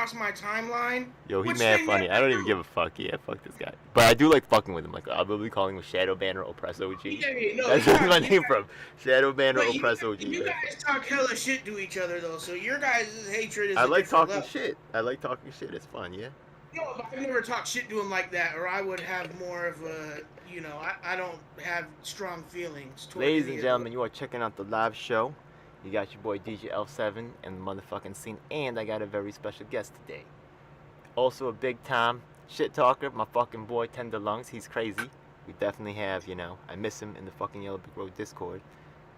across my timeline. Yo, he which mad they funny. I never don't even do. give a fuck. Yeah, fuck this guy. But I do like fucking with him. Like, I'll be calling him Shadow Banner Oppress OG. Yeah, no, That's my name from Shadow Banner but Oppress OG. you guys talk hella shit to each other though, so your guys' hatred is I a like different talking level. shit. I like talking shit. It's fun, yeah? No, but I've never talked shit to him like that, or I would have more of a, I don't have strong feelings toward Ladies any and of those. gentlemen, you are checking out the live show. You got your boy DJ L7 and the motherfucking scene, and I got a very special guest today. Also a big time shit talker, my fucking boy Tenderlungs. He's crazy. We definitely have, I miss him in the fucking Yellow Brick Road Discord.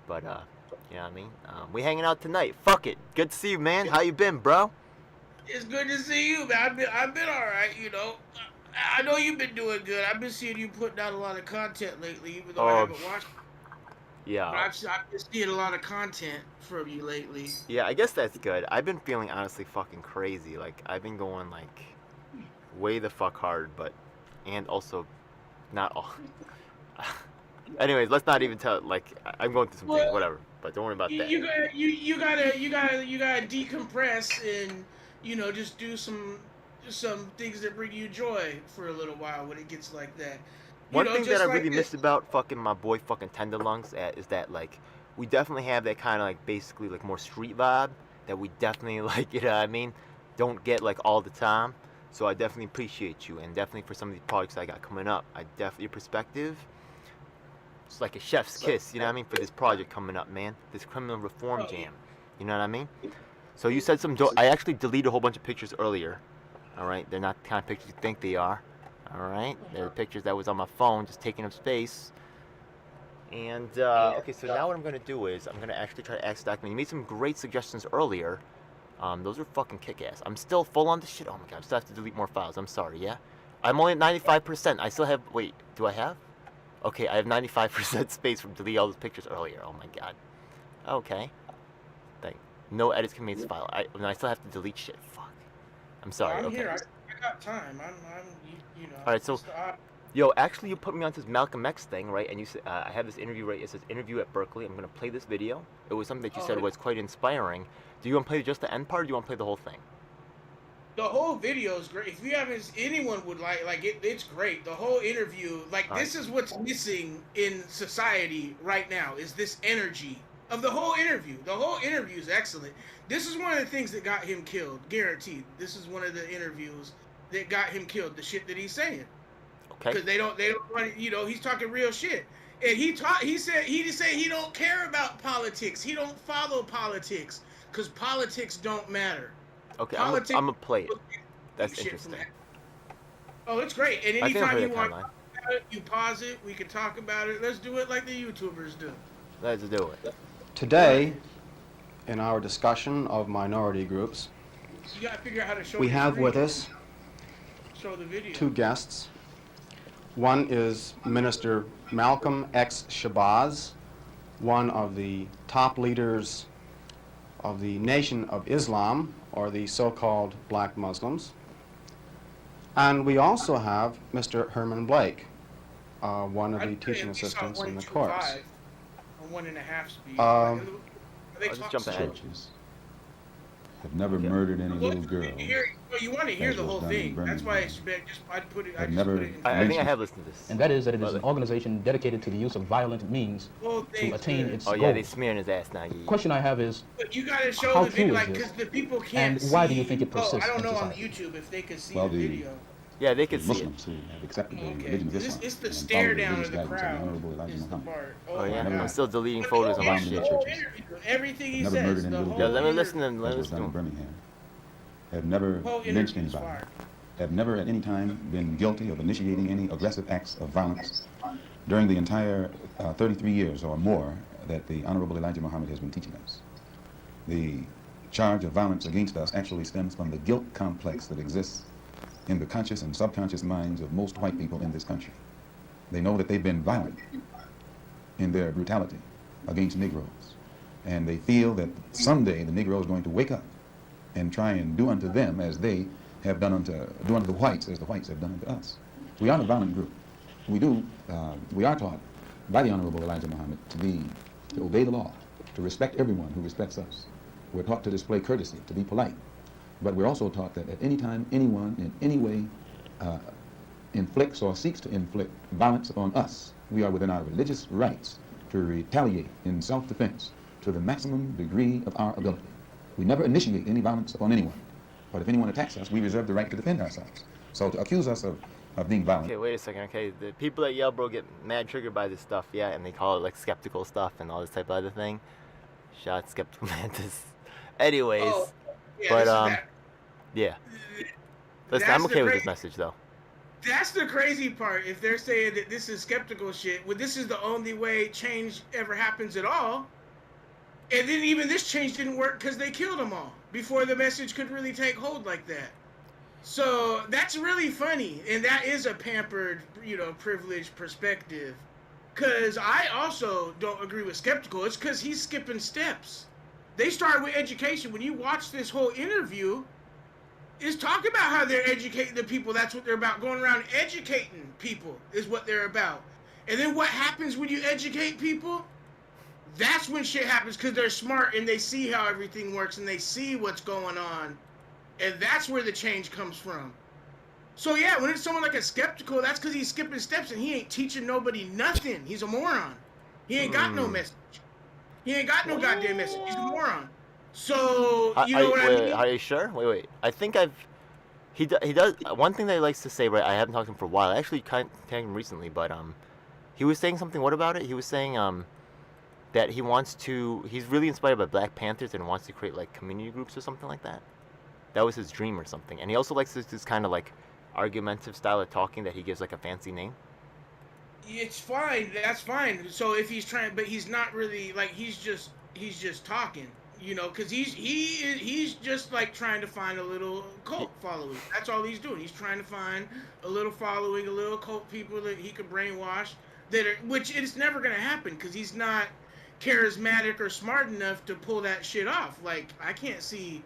But, you know what I mean? We hanging out tonight. Fuck it. Good to see you, man. How you been, bro? It's good to see you, man. I've been all right, I know you've been doing good. I've been seeing you putting out a lot of content lately, even though I haven't watched. Yeah. But I've been seeing a lot of content from you lately. Yeah, I guess that's good. I've been feeling honestly fucking crazy. Like, I've been going, way the fuck hard, and also not all. Anyways, let's not even tell. I'm going through some things, whatever. But don't worry about that. You gotta decompress and just do some things that bring you joy for a little while when it gets like that. One thing that I really missed about fucking my boy fucking Tenderlungs is that we definitely have that kind of basically more street vibe that we definitely you know what I mean, don't get all the time. So I definitely appreciate you, and definitely for some of these projects I got coming up, your perspective. It's like a chef's kiss, you know what I mean, for this project coming up, man. This criminal reform jam, you know what I mean. So you said some. I actually deleted a whole bunch of pictures earlier. All right, they're not the kind of pictures you think they are. All right, they're pictures that was on my phone, just taking up space. And okay, so now what I'm gonna do is I'm gonna actually try to access document. You made some great suggestions earlier. Those are fucking kick-ass. I'm still full on the shit. Oh my god, I still have to delete more files. I'm sorry, yeah? I'm only at 95%. I still have, wait, do I have? Okay, I have 95% space from deleting all those pictures earlier. Oh my god. Okay. No edits can be made this file. I still have to delete shit. Fuck. I'm sorry, I'm okay. here. I got time. Alright, so, yo, actually you put me onto this Malcolm X thing, right? And you said, I have this interview, right? It says interview at Berkeley. I'm gonna play this video. It was something that you said was quite inspiring. Do you want to play just the end part, or do you want to play the whole thing? The whole video is great. If you haven't, anyone would it's great. The whole interview, this is what's missing in society right now, is this energy of the whole interview. The whole interview is excellent. This is one of the things that got him killed, guaranteed. This is one of the interviews that got him killed. The shit that he's saying, okay? Because they don't want, he's talking real shit. And he said he don't care about politics. He don't follow politics because politics don't matter. Okay, I'm gonna play it. That's interesting. Oh, it's great. And anytime you want to talk about it, you pause it. We can talk about it. Let's do it like the YouTubers do. Let's do it. Today, in our discussion of minority groups, you gotta figure out how to show. We have with us the video. Two guests. One is Minister Malcolm X. Shabazz, one of the top leaders of the Nation of Islam, or the so-called Black Muslims. And we also have Mr. Herman Blake, one of the teaching assistants in the course. 1.5 speed. I'll just jump ahead. Have never murdered any little girl. You want to hear the whole thing. That's why I'd put it. I think I have listened to this. And that is that it is an organization dedicated to the use of violent means to attain its goals. Oh yeah, they smearing his ass now. The question I have is, but you gotta show the video, because the people can't and why do you think it persists? I don't know on YouTube if they can see the video. Yeah, they can see Muslims who have accepted the religion of Islam. It's the stare down of the crowd. Oh yeah, I'm still deleting photos of my shit. Everything he never murdered says. any little Yeah, girl. let me listen to him. That was done in Birmingham. Have never lynched anybody. Have never at any time been guilty of initiating any aggressive acts of violence during the entire 33 years or more that the Honorable Elijah Muhammad has been teaching us. The charge of violence against us actually stems from the guilt complex that exists in the conscious and subconscious minds of most white people in this country. They know that they've been violent in their brutality against Negroes. And they feel that someday the Negro is going to wake up and try and do unto them as they have done unto the whites as the whites have done unto us. We are a violent group. We are taught by the Honorable Elijah Muhammad to obey the law, to respect everyone who respects us. We're taught to display courtesy, to be polite. But we're also taught that at any time, anyone in any way inflicts or seeks to inflict violence upon us, we are within our religious rights to retaliate in self-defense to the maximum degree of our ability. We never initiate any violence upon anyone, but if anyone attacks us, we reserve the right to defend ourselves. So to accuse us of being violent. Okay, wait a second. Okay, the people at Yale, bro, get mad triggered by this stuff, yeah, and they call it like skeptical stuff and all this type of other thing. Shout skeptical mantis. Anyways, yeah, but yeah. Listen, I'm okay with this message though. That's the crazy part. If they're saying that this is skeptical shit, well, this is the only way change ever happens at all. And then even this change didn't work because they killed them all before the message could really take hold like that. So that's really funny, and that is a pampered, privileged perspective. Because I also don't agree with skeptical. It's because he's skipping steps. They started with education. When you watch this whole interview, it's talking about how they're educating the people. That's what they're about. Going around educating people is what they're about. And then what happens when you educate people? That's when shit happens, because they're smart and they see how everything works and they see what's going on. And that's where the change comes from. So yeah, when it's someone like a skeptical, that's because he's skipping steps and he ain't teaching nobody nothing. He's a moron. He ain't got no message. He ain't got no goddamn message. He's a moron. So, you know what I mean? Are you sure? Wait. I think he does, one thing that he likes to say, right, I haven't talked to him for a while. I actually contacted him recently, but he was saying something, what about it? He was saying that he's really inspired by Black Panthers and wants to create like community groups or something like that. That was his dream or something. And he also likes this kind of like argumentative style of talking that he gives like a fancy name. It's fine. That's fine. So if he's trying, but he's not really like, he's just talking, because he's just like trying to find a little cult following. That's all he's doing. He's trying to find a little following, a little cult people that he could brainwash, which it's never gonna happen because he's not charismatic or smart enough to pull that shit off. Like, I can't see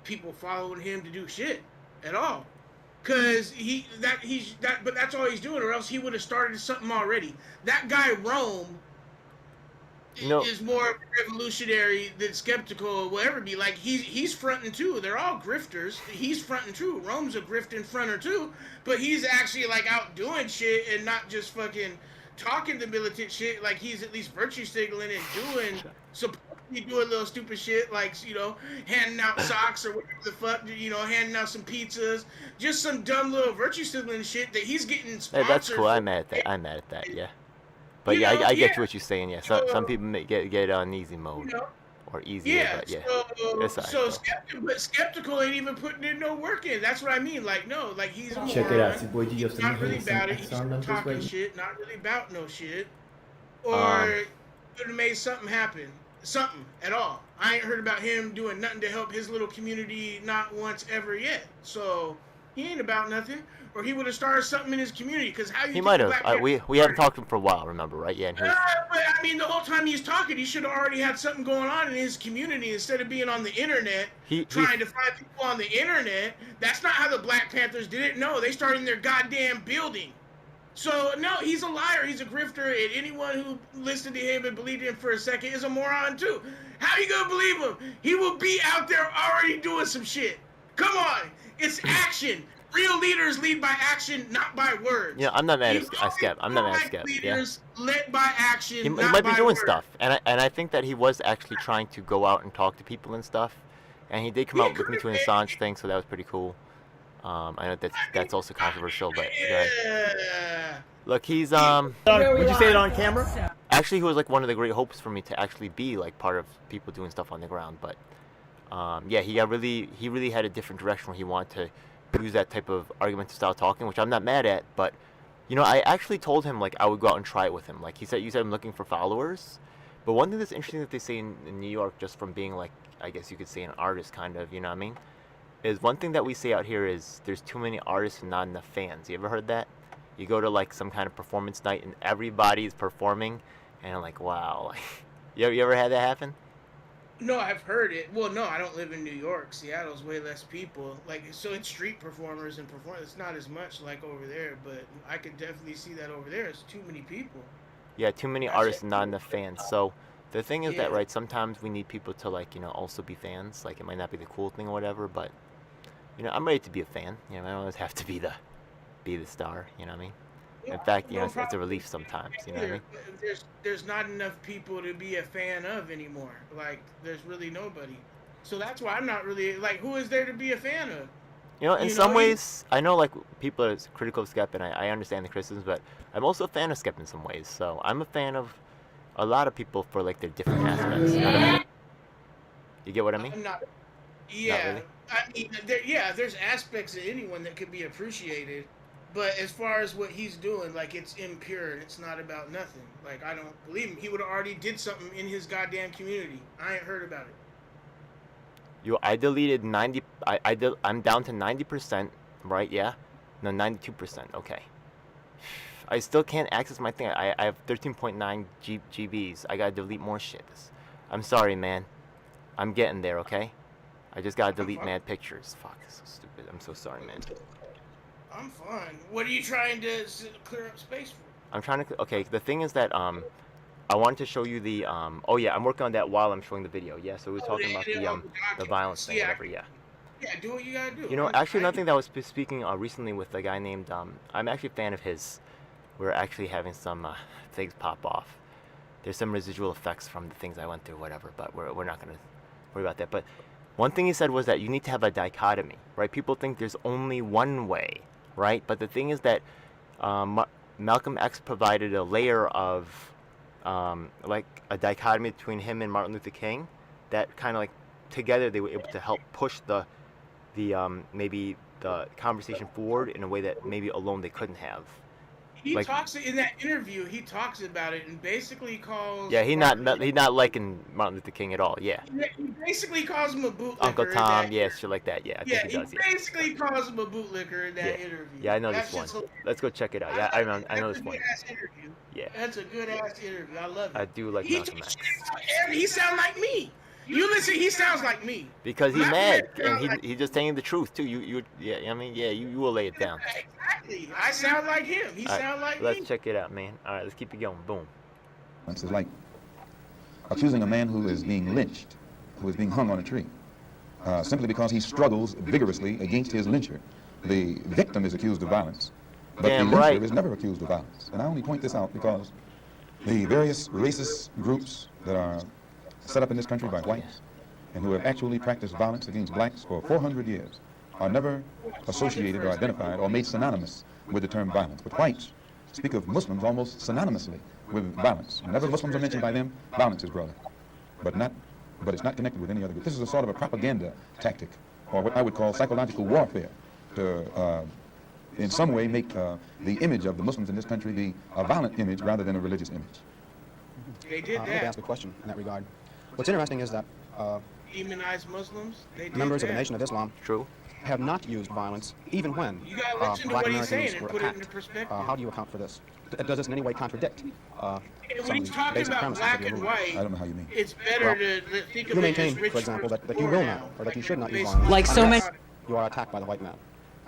people following him to do shit at all. Cause but that's all he's doing, or else he would have started something already. That guy Rome is more revolutionary than skeptical will ever be. Like he's fronting too. They're all grifters. He's fronting too. Rome's a grifting fronter too, but he's actually like out doing shit and not just fucking talking the militant shit. Like he's at least virtue signaling and doing little stupid shit like, handing out socks or whatever the fuck, handing out some pizzas, just some dumb little virtue signaling shit that he's getting sponsored. Hey, that's cool. I'm mad at that. Yeah. But I get what you're saying. Yeah. Some people may get on easy mode or easier. Yeah. But yeah. Skeptical ain't even putting in no work in. That's what I mean. Like, no, like he's a Check moron. it out. Si vuoi io He's not really about it. He's talking shit, not really about no shit. Or could have made something happen. Something at all. I ain't heard about him doing nothing to help his little community not once ever yet. So he ain't about nothing. Or he would have started something in his community. Because how you? He might have. We haven't talked to him for a while. Remember, right? Yeah. But I mean, the whole time he's talking, he should have already had something going on in his community instead of being on the internet trying to find people on the internet. That's not how the Black Panthers did it. No, they started in their goddamn building. So, no, he's a liar. He's a grifter, and anyone who listened to him and believed him for a second is a moron, too. How you gonna believe him? He will be out there already doing some shit. Come on. It's action. Real leaders lead by action, not by words. Yeah, I'm not mad at Skep. I'm not mad at Skep. Leaders led by action, he might be doing stuff. And I think that he was actually trying to go out and talk to people and stuff. And he did come out with me to an Assange thing, so that was pretty cool. I know that's also controversial, but look, he's would you say it on camera? Actually, he was like one of the great hopes for me to actually be like part of people doing stuff on the ground. But he really had a different direction where he wanted to use that type of argumentative style talking, which I'm not mad at. But I actually told him like I would go out and try it with him. Like you said I'm looking for followers. But one thing that's interesting that they say in New York, just from being like, I guess you could say an artist kind of, you know what I mean? Is one thing that we say out here is there's too many artists and not enough fans. You ever heard that? You go to like some kind of performance night and everybody's performing, and I'm like, wow. You ever had that happen? No, I've heard it. Well, no, I don't live in New York. Seattle's way less people. Like, so it's street performers and it's not as much like over there, but I could definitely see that over there. It's too many people. Yeah, too many artists and not enough fans. So the thing is that, right, sometimes we need people to like, also be fans. Like, it might not be the cool thing or whatever, but You know, I'm ready to be a fan. You know, I don't always have to be the star. You know what I mean? In fact, you know, it's a relief sometimes. You know what I mean? There's not enough people to be a fan of anymore. Like, there's really nobody. So that's why I'm not really like, who is there to be a fan of? You know, in some ways, I know like people are critical of Skep, and I understand the criticisms, but I'm also a fan of Skep in some ways. So I'm a fan of a lot of people for like their different aspects. You know what I mean? You get what I mean? I'm not. Yeah, not really? I mean, there's aspects of anyone that could be appreciated, but as far as what he's doing, like, it's impure and it's not about nothing. Like, I don't believe him. He would have already did something in his goddamn community. I ain't heard about it. I deleted 90. I'm down to 90%, right? Yeah, no, 92%. Okay. I still can't access my thing. I have 13.9 GBs. I gotta delete more shit. I'm sorry, man. I'm getting there. Okay. I just gotta delete mad pictures. Fuck, this is so stupid. I'm so sorry, man. I'm fine. What are you trying to clear up space for? I'm trying to. Okay, the thing is that I wanted to show you the Oh yeah, I'm working on that while I'm showing the video. Yeah, so we're talking about the violence thing, whatever. Yeah. Yeah, do what you gotta do. You know, actually, another thing that I was speaking recently with a guy named I'm actually a fan of his. We're actually having some things pop off. There's some residual effects from the things I went through, whatever. But we're not gonna worry about that. But one thing he said was that you need to have a dichotomy, right? People think there's only one way, right? But the thing is that Malcolm X provided a layer of like a dichotomy between him and Martin Luther King that kind of like together they were able to help push the maybe the conversation forward in a way that maybe alone they couldn't have. He talks in that interview. He talks about it and basically calls. Yeah, he's not liking Martin Luther King at all. Yeah. He basically calls him a bootlicker. Uncle Tom, yeah, shit like that. Yeah, I think he does. He basically calls him a bootlicker in that interview. Yeah, I know this one. Let's go check it out. Yeah, I know this one. Yeah. That's a good ass interview. I love it. I do like Malcolm X. He sounds like me. You listen, he sounds like me. Because he's mad, and he's just saying the truth too. You will lay it down. Exactly. I sound like him. He sounds like me. Let's check it out, man. All right, let's keep it going. Boom. It's like accusing a man who is being lynched, who is being hung on a tree, simply because he struggles vigorously against his lyncher. The victim is accused of violence, but the lyncher is never accused of violence. And I only point this out because the various racist groups that are set up in this country by whites and who have actually practiced violence against blacks for 400 years are never associated or identified or made synonymous with the term violence. But whites speak of Muslims almost synonymously with violence. Whenever Muslims are mentioned by them, violence is brought up. But it's not connected with any other group. This is a sort of a propaganda tactic, or what I would call psychological warfare, to in some way make the image of the Muslims in this country be a violent image rather than a religious image. They did that. I'd like to ask a question in that regard. What's interesting is that demonized Muslims, members of the Nation of Islam True. have not used violence, even when you gotta listen to black what he's saying Americans and were put it into attacked. perspective. How do you account for this? Does this in any way contradict when he's talking about black and white, I don't know how you mean. it's better to think of you it maintain, as rich for example, that you poor will now. not, or that you should not use violence. Like so many. You are attacked by the white man.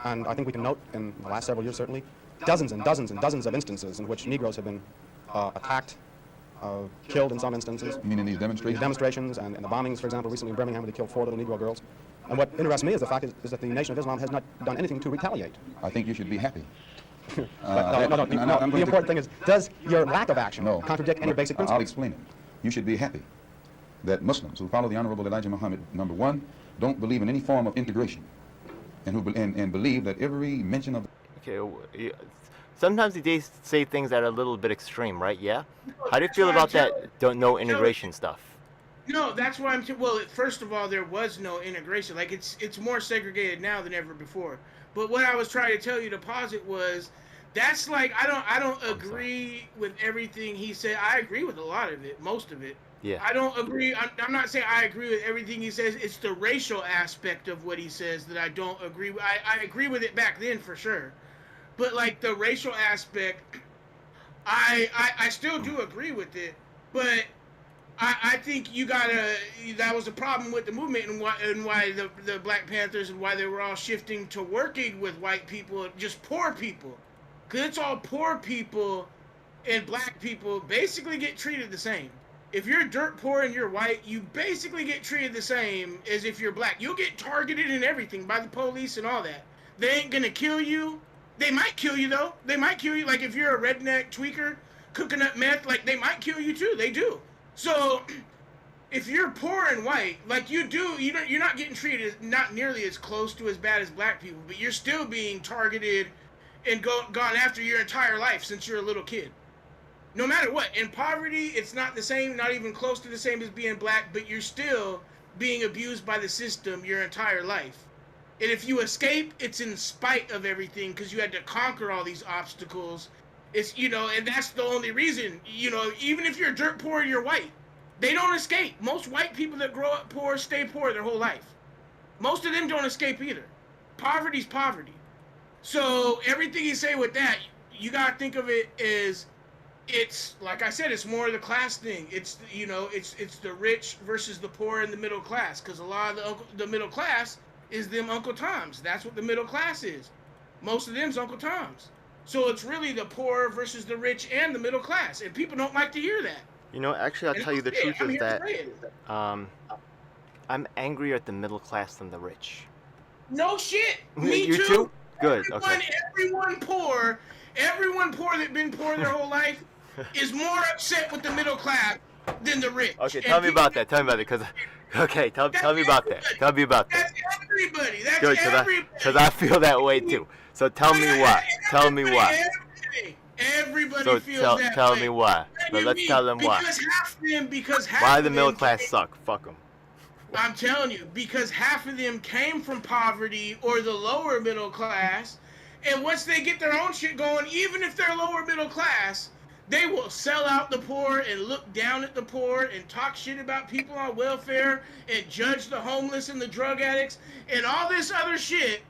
And I think we can note in the last several years, certainly, dozens and dozens and dozens of instances in which Negroes have been attacked, killed in some instances. You mean in these demonstrations? These demonstrations and the bombings, for example, recently in Birmingham, where they killed 4 little Negro girls. And what interests me is the fact is that the Nation of Islam has not done anything to retaliate. I think you should be happy. The important thing is, does your lack of action contradict any basic principles? I'll explain it. You should be happy that Muslims who follow the Honorable Elijah Muhammad, number one, don't believe in any form of integration, and believe that every mention of... Okay, sometimes they say things that are a little bit extreme, right? Yeah? How do you feel about that no integration stuff? No, that's why well, first of all, there was no integration. Like, it's more segregated now than ever before. But what I was trying to tell you to posit was, that's like, I don't agree with everything he said. I agree with a lot of it, most of it. Yeah. I don't agree. I'm not saying I agree with everything he says. It's the racial aspect of what he says that I don't agree with. I agree with it back then for sure. But like the racial aspect, I still do agree with it. But I think that was a problem with the movement and why the Black Panthers and why they were all shifting to working with white people, just poor people. Because it's all poor people and black people basically get treated the same. if you're dirt poor and you're white, you basically get treated the same as if you're black. You'll get targeted and everything by the police and all that. They ain't gonna kill you. They might kill you though. They might kill you. Like if you're a redneck tweaker cooking up meth, like they might kill you too. They do. So if you're poor and white, like you're not getting treated not nearly as close to as bad as black people, but you're still being targeted and gone after your entire life since you're a little kid. No matter what. In poverty, it's not the same, not even close to the same as being black, but you're still being abused by the system your entire life. And if you escape, it's in spite of everything because you had to conquer all these obstacles. It's, and that's the only reason, even if you're dirt poor and you're white, they don't escape. Most white people that grow up poor stay poor their whole life. Most of them don't escape either. Poverty's poverty. So everything you say with that, you got to think of it as, it's like I said, it's more of the class thing. It's it's the rich versus the poor and the middle class. Because a lot of the middle class is them Uncle Toms. That's what the middle class is. Most of them's Uncle Toms. So it's really the poor versus the rich and the middle class, and people don't like to hear that. Actually, I'll tell you the truth is that I'm angrier at the middle class than the rich. No shit. Me You too? Good. Okay. Everyone poor that's been poor their whole life is more upset with the middle class than the rich. Okay, tell me about that. Tell me about it, tell me about that. Tell me about that. That's everybody. That's good, everybody. Because I feel that way too. So tell me why. Tell me why. Everybody feels that way. Tell me why. But let's tell them why. Because half why of the middle them class suck? Fuck them. I'm telling you, because half of them came from poverty or the lower middle class, and once they get their own shit going, even if they're lower middle class, they will sell out the poor and look down at the poor and talk shit about people on welfare and judge the homeless and the drug addicts and all this other shit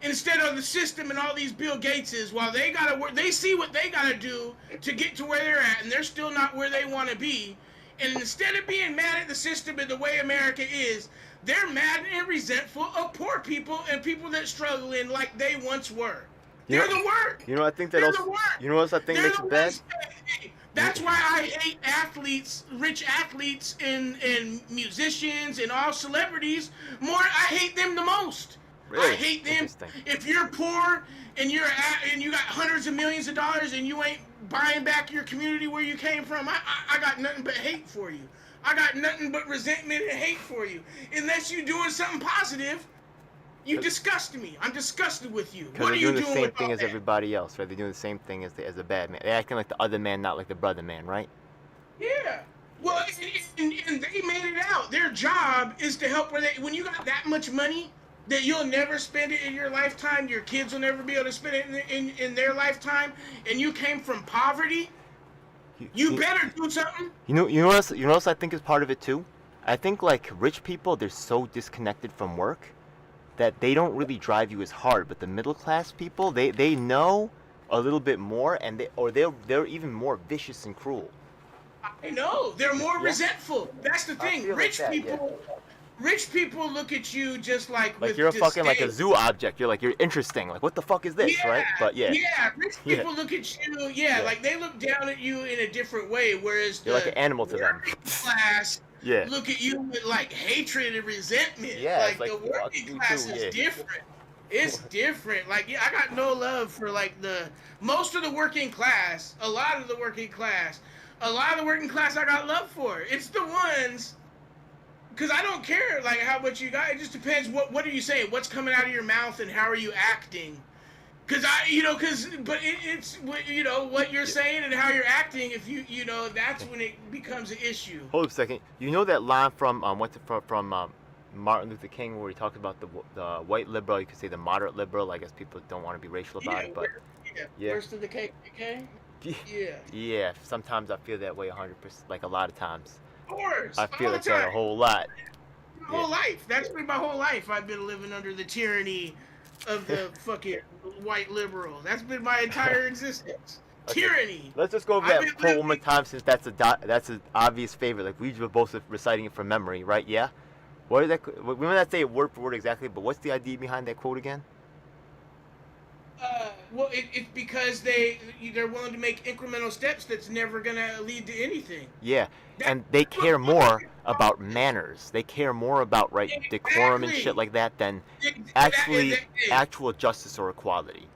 instead of the system and all these Bill Gateses. While they gotta work, they see what they gotta do to get to where they're at, and they're still not where they want to be. And instead of being mad at the system and the way America is, they're mad and resentful of poor people and people that struggle in like they once were. They're the worst. I think that also. You know what else I think makes it bad? That's why I hate athletes, rich athletes, and musicians and all celebrities more. I hate them the most. Really? I hate them. If you're poor and you got hundreds of millions of dollars and you ain't buying back your community where you came from, I got nothing but hate for you. I got nothing but resentment and hate for you. Unless you're doing something positive, you disgust me. I'm disgusted with you. What are you doing? They're doing the same thing as everybody else, right? They're doing the same thing as the bad man. They're acting like the other man, not like the brother man, right? Yeah. Well, and they made it out. Their job is to help when you got that much money that you'll never spend it in your lifetime, your kids will never be able to spend it in their lifetime, and you came from poverty, you better do something. You know what else I think is part of it too? I think like rich people, they're so disconnected from work that they don't really drive you as hard, but the middle class people, they know a little bit more, and they're even more vicious and cruel. I know, they're more resentful. That's the thing. Rich people look at you just like with you're a disdain. fucking like a zoo object. You're interesting. Like what the fuck is this, right? But yeah, rich people look at you. Like they look down at you in a different way, whereas you're like an animal to them. Class look at you with like hatred and resentment. Yeah, like the working class is different. It's different. Like I got no love for like most of the working class. A lot of the working class I got love for. It's the ones. Because I don't care, like, how much you got. It just depends what are you saying? What's coming out of your mouth and how are you acting? Because it's what you're saying and how you're acting. If that's when it becomes an issue. Hold up a second. You know that line from Martin Luther King where he talked about the white liberal, you could say the moderate liberal. I guess people don't want to be racial about it, but Worst of the KKK. Yeah. Sometimes I feel that way 100%, like a lot of times. Of course. I feel like that a whole lot. My whole life. That's been my whole life. I've been living under the tyranny of the fucking white liberal. That's been my entire existence. Okay. Tyranny. Let's just go over that quote one more time, since that's an obvious favorite. Like we were both reciting it from memory, right? Yeah. What is that? We may not say it word for word exactly, but what's the idea behind that quote again? Well, it's because they're willing to make incremental steps that's never gonna lead to anything. Yeah, and they care more about manners. They care more about decorum and shit like that than actual justice or equality.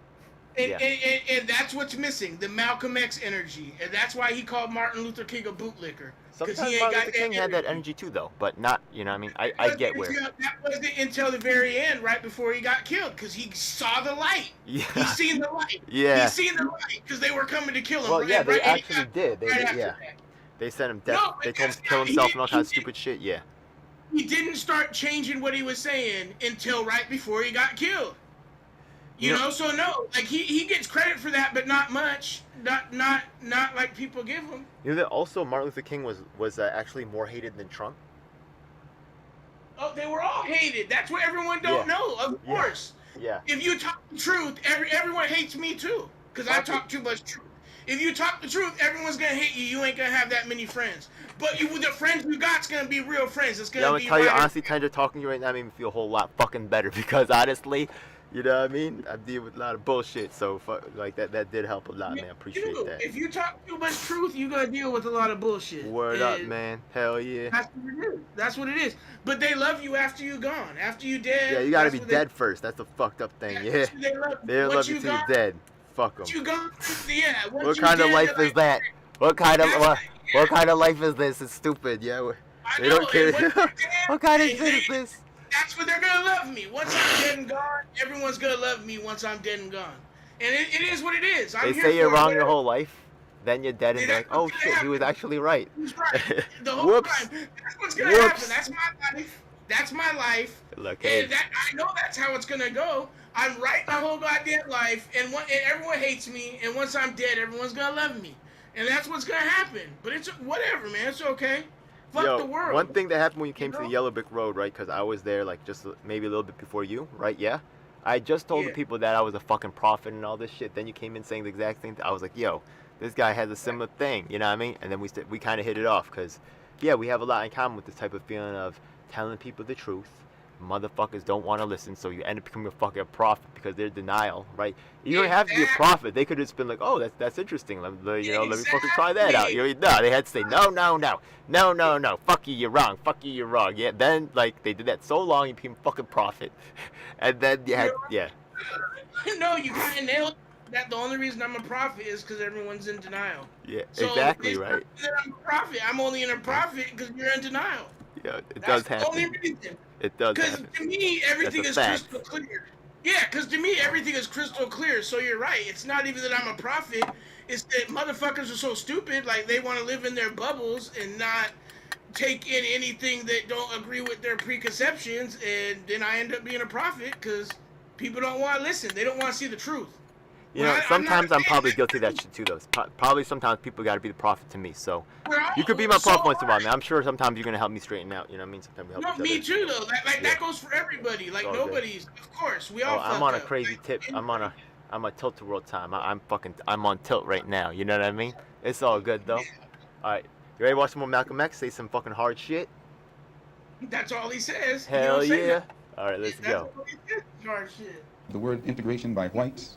And that's what's missing, the Malcolm X energy, and that's why he called Martin Luther King a bootlicker. Sometimes Martin Luther King had that energy too, though, but not, you know what I mean? I get where. That wasn't until the very end, right before he got killed, because he saw the light. Yeah. He seen the light. Yeah. He seen the light, because they were coming to kill him. Well, yeah, they actually did. They sent him death. No, they told him to kill himself and all kinds of stupid shit, yeah. He didn't start changing what he was saying until right before he got killed. You know, so no, like he gets credit for that, but not much, not like people give him. You know that also Martin Luther King was actually more hated than Trump. Oh, they were all hated. That's what everyone don't know. Of course. Yeah. If you talk the truth, everyone hates me too, because I talk too much truth. If you talk the truth, everyone's gonna hate you. You ain't gonna have that many friends. But with the friends you got's gonna be real friends. It's gonna be. I'm gonna tell you honestly, Tender, talking to you right now made me feel a whole lot fucking better because honestly. You know what I mean? I deal with a lot of bullshit, so like that did help a lot, man. I appreciate that. If you talk too much truth, you're gonna deal with a lot of bullshit. Word up, man. Hell yeah. That's what it is. But they love you after you're gone, after you're dead. Yeah, you gotta be dead first. That's the fucked up thing. Yeah. They love you till you're dead. Fuck them. You gone? Yeah. What kind of life is that? What kind of life is this? It's stupid. Yeah. They don't care. What kind of shit is this? That's what they're gonna love me. Once I'm dead and gone, everyone's gonna love me once I'm dead and gone. And it is what it is. They say you're wrong your whole life, then you're dead and they're like, oh shit, he was actually right. He's right. The whole time. That's what's gonna happen. That's my life. That's my life. Look, and I know that's how it's gonna go. I'm right my whole goddamn life, and everyone hates me, and once I'm dead, everyone's gonna love me. And that's what's gonna happen. But it's whatever, man. It's okay. Fuck the world. One thing that happened when you came to the Yellow Brick Road, right? Because I was there like just maybe a little bit before you, right? Yeah. I just told the people that I was a fucking prophet and all this shit. Then you came in saying the exact thing. I was like, yo, this guy has a similar thing. You know what I mean? And then we kind of hit it off because, yeah, we have a lot in common with this type of feeling of telling people the truth. Motherfuckers don't want to listen, so you end up becoming a fucking prophet because they're denial, right? You don't have to be a prophet. They could have just been like, oh, that's interesting. Let me fucking try that out. No, they had to say, no. Fuck you, you're wrong. Fuck you, you're wrong. Yeah, then, like, they did that so long, you became a fucking prophet. And then you had, No, you kind of nailed that. The only reason I'm a prophet is because everyone's in denial. Yeah, so exactly, right. I'm a prophet. I'm only in a prophet because you're in denial. Yeah, it does happen. That's the only reason. It does happen. Because to me, everything is crystal clear. Yeah, because to me, everything is crystal clear. So you're right. It's not even that I'm a prophet. It's that motherfuckers are so stupid. Like, they want to live in their bubbles and not take in anything that don't agree with their preconceptions. And then I end up being a prophet because people don't want to listen. They don't want to see the truth. You know, sometimes I'm probably guilty of that shit too, though. Probably sometimes people got to be the prophet to me. So you could be my prophet once in a while, man. I'm sure sometimes you're gonna help me straighten out. You know what I mean? Sometimes we help each other. Me too, though. That goes for everybody. Like nobody's. Of course, we all. I'm on a crazy tip. I'm a tilt-a-world time. I'm on tilt right now. You know what I mean? It's all good though. All right, you ready to watch some more Malcolm X? Say some fucking hard shit. That's all he says. Hell yeah! All right, let's go. All he says is hard shit. The word integration by whites,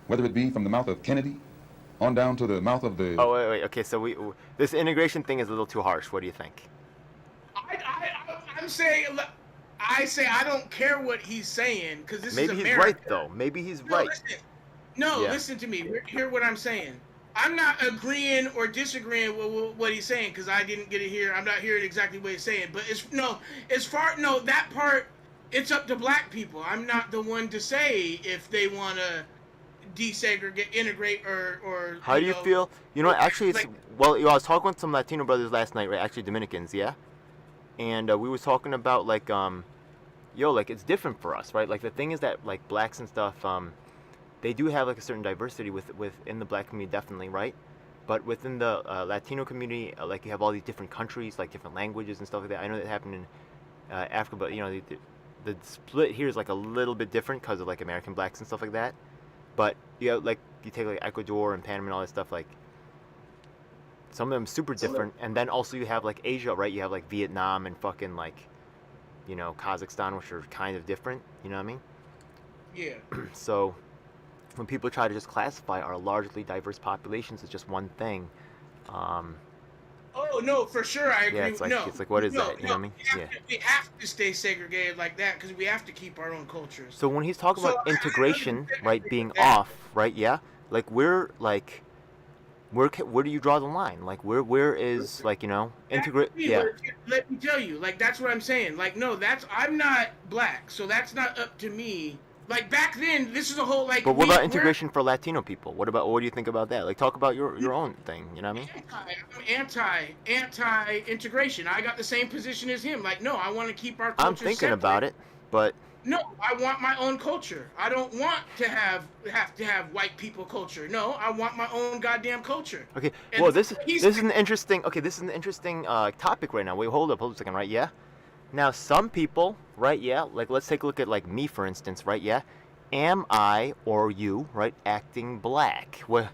whether it be from the mouth of Kennedy on down to the mouth of the... Oh, wait. Okay, so this integration thing is a little too harsh. What do you think? I'm saying... I don't care what he's saying, because this is America. Maybe he's right, though. Maybe he's right. Listen to me. Hear what I'm saying. I'm not agreeing or disagreeing with what he's saying, because I didn't get it here. I'm not hearing exactly what he's saying. But that part... It's up to black people. I'm not the one to say if they want to desegregate, integrate, or. How do you feel? You know, actually, it's I was talking with some Latino brothers last night, right? Actually, Dominicans, yeah. And we was talking about like, it's different for us, right? Like the thing is that like blacks and stuff, they do have like a certain diversity within the black community, definitely, right? But within the Latino community, like you have all these different countries, like different languages and stuff like that. I know that happened in Africa, but you know. The split here is like a little bit different because of like American blacks and stuff like that, but you take like Ecuador and Panama and all that stuff, like some of them super different. And then also you have like Asia, right? You have like Vietnam and fucking like, you know, Kazakhstan, which are kind of different. You know what I mean? Yeah. So when people try to just classify our largely diverse populations as just one thing. Oh no, for sure, I agree. Yeah, it's like what is that? You know what I mean? We have to stay segregated like that because we have to keep our own cultures. So when he's talking about integration, right, being off, right? Yeah, like where do you draw the line? Like where is like integrate? Yeah. Let me tell you, like that's what I'm saying. Like no, I'm not black, so that's not up to me. Like back then, this is a whole like. But what about integration for Latino people? What do you think about that? Like talk about your own thing. You know what I mean? I'm anti integration. I got the same position as him. Like no, I want to keep our culture I'm thinking separate. about it, but. No, I want my own culture. I don't want to have white people culture. No, I want my own goddamn culture. Okay. And well, this is an interesting. Okay, this is an interesting topic right now. Wait, hold a second, right? Yeah. Now, some people, right? Yeah. Like, let's take a look at like me, for instance, right? Yeah. Am I or you, right, acting black? Well,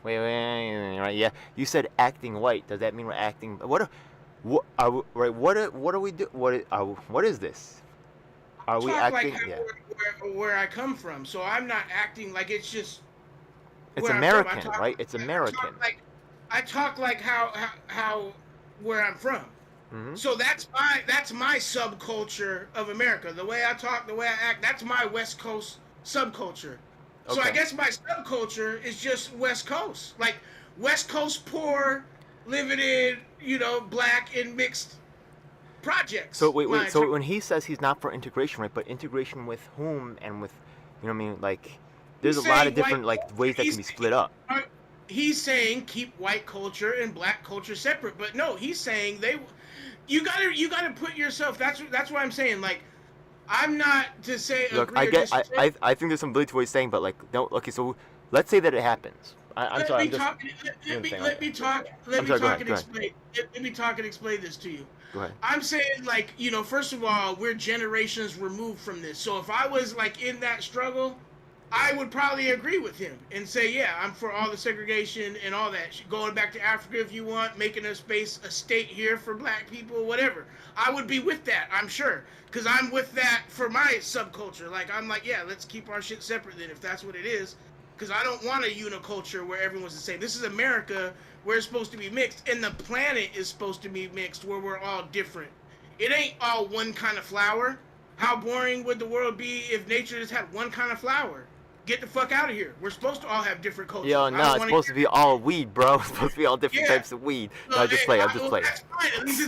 wait, right? Yeah. You said acting white. Does that mean we're acting? What are we do? What is this? Are we acting? Like where I come from, so I'm not acting like it's just. It's American, right? It's American. I talk like how where I'm from. Mm-hmm. So that's my subculture of America. The way I talk, the way I act, that's my West Coast subculture. Okay. So I guess my subculture is just West Coast, like West Coast poor, living in black and mixed projects. So wait. So when he says he's not for integration, right? But integration with whom and with, what I mean? Like, there's a lot of different ways that can be split up. He's saying keep white culture and black culture separate, but no, he's saying you gotta put yourself. That's what I'm saying. Like, I'm not to say. Look, I think there's some validity to what he's saying, but like, no. Okay, so let's say that it happens. I'm sorry. Let me talk and explain this to you. Go ahead. I'm saying, like, first of all, we're generations removed from this. So if I was like in that struggle, I would probably agree with him and say, yeah, I'm for all the segregation and all that. Going back to Africa if you want, making a state here for black people, whatever. I would be with that, I'm sure. Because I'm with that for my subculture. Like, I'm like, yeah, let's keep our shit separate then if that's what it is. Because I don't want a uniculture where everyone's the same. This is America where it's supposed to be mixed. And the planet is supposed to be mixed where we're all different. It ain't all one kind of flower. How boring would the world be if nature just had one kind of flower? Get the fuck out of here. We're supposed to all have different cultures. Yo, no, it's supposed to be all weed, bro. It's supposed to be all different types of weed. No, I'm just playing. That's fine. At least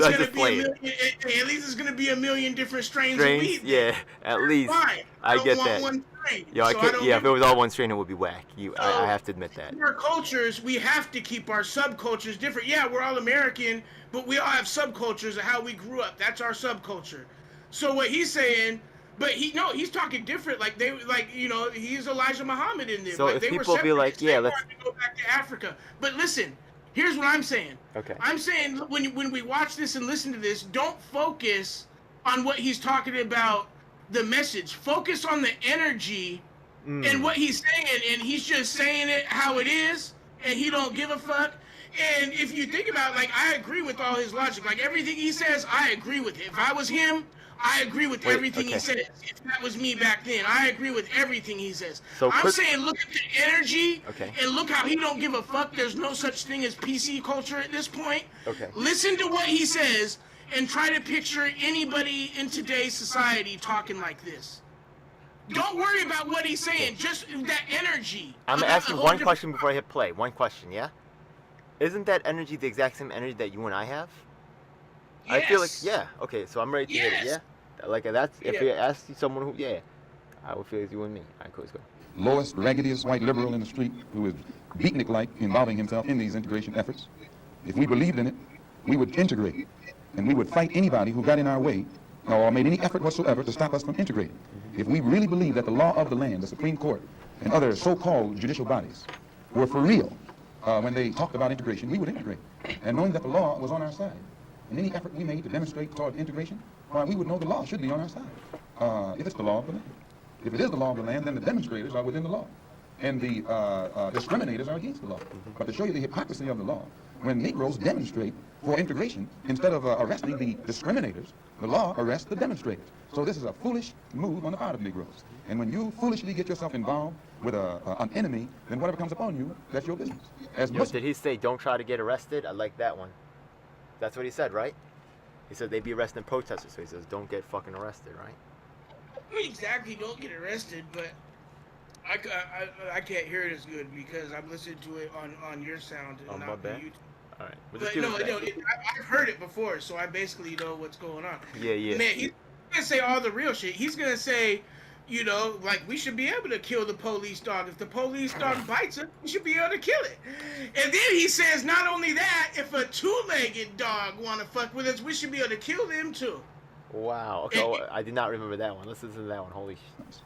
it's gonna be a million different strains of weed. Yeah, at least. Fine. I get that. One strain. Yo, if it was all one strain, it would be whack. I have to admit that. Our cultures, we have to keep our subcultures different. Yeah, we're all American, but we all have subcultures of how we grew up. That's our subculture. So what he's saying. But he's talking different. He's Elijah Muhammad in there. So if people be like, yeah, let's go back to Africa. But listen, here's what I'm saying. Okay. I'm saying when we watch this and listen to this, don't focus on what he's talking about, the message. Focus on the energy and what he's saying, and he's just saying it how it is, and he don't give a fuck. And if you think about it, I agree with all his logic. Like, everything he says, I agree with it. If I was him, I agree with everything he says. If that was me back then, I agree with everything he says. So I'm saying look at the energy and look how he don't give a fuck. There's no such thing as PC culture at this point. Okay. Listen to what he says and try to picture anybody in today's society talking like this. Don't worry about what he's saying, just that energy. I'm asking one question before I hit play. One question, yeah? Isn't that energy the exact same energy that you and I have? Yes. I feel like, yeah. Okay, so I'm ready to hit it, yeah? Like, that's, if you ask someone who, I would feel it's you and me. All right, cool, let's go. Lowest, raggediest white liberal in the street who is beatnik-like involving himself in these integration efforts. If we believed in it, we would integrate. And we would fight anybody who got in our way or made any effort whatsoever to stop us from integrating. If we really believed that the law of the land, the Supreme Court, and other so-called judicial bodies were for real when they talked about integration, we would integrate. And knowing that the law was on our side. And any effort we made to demonstrate toward integration, we would know the law should be on our side, if it's the law of the land. If it is the law of the land, then the demonstrators are within the law. And the discriminators are against the law. But to show you the hypocrisy of the law, when Negroes demonstrate for integration, instead of arresting the discriminators, the law arrests the demonstrators. So this is a foolish move on the part of Negroes. And when you foolishly get yourself involved with an enemy, then whatever comes upon you, that's your business. Did he say don't try to get arrested? I like that one. That's what he said, right? He said they'd be arresting protesters, so he says don't get fucking arrested, right? Not exactly, don't get arrested, but I can't hear it as good because I'm listening to it on your sound and not on YouTube. All right. But no, I've heard it before, so I basically know what's going on. Yeah. Man, he's gonna say all the real shit. He's gonna say, like we should be able to kill the police dog. If the police dog bites us, we should be able to kill it. And then he says, not only that, if a two-legged dog wanna fuck with us, we should be able to kill them too. Wow. Okay, I did not remember that one. Listen to that one. Holy shit.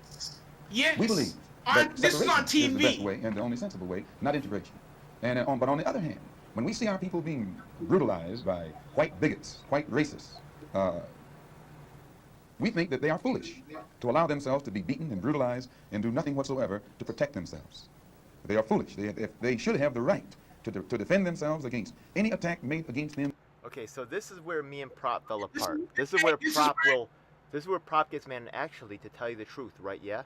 Yes. We believe that this is on TV. Is the best way and the only sensible way, not integration. But on the other hand, when we see our people being brutalized by white bigots, white racists, we think that they are foolish to allow themselves to be beaten and brutalized and do nothing whatsoever to protect themselves. They are foolish. They should have the right to defend themselves against any attack made against them. Okay, so this is where me and Prop fell apart. This is where Prop gets mad. And actually, to tell you the truth, right? Yeah.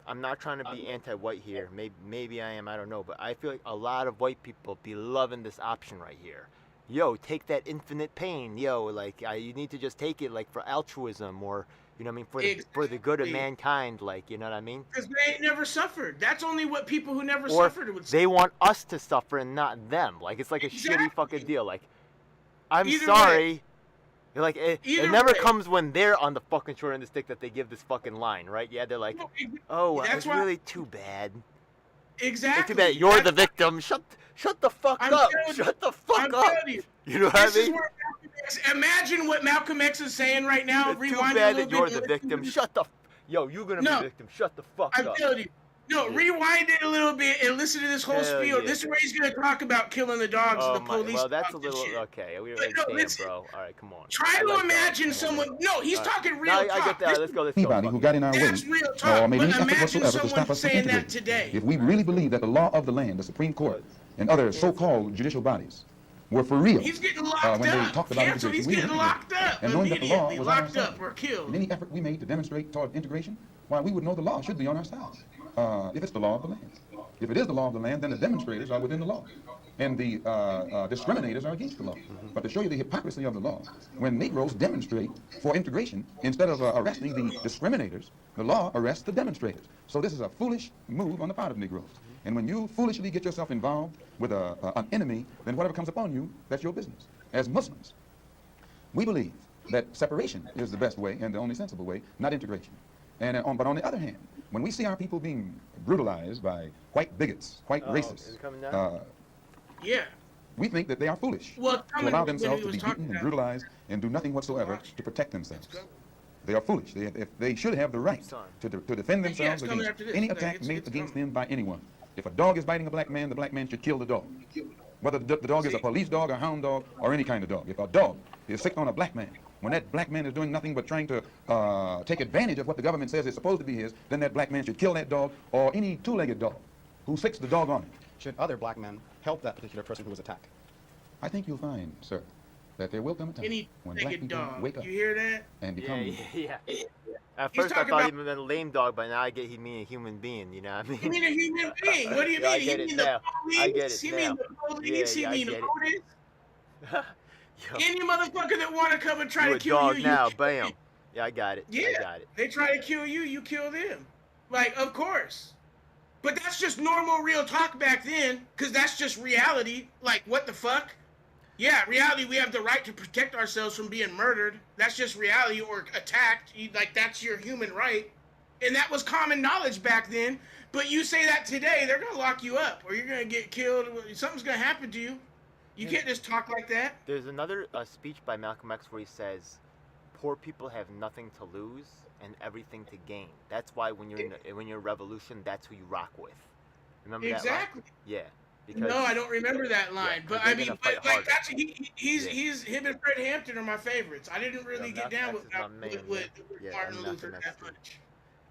I'm not trying to be anti-white here. Maybe I am. I don't know. But I feel like a lot of white people be loving this option right here. Yo, take that infinite pain. Yo, like you need to just take it like for altruism or you know what I mean for the good of mankind. Like you know what I mean? Because they ain't never suffered. That's only what people who never suffered would say. They want us to suffer and not them. Like it's like a shitty fucking deal. Like I'm Either sorry. way. Like it never comes when they're on the fucking short end of the stick that they give this fucking line, right? Yeah, they're like, oh, it's really too bad. Exactly. It's too bad. You're the victim. Shut the fuck up. Shut the fuck up. You know what I mean? Imagine what Malcolm X is saying right now. It's too bad that you're the victim. You're gonna be the victim. Shut the fuck up. I'm telling you. No, rewind it a little bit and listen to this whole spiel. Yeah. This is where he's going to talk about killing the dogs and the police. Well, that's a little okay. We understand, bro. All right, come on. Try to imagine someone. No, he's talking real talk. I get that. Let's go. Anybody who got in our way, that's real talk. or made any effort imagine whatsoever to stop us from integrating. Today. If we really believe that the law of the land, the Supreme Court, and other so-called judicial bodies were for real, he's getting locked up. When they talked about integration, he's getting locked up. And knowing that the law was locked on our up side, or killed. in any effort we made to demonstrate toward integration, why we would know the law should be on our side. If it's the law of the land. If it is the law of the land, then the demonstrators are within the law. And the discriminators are against the law. But to show you the hypocrisy of the law, when Negroes demonstrate for integration, instead of arresting the discriminators, the law arrests the demonstrators. So this is a foolish move on the part of Negroes. And when you foolishly get yourself involved with an enemy, then whatever comes upon you, that's your business. As Muslims, we believe that separation is the best way and the only sensible way, not integration. But on the other hand, when we see our people being brutalized by white bigots, white racists, we think that they are foolish to allow themselves to be beaten and brutalized and do nothing whatsoever to protect themselves. They are foolish. They should have the right to defend themselves against any attack made against them by anyone. If a dog is biting a black man, the black man should kill the dog. Whether the dog is a police dog, a hound dog, or any kind of dog. If a dog is sick on a black man, when that black man is doing nothing but trying to take advantage of what the government says is supposed to be his, then that black man should kill that dog or any two-legged dog who sicks the dog on it. Should other black men help that particular person who was attacked? I think you'll find, sir, that there will come a time when black people wake up. You hear that? And become... Yeah. At first I thought he meant a lame dog, but now I get he mean a human being, you know what I mean? You mean a human being? What do you mean? I get it now. I get it now. You mean the police? Yeah, you mean the police? Yo, any motherfucker that want to come and try to kill dog you, now, you bam. Yeah, I got it. Yeah, I got it. They try to kill you, you kill them. Like, of course. But that's just normal real talk back then, because that's just reality. Like, what the fuck? Yeah, reality, we have the right to protect ourselves from being murdered. That's just reality, or attacked. Like, that's your human right. And that was common knowledge back then. But you say that today, they're going to lock you up, or you're going to get killed. Something's going to happen to you. You can't just talk like that. There's another speech by Malcolm X where he says, poor people have nothing to lose and everything to gain. That's why when you're in a revolution, that's who you rock with. Remember that line? Exactly. Yeah. No, I don't remember that line. But I mean, like that's him and Fred Hampton are my favorites. I didn't really get down with Martin Luther that much.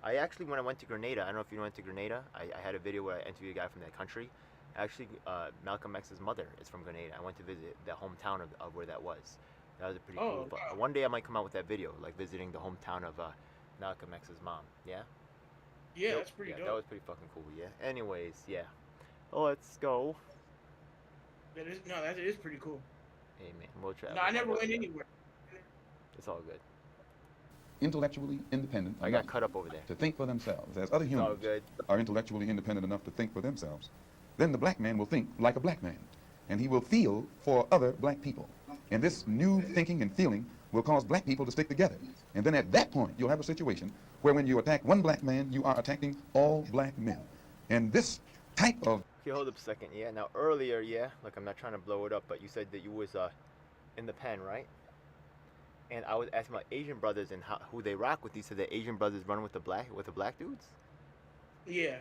I actually, when I went to Grenada, I don't know if you went to Grenada. I had a video where I interviewed a guy from that country. Actually, Malcolm X's mother is from Grenada. I went to visit the hometown of where that was. That was a pretty cool. One day I might come out with that video, like visiting the hometown of Malcolm X's mom. Yeah. Yeah, that's pretty dope. That was pretty fucking cool. Yeah. Anyways, yeah. Let's go. That is pretty cool. Hey man, we'll try. No, I never went anywhere. It's all good. Intellectually independent. I got cut up over there. To think for themselves, as other humans are intellectually independent enough to think for themselves, then the black man will think like a black man, and he will feel for other black people. And this new thinking and feeling will cause black people to stick together. And then at that point, you'll have a situation where when you attack one black man, you are attacking all black men. And this type of... Okay, hold up a second. Yeah, now earlier, like I'm not trying to blow it up, but you said that you was in the pen, right? And I was asking about Asian brothers and who they rock with. You said that Asian brothers run with the black dudes? Yeah.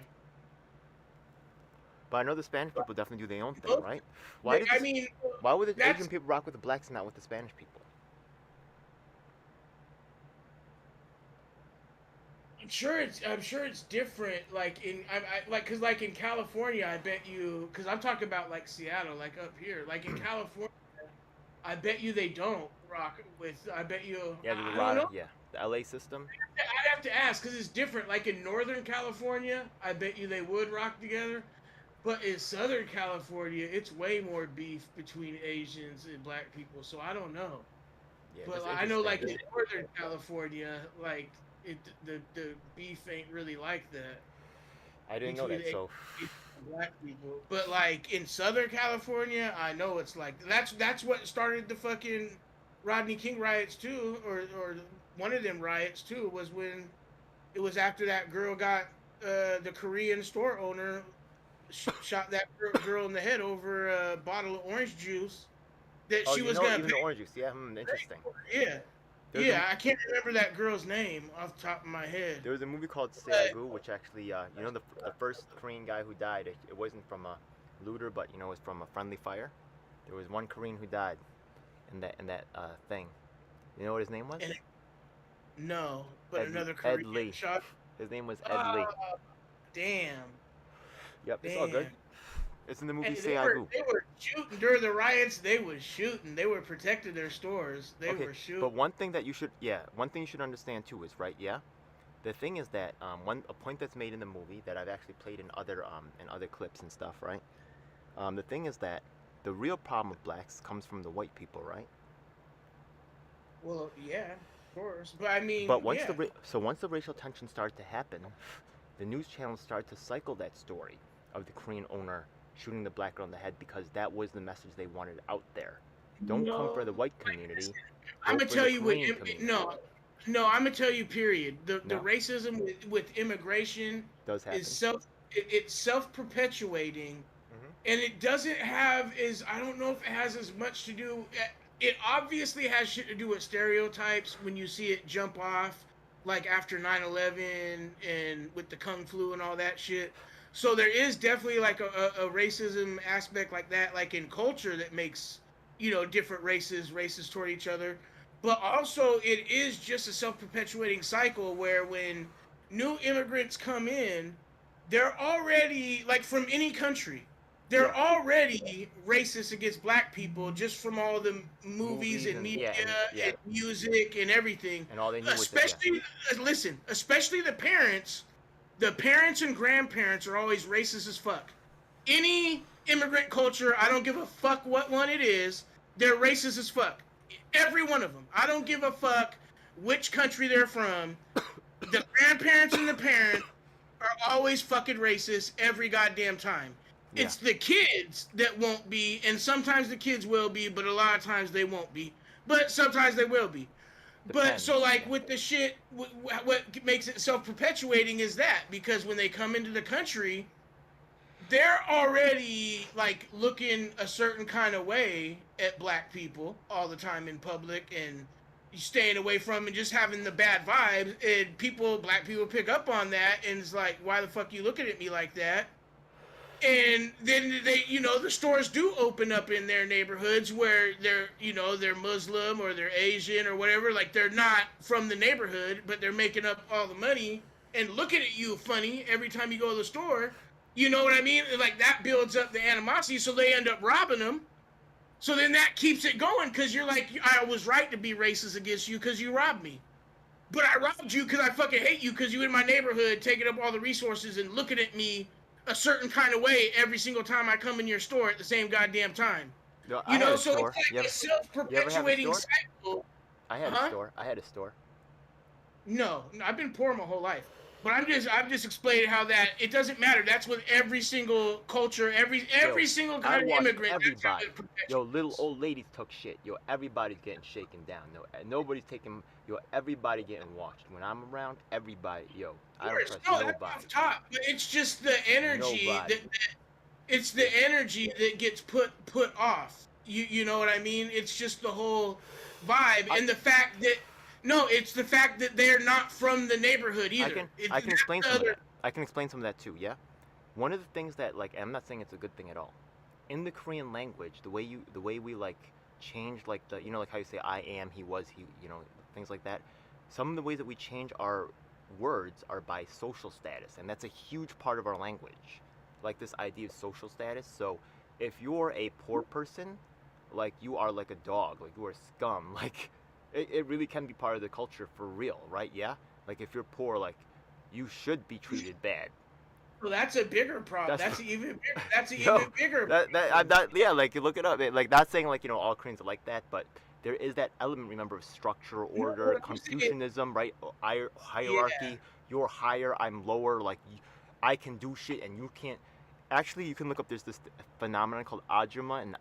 But I know the Spanish people definitely do their own thing, right? Why would the Asian people rock with the blacks and not with the Spanish people? I'm sure it's different. Like because in California, I bet you, because I'm talking about like Seattle, like up here, like in California, I bet you they don't rock with. I bet you. Yeah, there's a lot of the LA system. I'd have to ask because it's different. Like in Northern California, I bet you they would rock together. But in Southern California, it's way more beef between Asians and black people. So I don't know. Yeah, but I know, like in Northern California, like the beef ain't really like that. I didn't know that. So black people, but like in Southern California, I know it's like that's what started the fucking Rodney King riots too, or one of them riots too, was when it was after that girl got the Korean store owner shot that girl in the head over a bottle of orange juice that she was gonna even the orange juice. Yeah, interesting. Yeah. I can't remember that girl's name off the top of my head. There was a movie called Seagu, which actually, the first Korean guy who died, it wasn't from a looter, but it was from a friendly fire. There was one Korean who died in that thing. You know what his name was? No, but another Korean Ed Lee. shot. His name was Ed Lee. Damn. Yep, it's all good. It's in the movie Seagu. They were shooting during the riots. They were shooting. They were protecting their stores. They were shooting. But one thing you should understand too is, right, yeah? The thing is that a point that's made in the movie that I've actually played in other clips and stuff, right? The thing is that the real problem with blacks comes from the white people, right? Well, yeah, of course. But I mean, once the racial tension started to happen, the news channels started to cycle that story of the Korean owner shooting the black girl in the head because that was the message they wanted out there. Don't come for the white community. I'm gonna tell you I'm gonna tell you. Period. The racism with immigration is self-perpetuating, and it doesn't have I don't know if it has as much to do. It obviously has shit to do with stereotypes when you see it jump off, like after 9/11 and with the Kung Flu and all that shit. So there is definitely like a racism aspect like that, like in culture that makes, different races racist toward each other. But also it is just a self-perpetuating cycle where when new immigrants come in, they're already, like from any country, they're already racist against black people just from all the movies and media and music and everything. And all they knew especially the parents. The parents and grandparents are always racist as fuck. Any immigrant culture, I don't give a fuck what one it is, they're racist as fuck. Every one of them. I don't give a fuck which country they're from. The grandparents and the parents are always fucking racist every goddamn time. Yeah. It's the kids that won't be, and sometimes the kids will be, but a lot of times they won't be. But sometimes they will be. But so with the shit, what makes it self-perpetuating is that because when they come into the country, they're already like looking a certain kind of way at black people all the time in public and staying away from and just having the bad vibes. And black people pick up on that and it's like, why the fuck you looking at me like that? And then they, the stores do open up in their neighborhoods where they're Muslim or they're Asian or whatever. Like they're not from the neighborhood, but they're making up all the money and looking at you funny every time you go to the store. You know what I mean? Like that builds up the animosity, so they end up robbing them. So then that keeps it going because you're like, I was right to be racist against you because you robbed me. But I robbed you because I fucking hate you because you in my neighborhood taking up all the resources and looking at me a certain kind of way every single time I come in your store at the same goddamn time. No, You I had know, a so store. it's like a You ever have a self-perpetuating store? cycle. I had a store. I had a store. No, I've been poor my whole life. But I'm just explaining how that it doesn't matter. That's with every single culture, every single kind of immigrant. Everybody. Yo, little old ladies took shit. Yo, everybody's getting shaken down. No, nobody's taking. Yo, everybody getting washed. When I'm around, everybody. Yo, I don't trust nobody. That's off top, but it's just the energy it's the energy that gets put off. You know what I mean? It's just the whole vibe and the fact that. No, it's the fact that they're not from the neighborhood either. I can explain some of that. I can explain some of that too, yeah? One of the things that, like, I'm not saying it's a good thing at all. In the Korean language, the way we, like, change, like, the, you know, like how you say I am, he was, he, you know, things like that. Some of the ways that we change our words are by social status, and that's a huge part of our language. Like, this idea of social status. So, if you're a poor person, like, you are like a dog, like, you are scum, like... It really can be part of the culture for real, right? Yeah? Like, if you're poor, like, you should be treated bad. Well, that's a bigger problem. That's an even bigger I'm not, yeah, like, you look it up. Like, not saying, like, you know, all Koreans are like that, but there is that element, remember, of structure, order, Confucianism, right? Hierarchy. Yeah. You're higher, I'm lower. Like, I can do shit and you can't. Actually, you can look up, there's this phenomenon called ajuma, and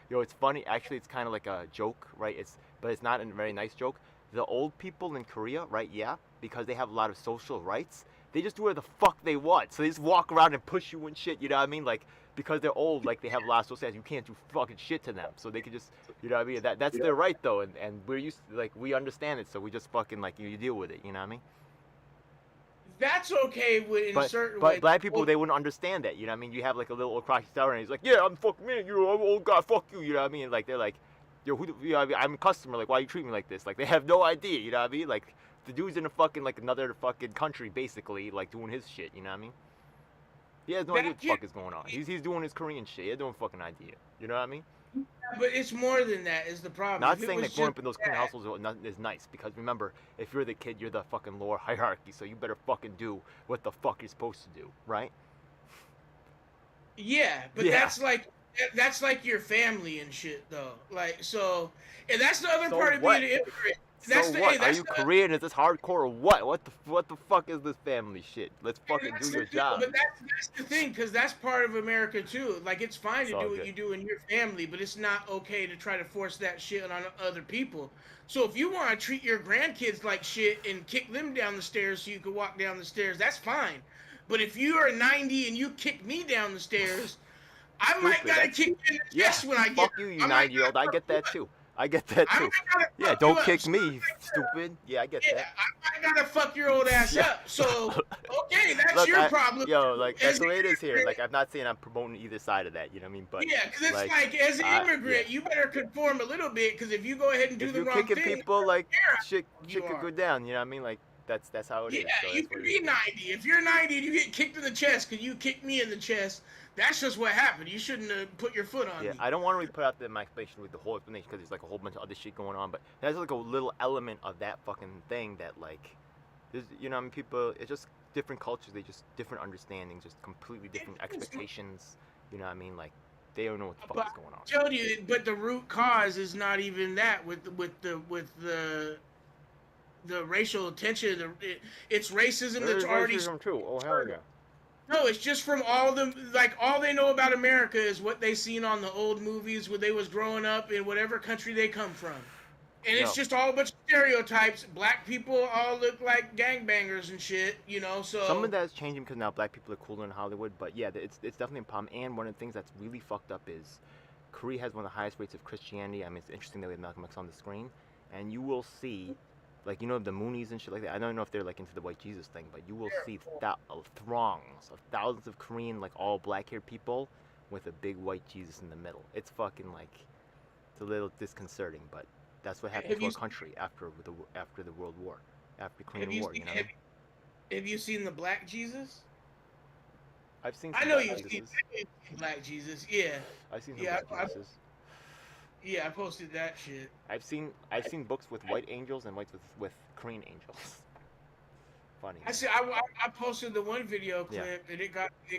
you know, it's funny. Actually, it's kind of like a joke, right? But it's not a very nice joke. The old people in Korea, right? Yeah, because they have a lot of social rights. They just do whatever the fuck they want. So they just walk around and push you and shit. You know what I mean? Like, because they're old, like, they have a lot of social rights. You can't do fucking shit to them. So they can just, you know what I mean? That's their right though, and we're used to, like, we understand it. So we just fucking, like, you deal with it. You know what I mean? That's okay in a certain way. But black people, they wouldn't understand that. You know what I mean? You have, like, a little old crotchety tower, and he's like, yeah, I'm fucking me. You're an old guy. Fuck you. You know what I mean? Like, they're like, yo, you know what I mean? I'm a customer. Like, why you treat me like this? Like, they have no idea. You know what I mean? Like, the dude's in a fucking, like, another fucking country, basically, like, doing his shit. You know what I mean? He has no idea what the fuck is going on. He's doing his Korean shit. He has no fucking idea. You know what I mean? But it's more than that is the problem. Not saying that growing up in those Korean households is nice, because remember, if you're the kid, you're the fucking lower hierarchy, so you better fucking do what the fuck you're supposed to do, right? Yeah, but that's like your family and shit though. Like, so, and that's the other part of being an immigrant. Are you Korean? Is this hardcore or what? What the fuck is this family shit? Let's fucking do your job. But that's the thing, because that's part of America too. Like, it's fine to do what you do in your family, but it's not okay to try to force that shit on other people. So if you want to treat your grandkids like shit and kick them down the stairs so you can walk down the stairs, that's fine. But if you are 90 and you kick me down the stairs, I might gotta kick you in the chest when I get. Fuck you, you 9-year-old. I get that too. I get that too. Yeah, don't kick me, stupid. Yeah, I get that. I gotta fuck your old ass up. So, okay, that's look, your problem. Yo, like, that's the way it is here. Like, I'm not saying I'm promoting either side of that, you know what I mean? But yeah, because it's like, as an immigrant, you better conform a little bit, because if you go ahead and do the wrong thing. If you're kicking people, like, shit could go down, you know what I mean? Like, that's how it is. Yeah, you can be 90. If you're 90 and you get kicked in the chest because you kicked me in the chest, that's just what happened. You shouldn't have put your foot on me. Yeah, I don't want to really put out my explanation with the whole explanation, because there's, like, a whole bunch of other shit going on, but there's, like, a little element of that fucking thing that, like, there's, you know what I mean, people, it's just different cultures, they just different understandings, just completely different expectations, you know what I mean? Like, they don't know what the fuck is going on. I told you, but the root cause is not even that with the racial tension. It's racism that's already racism too. Oh, hell yeah. No, it's just from all they know about America is what they seen on the old movies when they was growing up in whatever country they come from. And it's just all a bunch of stereotypes. Black people all look like gangbangers and shit, you know, so... Some of that's changing because now black people are cooler in Hollywood, but yeah, it's definitely a problem. And one of the things that's really fucked up is Korea has one of the highest rates of Christianity. I mean, it's interesting that we have Malcolm X on the screen. And you will see, like, you know, the Moonies and shit like that. I don't know if they're, like, into the white Jesus thing, but you will see throngs of thousands of Korean, like, all black-haired people with a big white Jesus in the middle. It's fucking, like, it's a little disconcerting, but that's what happened to our country after the World War, after the Korean War, you know? Have you seen the Black Jesus? I've seen some Black Jesus. Black Jesus, yeah. I've seen some Black Jesus. Yeah, I posted that shit. I've seen books with white angels and whites with Korean angels. Funny. I see. I posted the one video Yeah. clip and it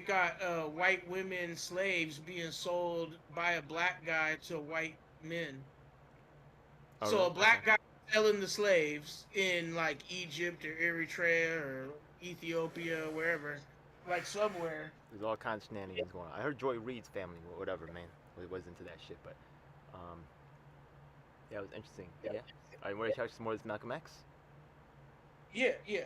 got white women slaves being sold by a black guy to white men. Oh, So really? a black guy selling the slaves in like Egypt or Eritrea or Ethiopia, wherever, like somewhere. There's all kinds of shenanigans going on. I heard Joy Reid's family, whatever, man, was into that shit, but yeah, it was interesting. Yeah. All right, want to talk some more of this Malcolm X? Yeah, yeah.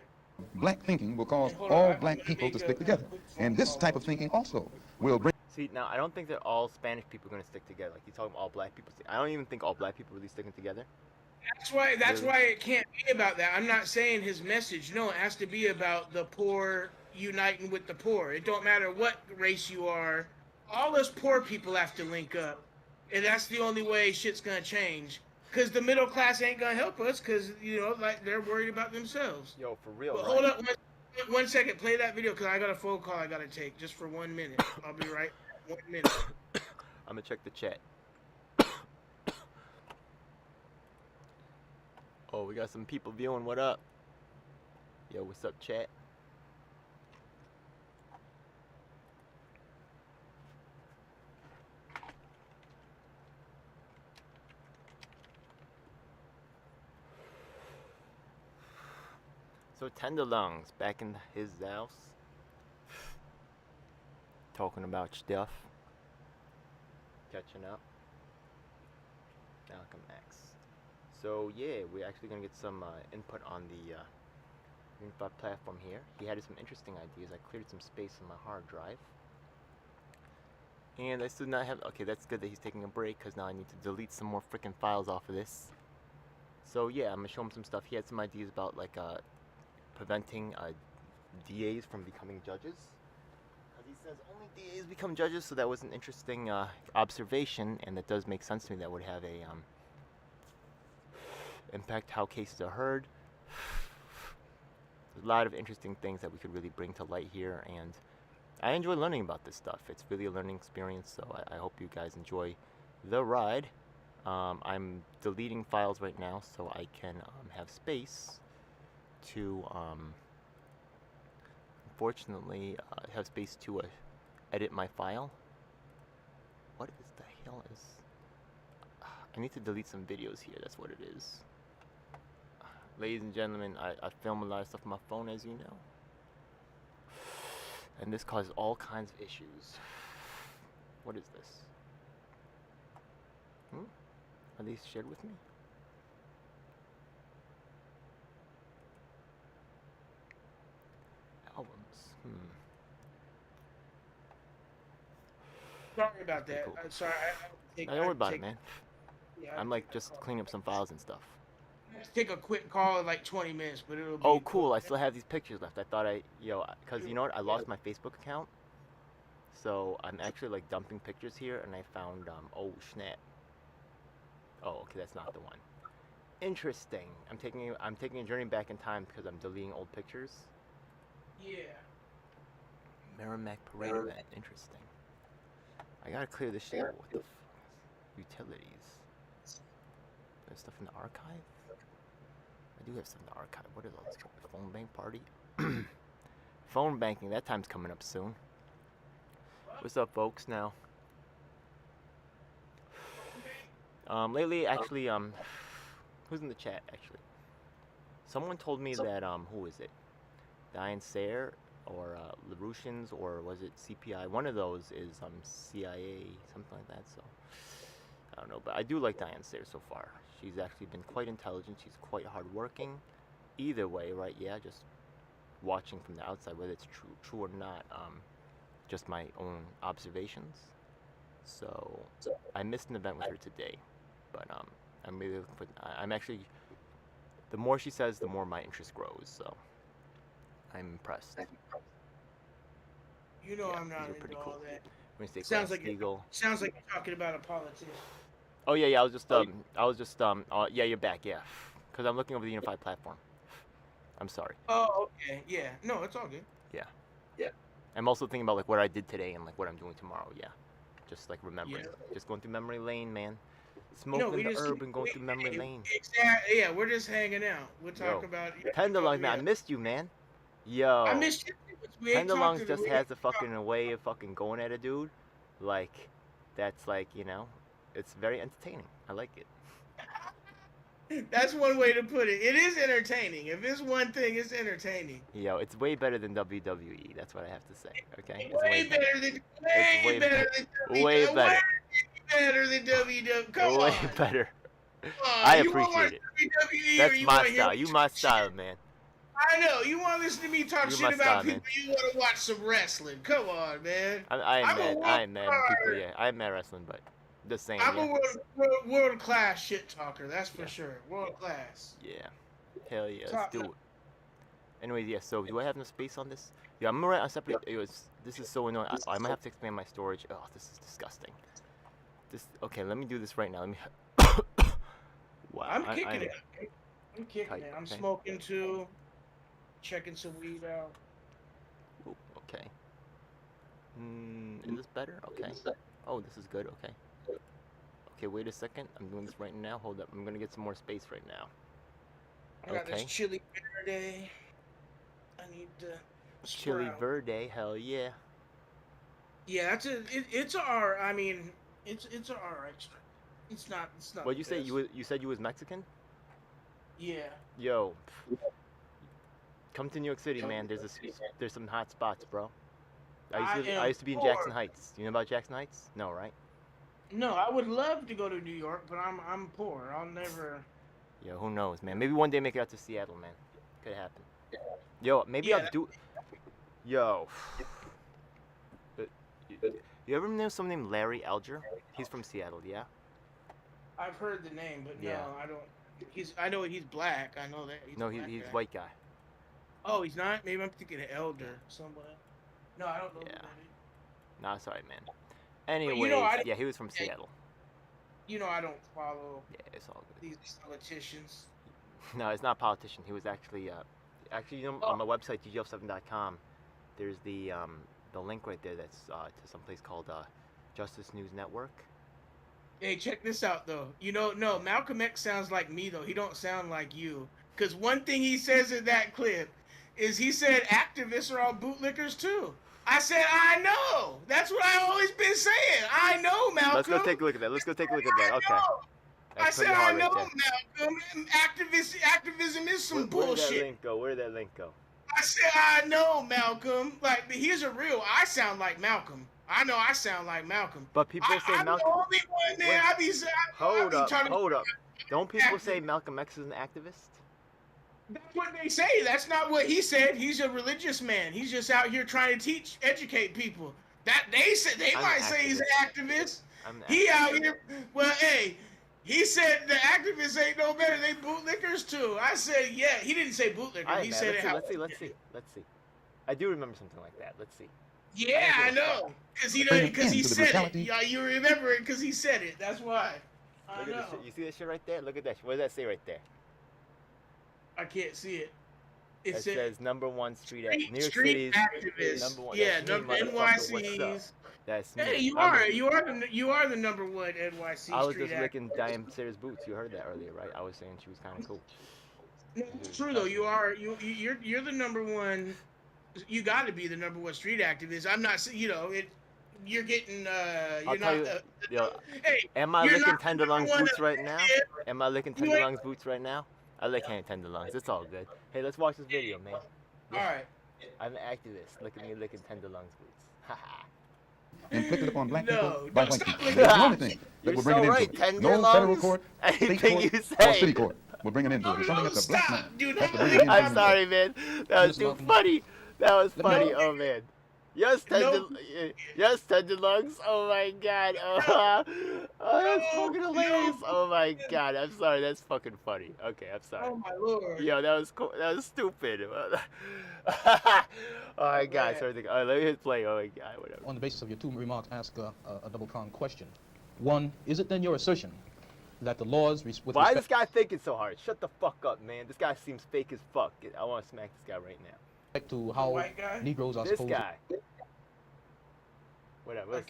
Black thinking will cause Hold all on, I'm black gonna people make to a stick together. quick phone And this call type real of thinking quick. also will bring. See, now I don't think that all Spanish people are going to stick together. Like, you talking about all black people. I don't even think all black people really sticking together. That's Really? why it can't be about that. I'm not saying his message. No, it has to be about the poor uniting with the poor. It don't matter what race you are. All us poor people have to link up, and that's the only way shit's gonna change. Cause the middle class ain't gonna help us, cause like they're worried about themselves. Yo, for real, But right? hold up, one second. Play that video, cause I got a phone call I gotta take just for 1 minute. I'll be right. 1 minute. I'm going to check the chat. Oh, we got some people viewing. What up? Yo, what's up, chat? So Tenderlungs back in his house, talking about stuff, catching up. Malcolm X. So yeah, we're actually gonna get some input on the Greenspot platform here. He had some interesting ideas. I cleared some space on my hard drive, and I still not have. Okay, that's good that he's taking a break because now I need to delete some more freaking files off of this. So yeah, I'm gonna show him some stuff. He had some ideas about like preventing DAs from becoming judges. He says only DAs become judges, so that was an interesting observation, and that does make sense to me. That would have a impact how cases are heard. There's a lot of interesting things that we could really bring to light here, and I enjoy learning about this stuff. It's really a learning experience, so I hope you guys enjoy the ride. I'm deleting files right now so I can have space to unfortunately have space to edit my file. What is the hell is... I need to delete some videos here, that's what it is. Ladies and gentlemen, I film a lot of stuff on my phone, as you know. And this causes all kinds of issues. What is this? Are these shared with me? Albums. Sorry about that. Cool. I'm sorry. Don't worry about it, man. Yeah, I'm like just cleaning up some files and stuff. Take a quick call in like 20 minutes, but it'll be... Oh, cool. I still have these pictures left. I thought because you know what? I lost my Facebook account. So I'm actually like dumping pictures here, and I found, oh, snap. Oh, okay, that's not the one. Interesting. I'm taking a journey back in time because I'm deleting old pictures. Yeah. Merrimack Parade event. Interesting. I gotta clear this shit. What the utilities? There's stuff in the archive? I do have stuff in the archive. What is all this? Phone bank party? Phone banking, that time's coming up soon. What's up, folks, now? Lately, actually, who's in the chat, actually? Someone told me that, who is it? Diane Sayre, or LaRouchians, or was it CPI? One of those is CIA, something like that, so... I don't know, but I do like Diane Sayre so far. She's actually been quite intelligent. She's quite hardworking. Either way, right? Yeah, just watching from the outside, whether it's true or not. Just my own observations. So I missed an event with her today, but I'm really looking for. I'm actually. The more she says, the more my interest grows. So I'm impressed. You know, Yeah, I'm not these are into pretty all cool. that. Wednesday Sounds class, like Eagle. Sounds like you're talking about a politician. Oh yeah, I was just yeah, you're back, yeah, because I'm looking over the unified platform. I'm sorry. Oh, okay, yeah. No, it's all good. Yeah. Yeah. I'm also thinking about like what I did today and like what I'm doing tomorrow. Yeah. Just like remembering. Yeah. Just going through memory lane, man. Smoking the herb and going through memory lane. Exactly. Yeah, we're just hanging out. We'll talk about Tenderlungs, man. I missed you, man. Yo. I missed you. Tenderlungs just has a fucking way of fucking going at a dude, like, that's like, you know, it's very entertaining. I like it. That's one way to put it. It is entertaining. If it's one thing, it's entertaining. Yo, it's way better than WWE. That's what I have to say. Okay, it's way better than WWE. Way better than WWE. Come on. Way better. I appreciate it. WWE that's my style. You my style, man. I know. You want to listen to me talk shit about people. You want to watch some wrestling. Come on, man. I am mad. People, yeah, I'm mad wrestling, but the same. I'm a world class shit talker. That's for sure. World class. Yeah. Hell yeah. Let's do it. Anyways, yeah. So do I have enough space on this? Yeah, I'm gonna write on separate. This is so annoying. I might have to expand my storage. Oh, this is disgusting. Okay, let me do this right now. Let me. Wow. I'm kicking it. I'm kicking it. I'm smoking too. Checking some weed out. Ooh, okay. Is this better? Okay. Oh, this is good. Okay. Okay, wait a second. I'm doing this right now. Hold up. I'm gonna get some more space right now. I got this chili verde. I need to. Chili verde. Hell yeah. Yeah, it's a R. I mean, it's a R extra. It's not. What you say? You said you was Mexican? Yeah. Yo. Come to New York City, man. There's some hot spots, bro. I used to be in Jackson Heights. You know about Jackson Heights? No, right? No, I would love to go to New York, but I'm poor. I'll never. Yo, who knows, man? Maybe one day make it out to Seattle, man. Could happen. Yo, maybe I'll do. Yo. You ever know someone named Larry Alger? He's from Seattle, yeah. I've heard the name, but no, I don't. I know he's black. I know that. He's a white guy. Oh, he's not? Maybe I'm thinking of Elder somewhere. No, I don't know. Yeah. Nah, sorry, man. Anyways, he was from Seattle. You know I don't follow it's all good. These politicians. No, it's not a politician. He was actually, you know, on my website, ggl7.com, there's the link right there that's to some place called Justice News Network. Hey, check this out, though. You know, no, Malcolm X sounds like me, though. He don't sound like you. Because one thing he says in that clip is he said activists are all bootlickers too. I said, I know. That's what I've always been saying. I know, Malcolm. Let's go take a look at that. Okay. I said, I know, Malcolm. Activism is some bullshit. Where did that link go? I said, I know, Malcolm. Like, here's a real. I sound like Malcolm. I know I sound like Malcolm. But people say Malcolm. I'm the only one, man. Hold up. Don't people say Malcolm X is an activist? That's what they say. That's not what he said. He's a religious man. He's just out here trying to educate people. That they might say he's an activist. He out here. Well, hey, he said the activists ain't no better. They bootlickers too. I said, yeah. He didn't say bootlicker. He said it. Let's see. I do remember something like that. Let's see. Yeah, I know. Because he said it. Yeah, you remember it because he said it. That's why. I know. You see that shit right there? Look at that. What does that say right there? I can't see it. It says #1 street activist. Number one. Yeah, NYC's. That's me. Hey, you are the #1 NYC. I was just licking Diane Sarah's boots. You heard that earlier, right? I was saying she was kind of cool. No, it's true though. You're the #1. You got to be the #1 street activist. I'm not. You know it. You're getting. You're not. Hey, am I licking Tenderlungs boots right now? Am I licking Tenderlungs boots right now? I like Tenderlungs. It's all good. Hey, let's watch this video, man. Yeah. All right. I'm an activist. Look at me licking Tenderlungs boots. Haha. Inflicted upon black people by white people. The only thing that we're bringing into it. No federal court, state court, or city court. We're bringing into it. It's something that's a black man. I'm sorry, man. That was too funny. That was funny. Oh, man. Yes, Tenderlungs. Oh my god. Oh, that's fucking hilarious. Oh my god. I'm sorry. That's fucking funny. Okay, I'm sorry. Oh my lord. Yo, that was cool. That was stupid. Oh my god. Sorry. All right, let me hit play. Oh my god. Whatever. On the basis of your two remarks, ask a double-pronged question. One, is it then your assertion that the laws Why is this guy thinking so hard? Shut the fuck up, man. This guy seems fake as fuck. I want to smack this guy right now. To how Negroes are supposed to... Whatever.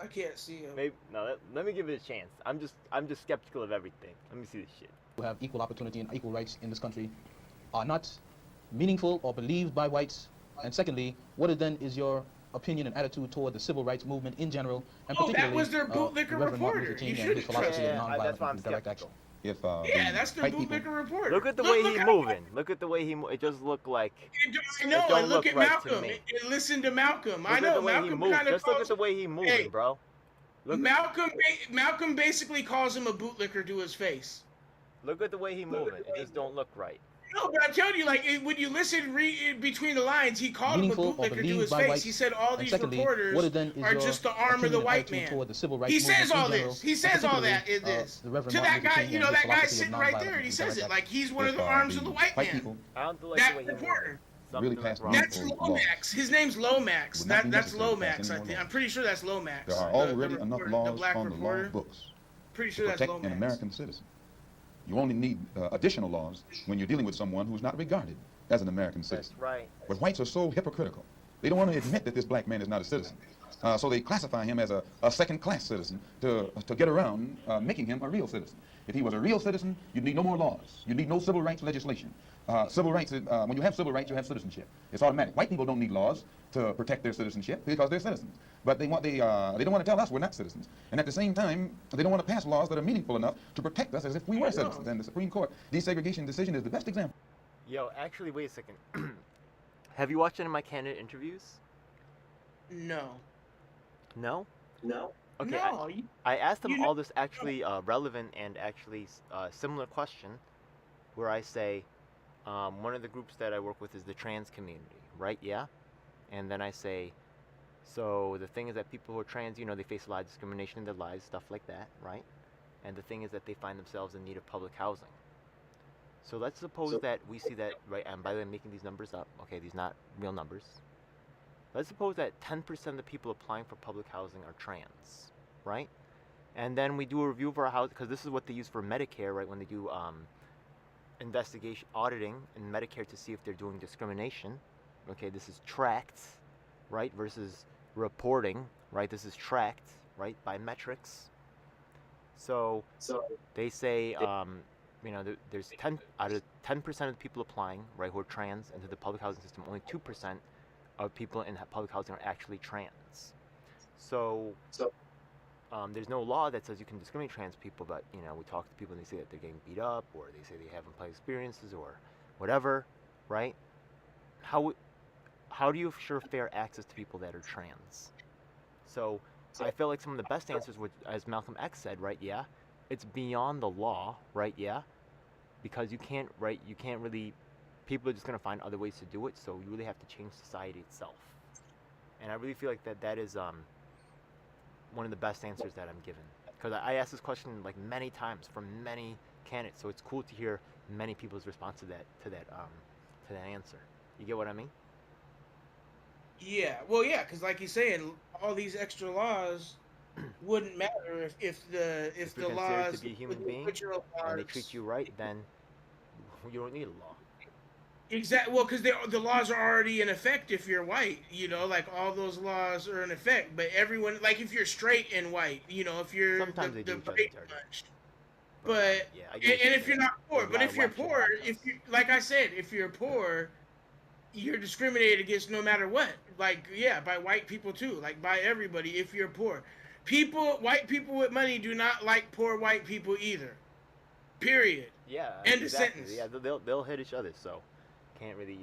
I can't see him. Maybe no. Let me give it a chance. I'm just skeptical of everything. Let me see this shit. Who have equal opportunity and equal rights in this country are not meaningful or believed by whites? And secondly, what then is your opinion and attitude toward the civil rights movement in general, and particularly that was their bootlicker Reverend Martin Luther reporter. King You and his should philosophy of Yeah, nonviolent that's why I'm and direct action? skeptical. If Yeah, that's the white people, bootlicker reporter. Look at the way he's how- moving. Look at the way it just looked like. I know, don't and look look at right to Malcolm. me. And listen to Malcolm. Look I at know the way he Malcolm moved. kind of Just look at the way he moving, Hey, bro. Look, Malcolm basically calls him a bootlicker to his face. look at the way he moving. It just don't look right. No, but I'm telling you, like when you listen between the lines, he called him a Meaningful or bootlicker to believed his by face. whites? He said all And these secondly, reporters what then is are your just the arm of the opinion and white attitude man. toward the civil rights He movement says in all general, this. He and says all that particularly, in this. the Reverend To Martin that Luther guy, King you and know, his that guy philosophy of sitting right nonviolent there, and he and says direct it action. like he's one of the If, arms of the the white white man. people I don't like That the way he reporter. moving. really Something passed wrong. That's meaningful Lomax. His name's Lomax. Would not be That's necessary to pass Lomax. any more I'm laws. pretty sure that's Lomax. There are the already enough reporter, the laws black on the law reporter. books Pretty to sure that's protect Lomax. an American citizen. You only need additional laws when you're dealing with someone who's not regarded as an American citizen. That's right. But whites are so hypocritical. They don't want to admit that this black man is not a citizen. So they classify him as a second-class citizen to get around making him a real citizen. If he was a real citizen, you'd need no more laws. You'd need no civil rights legislation. Civil rights, when you have civil rights, you have citizenship. It's automatic. White people don't need laws to protect their citizenship because they're citizens. But they don't want to tell us we're not citizens. And at the same time, they don't want to pass laws that are meaningful enough to protect us as if we were citizens. And the Supreme Court desegregation decision is the best example. Yo, actually, wait a second. Have you watched any of my candidate interviews? No. No? No. Okay, No. I asked them You know- all this actually relevant and actually similar question, where I say, one of the groups that I work with is the trans community, right? Yeah? And then I say, so the thing is that people who are trans, you know, they face a lot of discrimination in their lives, stuff like that, right? And the thing is that they find themselves in need of public housing. So let's suppose that we see that, right, and by the way, I'm making these numbers up, okay, these not real numbers. Let's suppose that 10% of the people applying for public housing are trans, right? And then we do a review of our house, because this is what they use for Medicare, right, when they do investigation, auditing in Medicare to see if they're doing discrimination. Okay, this is tracked, right, versus reporting, right? This is tracked, right, by metrics. So they say, you know, there's 10 out of 10% of the people applying, right, who are trans into the public housing system. Only 2% of people in public housing are actually trans. So there's no law that says you can discriminate trans people, but you know, we talk to people and they say that they're getting beat up, or they say they haven't played experiences, or whatever, right? How do you ensure fair access to people that are trans? So I feel like some of the best answers would, as Malcolm X said, right? Yeah, it's beyond the law, right? Yeah, because you can't really. People are just gonna find other ways to do it. So you really have to change society itself. And I really feel like that is one of the best answers that I'm given, because I asked this question like many times from many candidates. So it's cool to hear many people's response to that answer. You get what I mean? Yeah, well, yeah, because like you're saying, all these extra laws wouldn't matter if the you're laws considered to be a human being original and they laws- treat you right, then you don't need a law. Exactly. Well, because the laws are already in effect if you're white. You know, like all those laws are in effect. But everyone, like if you're straight and white, you know, if you're Sometimes they do each other Brady dirty. Bunch. But yeah, I and, get what and you're if you're saying. not poor, There's but a if lot you're of whack shit poor, about if us. you like I said, if you're poor, you're discriminated against no matter what. Like yeah, by white people too. Like by everybody. If you're poor, white people with money do not like poor white people either. Period. Yeah, End of exactly. sentence. Yeah, they'll hit each other, so can't really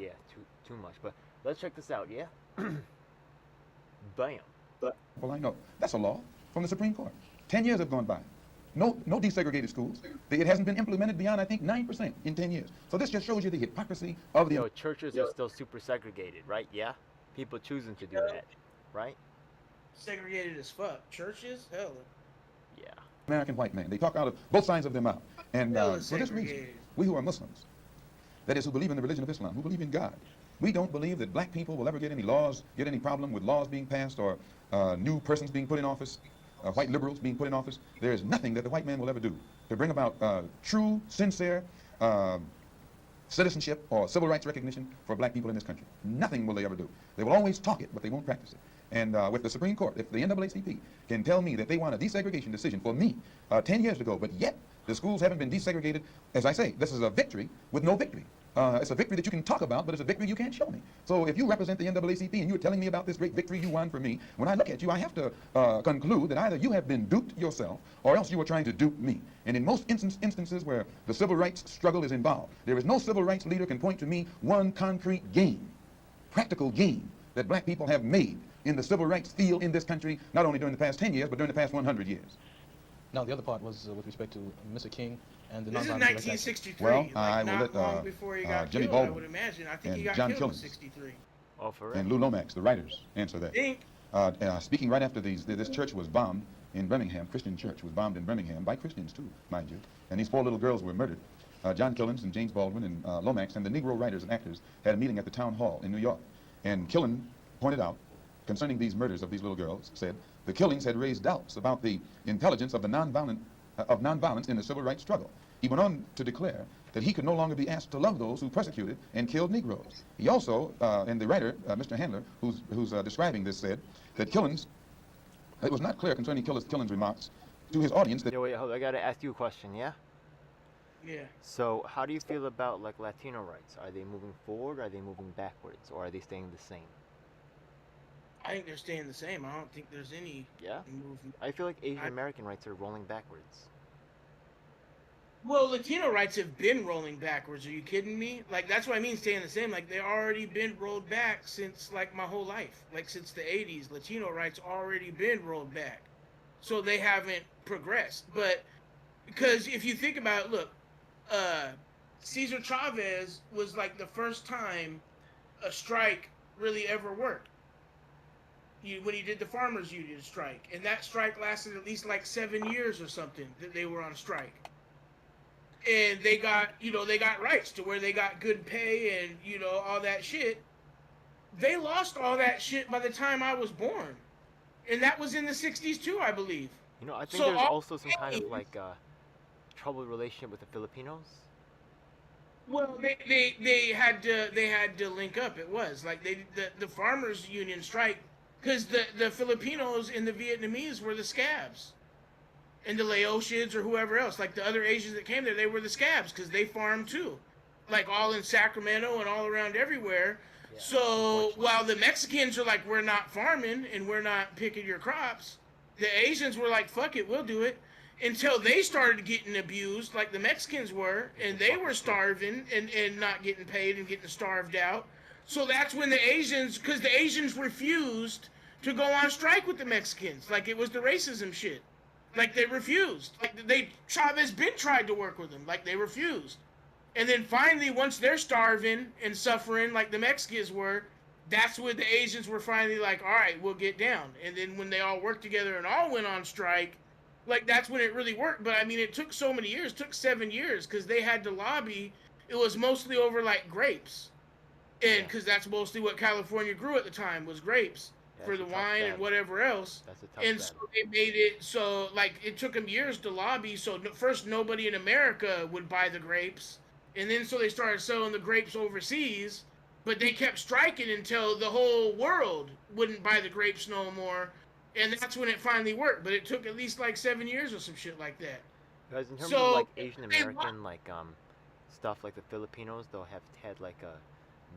too much. But let's check this out. Yeah, bam. Well, I know. That's a law from the Supreme Court. 10 years have gone by. No desegregated schools. It hasn't been implemented beyond, I think, 9% in 10 years. So this just shows you the hypocrisy of the... Yo, churches are still super segregated, right? Yeah, people choosing to do that, right? Segregated as fuck. Churches, hell. Yeah. American white man. They talk out of both sides of their mouth. And Hell for is this reason, segregated. we who are Muslims, that is, who believe in the religion of Islam, who believe in God, we don't believe that black people will ever get any problem with laws being passed or new persons being put in office, white liberals being put in office. There is nothing that the white man will ever do to bring about true, sincere citizenship or civil rights recognition for black people in this country. Nothing will they ever do. They will always talk it, but they won't practice it. And with the Supreme Court, if the NAACP can tell me that they want a desegregation decision for me 10 years ago, but yet the schools haven't been desegregated, as I say, this is a victory with no victory. It's a victory that you can talk about, but it's a victory you can't show me. So if you represent the NAACP and you're telling me about this great victory you won for me, when I look at you, I have to conclude that either you have been duped yourself or else you were trying to dupe me. And in most instances where the civil rights struggle is involved, there is no civil rights leader can point to me one concrete gain, practical gain, that black people have made in the civil rights field in this country, not only during the past 10 years, but during the past 100 years. Now, the other part was with respect to Mr. King and the This is nonviolent 1963. Well, like, I will not let long before he got Jimmy killed, I Baldwin would imagine. I think he and got John killed in Killings 63. Oh, for real? and Lou Lomax, the writers, answer that. Think. Speaking right after this church was bombed in Birmingham, Christian church was bombed in Birmingham by Christians too, mind you, and these 4 little girls were murdered. John Killings and James Baldwin and Lomax and the Negro writers and actors had a meeting at the town hall in New York, and Killen pointed out concerning these murders of these little girls, said the killings had raised doubts about the intelligence of the nonviolence in the civil rights struggle. He went on to declare that he could no longer be asked to love those who persecuted and killed Negroes. He also, and the writer, Mr. Handler, who's describing this, said that Killings, it was not clear concerning Killings' remarks to his audience that... Yo, wait, hold on, I gotta ask you a question, yeah? Yeah. So, how do you feel about, like, Latino rights? Are they moving forward, are they moving backwards, or are they staying the same? I think they're staying the same. I don't think there's any Yeah? movement. I feel like Asian American rights are rolling backwards. Well, Latino rights have been rolling backwards. Are you kidding me? Like, that's what I mean staying the same. Like, they already been rolled back since, like, my whole life. Like, since the 80s, Latino rights already been rolled back. So they haven't progressed. But, because if you think about it, look, Cesar Chavez was, like, the first time a strike really ever worked. When he did the farmers union strike, and that strike lasted at least like 7 years or something that they were on strike, and they got rights to where they got good pay and all that shit. They lost all that shit by the time I was born, and that was in the 60s too, I believe. I think there's also some kind of like troubled relationship with the Filipinos. Well, they had to link up. It was like the farmers union strike. Because the Filipinos and the Vietnamese were the scabs. And the Laotians or whoever else, like the other Asians that came there, they were the scabs because they farmed too. Like all in Sacramento and all around everywhere. Yeah, so while the Mexicans are like, we're not farming and we're not picking your crops, the Asians were like, fuck it, we'll do it. Until they started getting abused like the Mexicans were, and they were starving and not getting paid and getting starved out. So that's when the Asians, because the Asians refused to go on strike with the Mexicans. Like, it was the racism shit. Like, they refused. Like, Chavez been tried to work with them. Like, they refused. And then finally, once they're starving and suffering like the Mexicans were, that's when the Asians were finally like, all right, we'll get down. And then when they all worked together and all went on strike, like, that's when it really worked. But, I mean, it took so many years. It took 7 years because they had to lobby. It was mostly over, like, grapes. And because that's mostly what California grew at the time was grapes for the wine and whatever else. And so they made it so, like, it took them years to lobby. So first nobody in America would buy the grapes. And then so they started selling the grapes overseas. But they kept striking until the whole world wouldn't buy the grapes no more. And that's when it finally worked. But it took at least like 7 years or some shit like that. Guys, in terms of like Asian American like stuff, like the Filipinos, they'll have had like a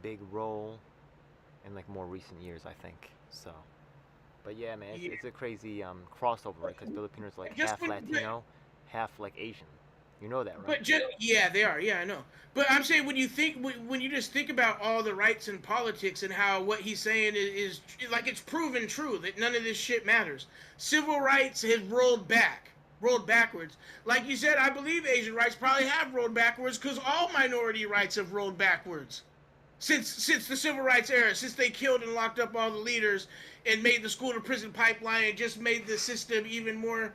big role in like more recent years, I think. So, but yeah, man, it's a crazy crossover, right? Because Filipinos are like half Latino, half like Asian. You know that, right? But yeah, they are. Yeah, I know. But I'm saying when you just think about all the rights in politics and how what he's saying is like it's proven true that none of this shit matters. Civil rights has rolled backwards. Like you said, I believe Asian rights probably have rolled backwards because all minority rights have rolled backwards. Since the civil rights era, since they killed and locked up all the leaders and made the school to prison pipeline and just made the system even more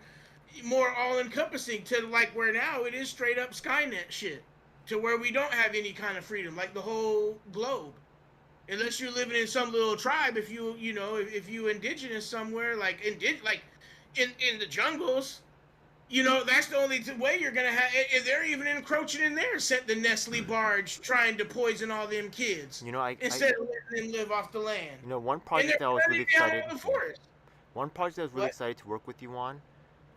all-encompassing to like where now it is straight up Skynet shit to where we don't have any kind of freedom, like the whole globe. Unless you're living in some little tribe, if you indigenous somewhere, like in the jungles, You know, that's the only way you're gonna have. If they're even encroaching in there, set the Nestle barge trying to poison all them kids. You know, Instead of letting them live off the land. you know, one And they're project that I was really burning down excited. all the Yeah. forest. One project I was really What? excited to work with you on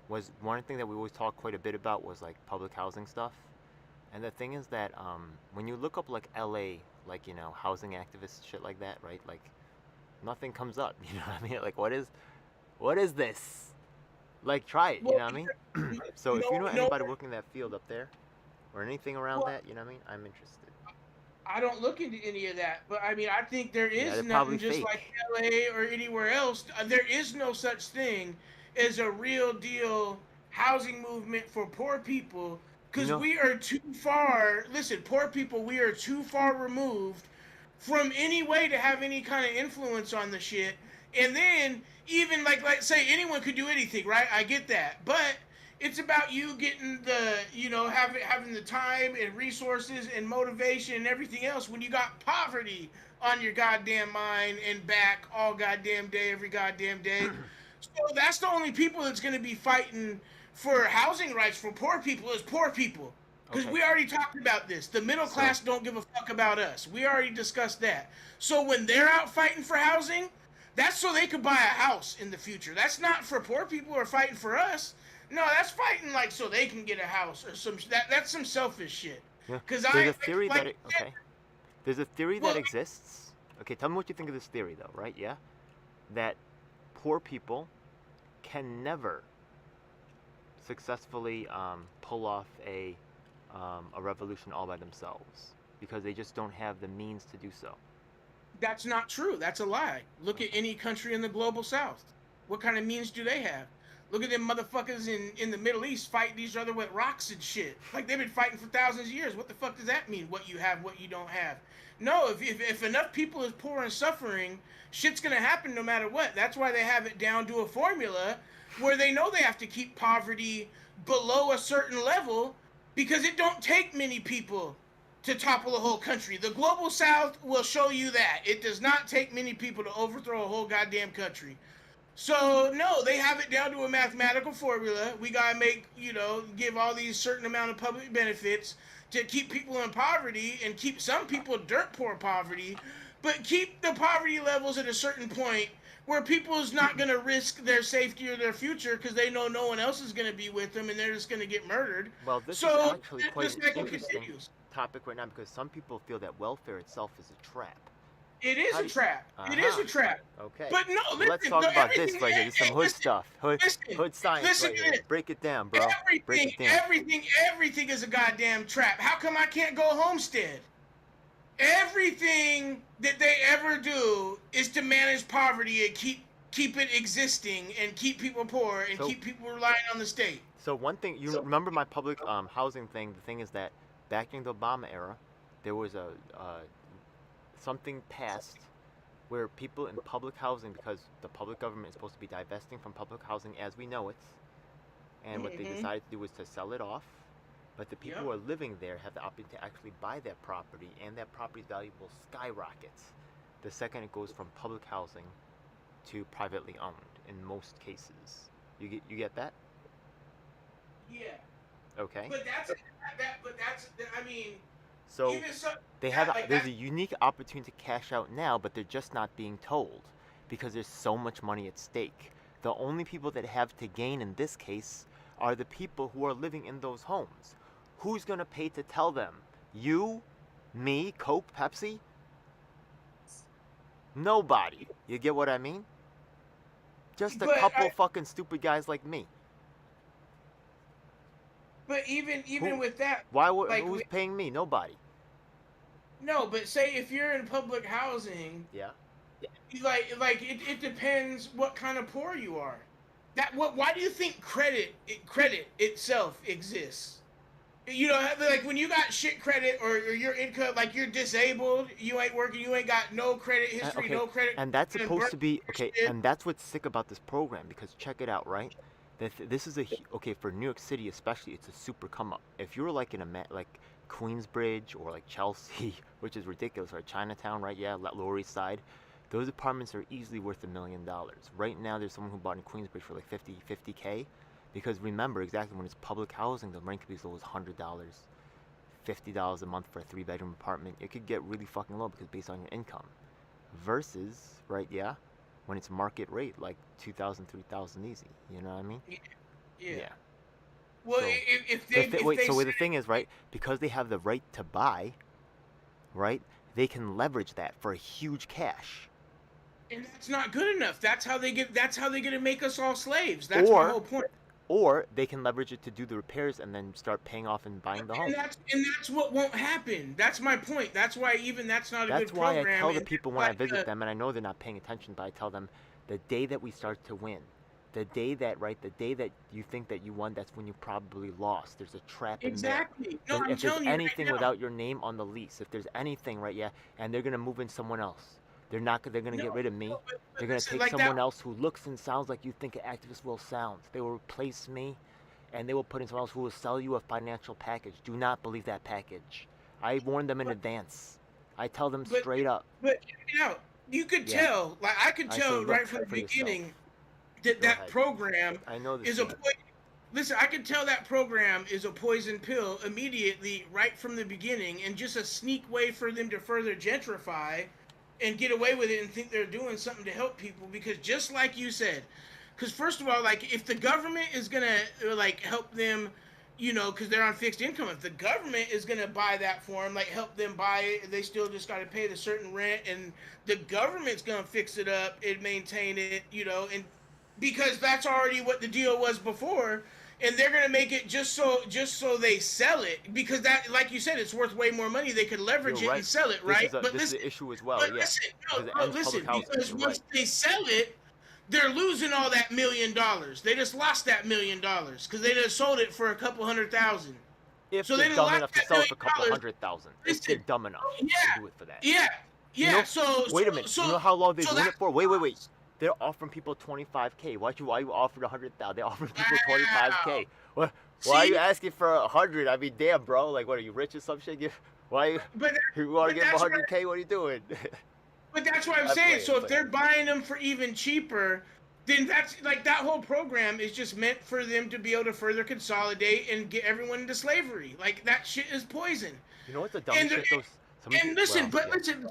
was one thing that we always talk quite a bit about was like public housing stuff. And the thing is that when you look up like LA, like you know, housing activists, shit like that, right? Like nothing comes up. You know what I mean? Like what is this? Like try it. You Well, know what I mean? So if you know no. anybody working in that field up there, or anything around Well, that, you know what I mean? I'm interested. I don't look into any of that, but I mean, I think there Yeah, is they're probably nothing just like fake. LA or anywhere else. There is no such thing as a real deal housing movement for poor people You because know, we are too far. Listen, poor people, we are too far removed from any way to have any kind of influence on the shit. And then even like say anyone could do anything, right? I get that, but it's about you getting the having the time and resources and motivation and everything else when you got poverty on your goddamn mind and back all goddamn day every goddamn day. So that's the only people that's going to be fighting for housing rights for poor people is poor people. Because okay. we already talked about this. The middle So class don't give a fuck about us. We already discussed that. So when they're out fighting for housing, that's so they could buy a house in the future. That's not for poor people who are fighting for us. No, that's fighting like so they can get a house or some. That's some selfish shit. yeah, Because there's a theory that like, there's a theory that well, exists. Okay, tell me what you think of this theory though, right? Yeah, that poor people can never successfully pull off a revolution all by themselves because they just don't have the means to do so. that's not true. That's a lie. Look at any country in the global south. What kind of means do they have? Look at them motherfuckers in the Middle East fighting each other with rocks and shit. Like they've been fighting for thousands of years. What the fuck does that mean? What you have, what you don't have? No, if enough people is poor and suffering, shit's gonna happen no matter what. That's why they have it down to a formula where they know they have to keep poverty below a certain level because it don't take many people to topple a whole country. The global south will show you that. It does not take many people to overthrow a whole goddamn country. So no, they have it down to a mathematical formula. We gotta give all these certain amount of public benefits to keep people in poverty and keep some people dirt poor poverty, but keep the poverty levels at a certain point where people is not gonna risk their safety or their future because they know no one else is gonna be with them and they're just gonna get murdered. Well, this is So actually the quite an cycle interesting continues. topic right now because some people feel that welfare itself is a trap. It is How a do you, trap. It is uh-huh. a trap. Okay. But no, Well, let's listen. talk No, about this everything. right here. This is some hood Listen, stuff. listen, Hood science listen right to here. this. Break it down, bro. Break it down. Everything is a goddamn trap. How come I can't go homestead? Everything that they ever do is to manage poverty and keep it existing and keep people poor and So, keep people relying on the state. so one thing you remember my public housing thing. The thing is that back in the Obama era, there was a something passed where people in public housing, because the public government is supposed to be divesting from public housing as we know it, and what they Mm-hmm. decided to do was to sell it off. But the people Yep. who are living there have the opportunity to actually buy that property, and that property's value will skyrocket the second it goes from public housing to privately owned in most cases. You get that? Yeah, Okay. but that's I mean, So even so, they that, have like there's that. a unique opportunity to cash out now, but they're just not being told because there's so much money at stake. The only people that have to gain in this case are the people who are living in those homes. Who's going to pay to tell them? You, me, Coke, Pepsi? Nobody. You get what I mean? Just a But couple fucking stupid guys like me. even Who? with that, Why would like who's paying me? Nobody. no, but say if you're in public housing, Yeah. it depends what kind of poor you are. Why do you think credit itself exists? You know, like when you got shit credit or your income, like you're disabled, you ain't working, you ain't got no credit history, Okay, no credit. and that's and supposed birth to be okay, shit. and that's what's sick about this program because check it out, right? This is okay for New York City especially. It's a super come up. If you're like in like Queensbridge or like Chelsea, which is ridiculous, right? Chinatown, right? Yeah, Lower East Side. Those apartments are easily worth $1 million. Right now, there's someone who bought in Queensbridge for like 50K. Because remember, exactly, when it's public housing, the rent could be as low as $100, $50 a month for a 3-bedroom apartment. It could get really fucking low because based on your income. Versus, right, yeah, when it's market rate, like 2,000, 3,000 easy. You know what I mean? Yeah. Well, So, if the thing is, right, because they have the right to buy, right, they can leverage that for a huge cash. And that's not good enough. That's how they get to make us all slaves. That's my whole point. Or they can leverage it to do the repairs and then start paying off and buying the home. And that's what won't happen. That's my point. That's why that's not a good program. That's why I tell the people when I visit them, and I know they're not paying attention, but I tell them the day that we start to win, the day that you think that you won, that's when you probably lost. There's a trap in there. Exactly. No, I'm if telling there's you anything right now, without your name on the lease, if there's anything, right, yeah, and they're gonna move in someone else. They're gonna get rid of me. They're gonna take like someone else who looks and sounds like you think an activist will sound. They will replace me, and they will put in someone else who will sell you a financial package. Do not believe that package. I warn them in advance. I tell them straight up. But you could tell, like I could tell right from the beginning that program is a listen. I could tell that program is a poison pill immediately, right from the beginning, and just a sneak way for them to further gentrify and get away with it and think they're doing something to help people. Because just like you said, because first of all, like if the government is gonna like help them, you know, because they're on fixed income, if the government is gonna buy that for them, like help them buy it, they still just got to pay the certain rent, and the government's gonna fix it up and maintain it, you know, and because that's already what the deal was before. And they're gonna make it just so they sell it, because that, like you said, it's worth way more money. They could leverage it and sell it, right? But this is the issue as well. But listen, because once they sell it, they're losing all that $1 million. They just lost that $1 million because they just sold it for a couple $100,000. If they're dumb enough to sell it for a couple $100,000, if they're dumb enough to do it for that. Yeah. You know, wait a minute. You know how long they've been doing it for? Wait. They're offering people $25K. Why you offered $100,000? They're offering people $25K. Why are you asking for $100? I mean, damn, bro. Like, what are you rich or some shit? Why you want to give them $100K? What are you doing? But that's what I'm saying. So if they're buying them for even cheaper, then that's like that whole program is just meant for them to be able to further consolidate and get everyone into slavery. Like that shit is poison. You know what the dumbest shit those. Listen,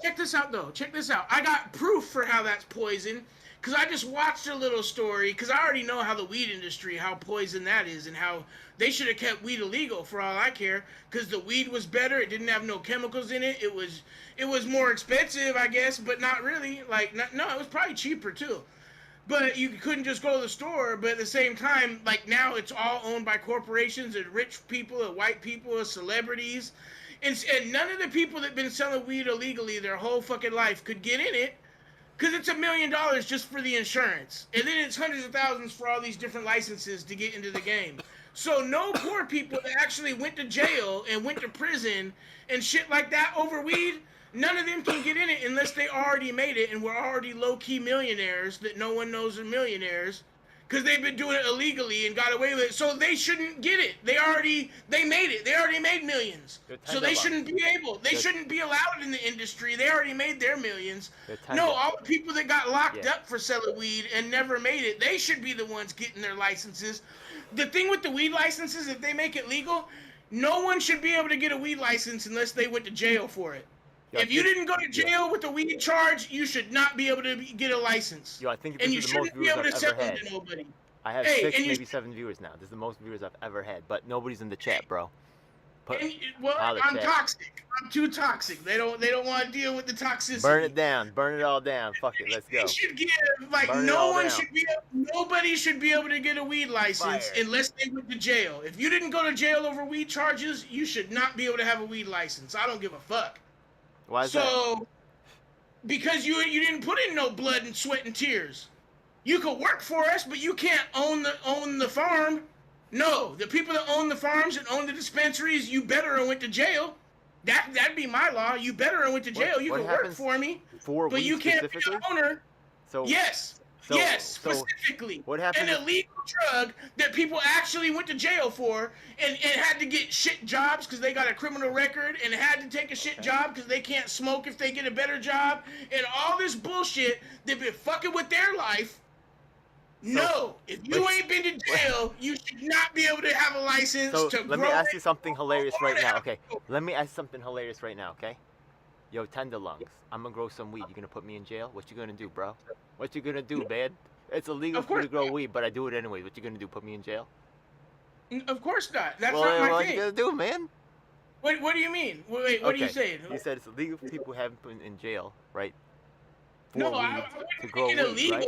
check this out though. Check this out. I got proof for how that's poison. Because I just watched a little story, because I already know how the weed industry, how poison that is, and how they should have kept weed illegal for all I care, because the weed was better, it didn't have no chemicals in it, it was more expensive, I guess, but not really, like, no, it was probably cheaper too. But you couldn't just go to the store, but at the same time, like, now it's all owned by corporations and rich people and white people and celebrities, and none of the people that been selling weed illegally their whole fucking life could get in it, because it's $1 million just for the insurance. And then it's hundreds of thousands for all these different licenses to get into the game. So no poor people that actually went to jail and went to prison and shit like that over weed, none of them can get in it unless they already made it and were already low-key millionaires that no one knows are millionaires. Because they've been doing it illegally and got away with it. So they shouldn't get it. They made it. They already made millions. So they shouldn't be shouldn't be allowed in the industry. They already made their millions. No, all the people that got locked up for selling weed and never made it, they should be the ones getting their licenses. The thing with the weed licenses, if they make it legal, no one should be able to get a weed license unless they went to jail for it. If you didn't go to jail with a weed charge, you should not be able to get a license. I think this is the most viewers I've ever had. I have 6, maybe 7 viewers now. This is the most viewers I've ever had, but nobody's in the chat, bro. I'm toxic. I'm too toxic. They don't want to deal with the toxicity. Burn it down. Burn it all down. Fuck it. Let's go. They should give nobody should be able to get a weed license unless they went to jail. If you didn't go to jail over weed charges, you should not be able to have a weed license. I don't give a fuck. Why is that? Because you didn't put in no blood and sweat and tears. You could work for us, but you can't own the farm. No, the people that own the farms and own the dispensaries, you better have went to jail. That'd be my law. You better have went to jail. You can work for me, but you can't be the owner. Yes, specifically. What happens? An illegal drug that people actually went to jail for and had to get shit jobs because they got a criminal record and had to take a shit job because they can't smoke if they get a better job, and all this bullshit. They've been fucking with their life. No, if you ain't been to jail, you should not be able to have a license to grow. Let me ask you something hilarious right now, okay? Let me ask you something hilarious right now, okay? Yo, Tenderlungs, I'm gonna grow some weed. You gonna put me in jail? What you gonna do, bro? What you gonna do, man? It's illegal for me to grow weed, but I do it anyways. What you gonna do? Put me in jail? Of course not. That's not my thing. What you gonna do, man? What do you mean? Wait, what are you saying? You said it's illegal for people who haven't been in jail, right? For no, weed to grow weed, illegal. Right?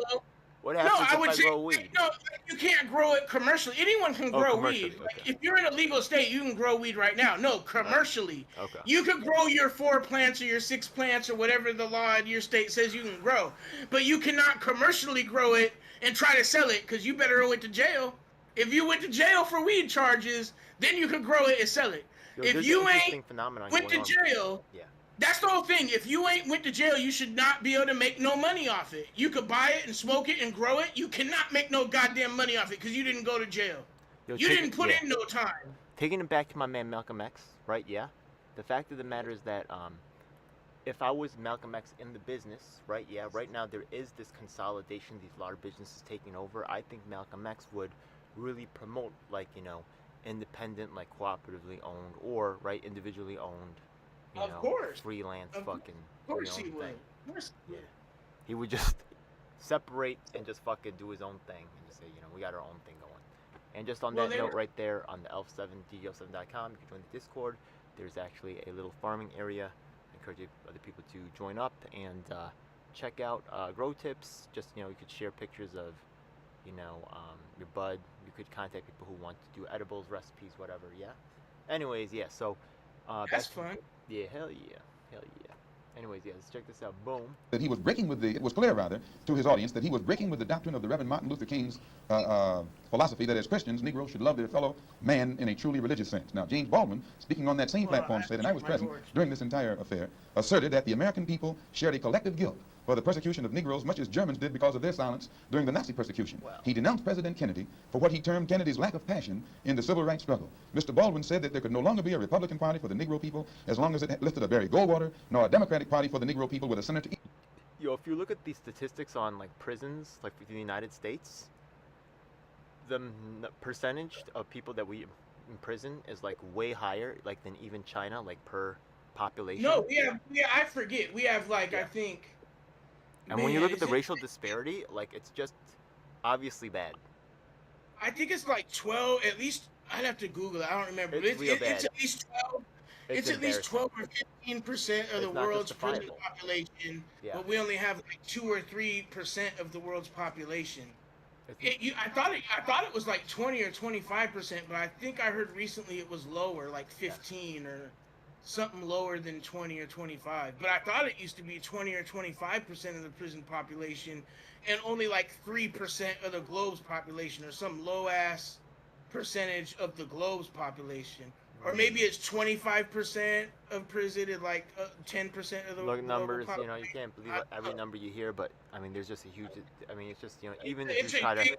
What happens if I grow weed? No, you can't grow it commercially. Anyone can grow weed. Okay. Like, if you're in a legal state, you can grow weed right now. No, commercially. Okay. You could grow your 4 plants or your 6 plants or whatever the law in your state says you can grow. But you cannot commercially grow it and try to sell it because you better went to jail. If you went to jail for weed charges, then you could grow it and sell it. If you ain't went to jail, that's the whole thing. If you ain't went to jail, you should not be able to make no money off it. You could buy it and smoke it and grow it. You cannot make no goddamn money off it because you didn't go to jail. You didn't put in no time. Taking it back to my man Malcolm X, right? Yeah. The fact of the matter is that if I was Malcolm X in the business, right? Yeah. Right now there is this consolidation, these large businesses taking over. I think Malcolm X would really promote, like, independent, like cooperatively owned or individually owned. Of course. Freelance fucking. Of course he would. Of course he would. He would just separate and just fucking do his own thing and just say, we got our own thing going. And just on that note right there on the elf7dl7.com, you can join the Discord. There's actually a little farming area. I encourage other people to join up and check out grow tips. Just, you could share pictures of, your bud. You could contact people who want to do edibles, recipes, whatever, yeah? Anyways, yeah, so... that's fun. Yeah, hell yeah. Anyways, yeah, let's check this out. Boom. That he was breaking with it was clear, rather, to his audience, that he was breaking with the doctrine of the Reverend Martin Luther King's philosophy that as Christians, Negroes should love their fellow man in a truly religious sense. Now, James Baldwin, speaking on that same platform, said, and I was present during this entire affair, asserted that the American people shared a collective guilt for the persecution of Negroes, much as Germans did because of their silence during the Nazi persecution. Wow. He denounced President Kennedy for what he termed Kennedy's lack of passion in the civil rights struggle. Mr. Baldwin said that there could no longer be a Republican Party for the Negro people as long as it lifted a Barry Goldwater, nor a Democratic Party for the Negro people with a Senator. Yo, if you look at the statistics on prisons, within the United States, the percentage of people that we imprison is way higher than even China, per population. No, I forget. We have I think. And when you look at the racial disparity, it's just obviously bad. I think it's 12, at least. I'd have to Google it. I don't remember. It's real bad. It's at least 12. It's at least 12 or 15% of the world's prison population, but we only have 2 or 3% of the world's population. I thought it was 20 or 25%, but I think I heard recently it was lower, 15 or something lower than 20 or 25. But I thought it used to be 20 or 25% of the prison population, and only 3% of the globe's population, or some low ass percentage of the globe's population. Or maybe it's 25% of prison and 10% of the look numbers. You can't believe every number you hear, but there's just a huge. It's just even if you try to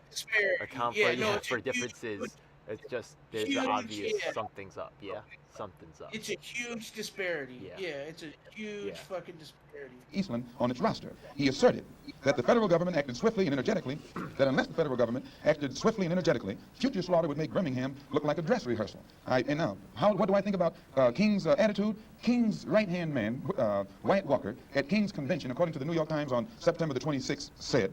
account for differences, it's just there's the obvious something's up. Yeah, something's up. It's a huge disparity. Yeah, it's a huge fucking disparity. Eastland on its roster. He asserted that the federal government acted swiftly and energetically, that unless the federal government acted swiftly and energetically, future slaughter would make Birmingham look like a dress rehearsal. And now, what do I think about King's attitude? King's right-hand man, Wyatt Walker, at King's convention, according to the New York Times on September the 26th, said,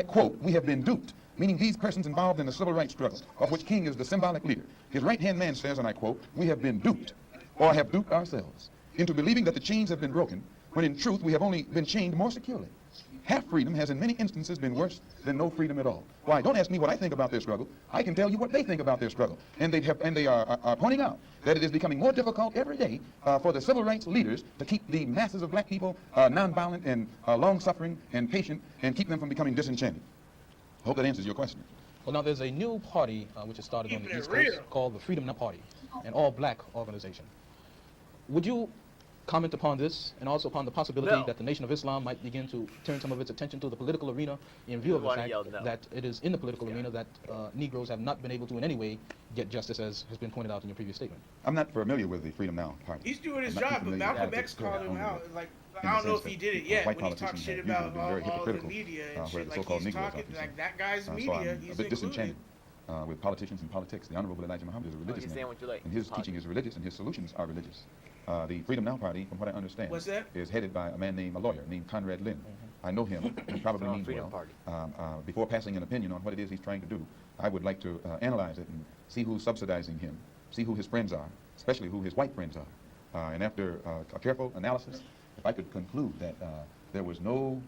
quote, "We have been duped," meaning these persons involved in the civil rights struggle, of which King is the symbolic leader. His right-hand man says, and I quote, "We have been duped, or have duped ourselves, into believing that the chains have been broken, when in truth we have only been chained more securely. Half freedom has in many instances been worse than no freedom at all." Why, don't ask me what I think about their struggle. I can tell you what they think about their struggle. And they are pointing out that it is becoming more difficult every day for the civil rights leaders to keep the masses of black people nonviolent and long-suffering and patient, and keep them from becoming disenchanted. Hope that answers your question. Well, now there's a new party which has started on the East Coast called the Freedom Now Party, an all-black organization. Would you comment upon this, and also upon the possibility that the Nation of Islam might begin to turn some of its attention to the political arena in view of the fact that it is in the political arena that Negroes have not been able to in any way get justice, as has been pointed out in your previous statement? I'm not familiar with the Freedom Now Party. He's doing his job, but Malcolm X called him out. I don't know if he did it yet white when he talks politicians shit have usually about been very all the hypocritical, media and where shit. the Like so-called he's Negroes are talking concerned. like that guy's So media. I'm He's a bit disenchanted included. with politicians and politics. The Honorable Elijah Muhammad is a religious man, what you like. and his teaching is religious, and his solutions are religious. The Freedom Now Party, from what I understand, What's that? is headed by a man named a lawyer named Conrad Lynn. I know him. He probably means Freedom well. Party. Before passing an opinion on what it is he's trying to do, I would like to analyze it and see who's subsidizing him, see who his friends are, especially who his white friends are. And after a careful analysis, if I could conclude that there was no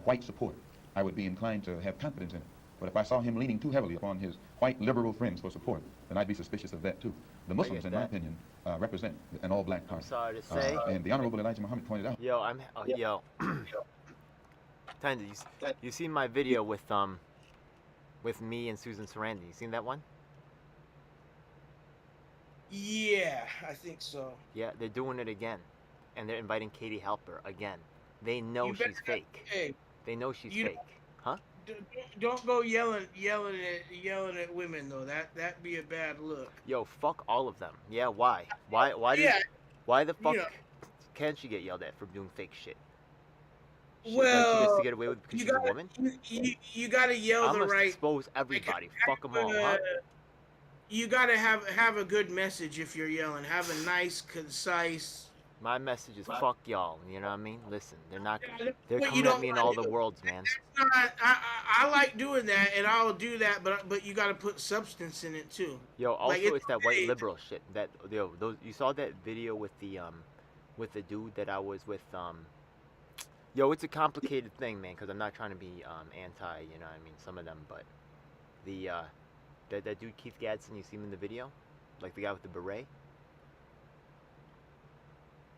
white support, I would be inclined to have confidence in it. But if I saw him leaning too heavily upon his white liberal friends for support, then I'd be suspicious of that too. The Muslims, in my opinion, represent an all-black party. I'm sorry to say. And the Honorable Elijah Muhammad pointed out. Yo, yo. Tender, you seen my video with me and Susan Sarandon? You seen that one? Yeah, I think so. Yeah, they're doing it again, and they're inviting Katie Halper again. They know she's fake. Hey, they know she's fake, huh? Don't go yelling at women though. That'd be a bad look. Yo, fuck all of them. Yeah, why? Why the fuck can't she get yelled at for doing fake shit? Well, she gets to get away with because she's a woman. You gotta yell the right. Expose everybody. Fuck them all, huh? You gotta have a good message if you're yelling. Have a nice, concise. My message is fuck y'all. You know what I mean? Listen, they're coming at me in all the worlds, man. I like doing that, and I'll do that, but you gotta put substance in it too. Yo, also it's that white liberal shit. That you saw that video with the dude that I was with. Yo, it's a complicated thing, man. Because I'm not trying to be anti. You know what I mean? Some of them, but the that dude Keith Gadsden, you see him in the video, like the guy with the beret.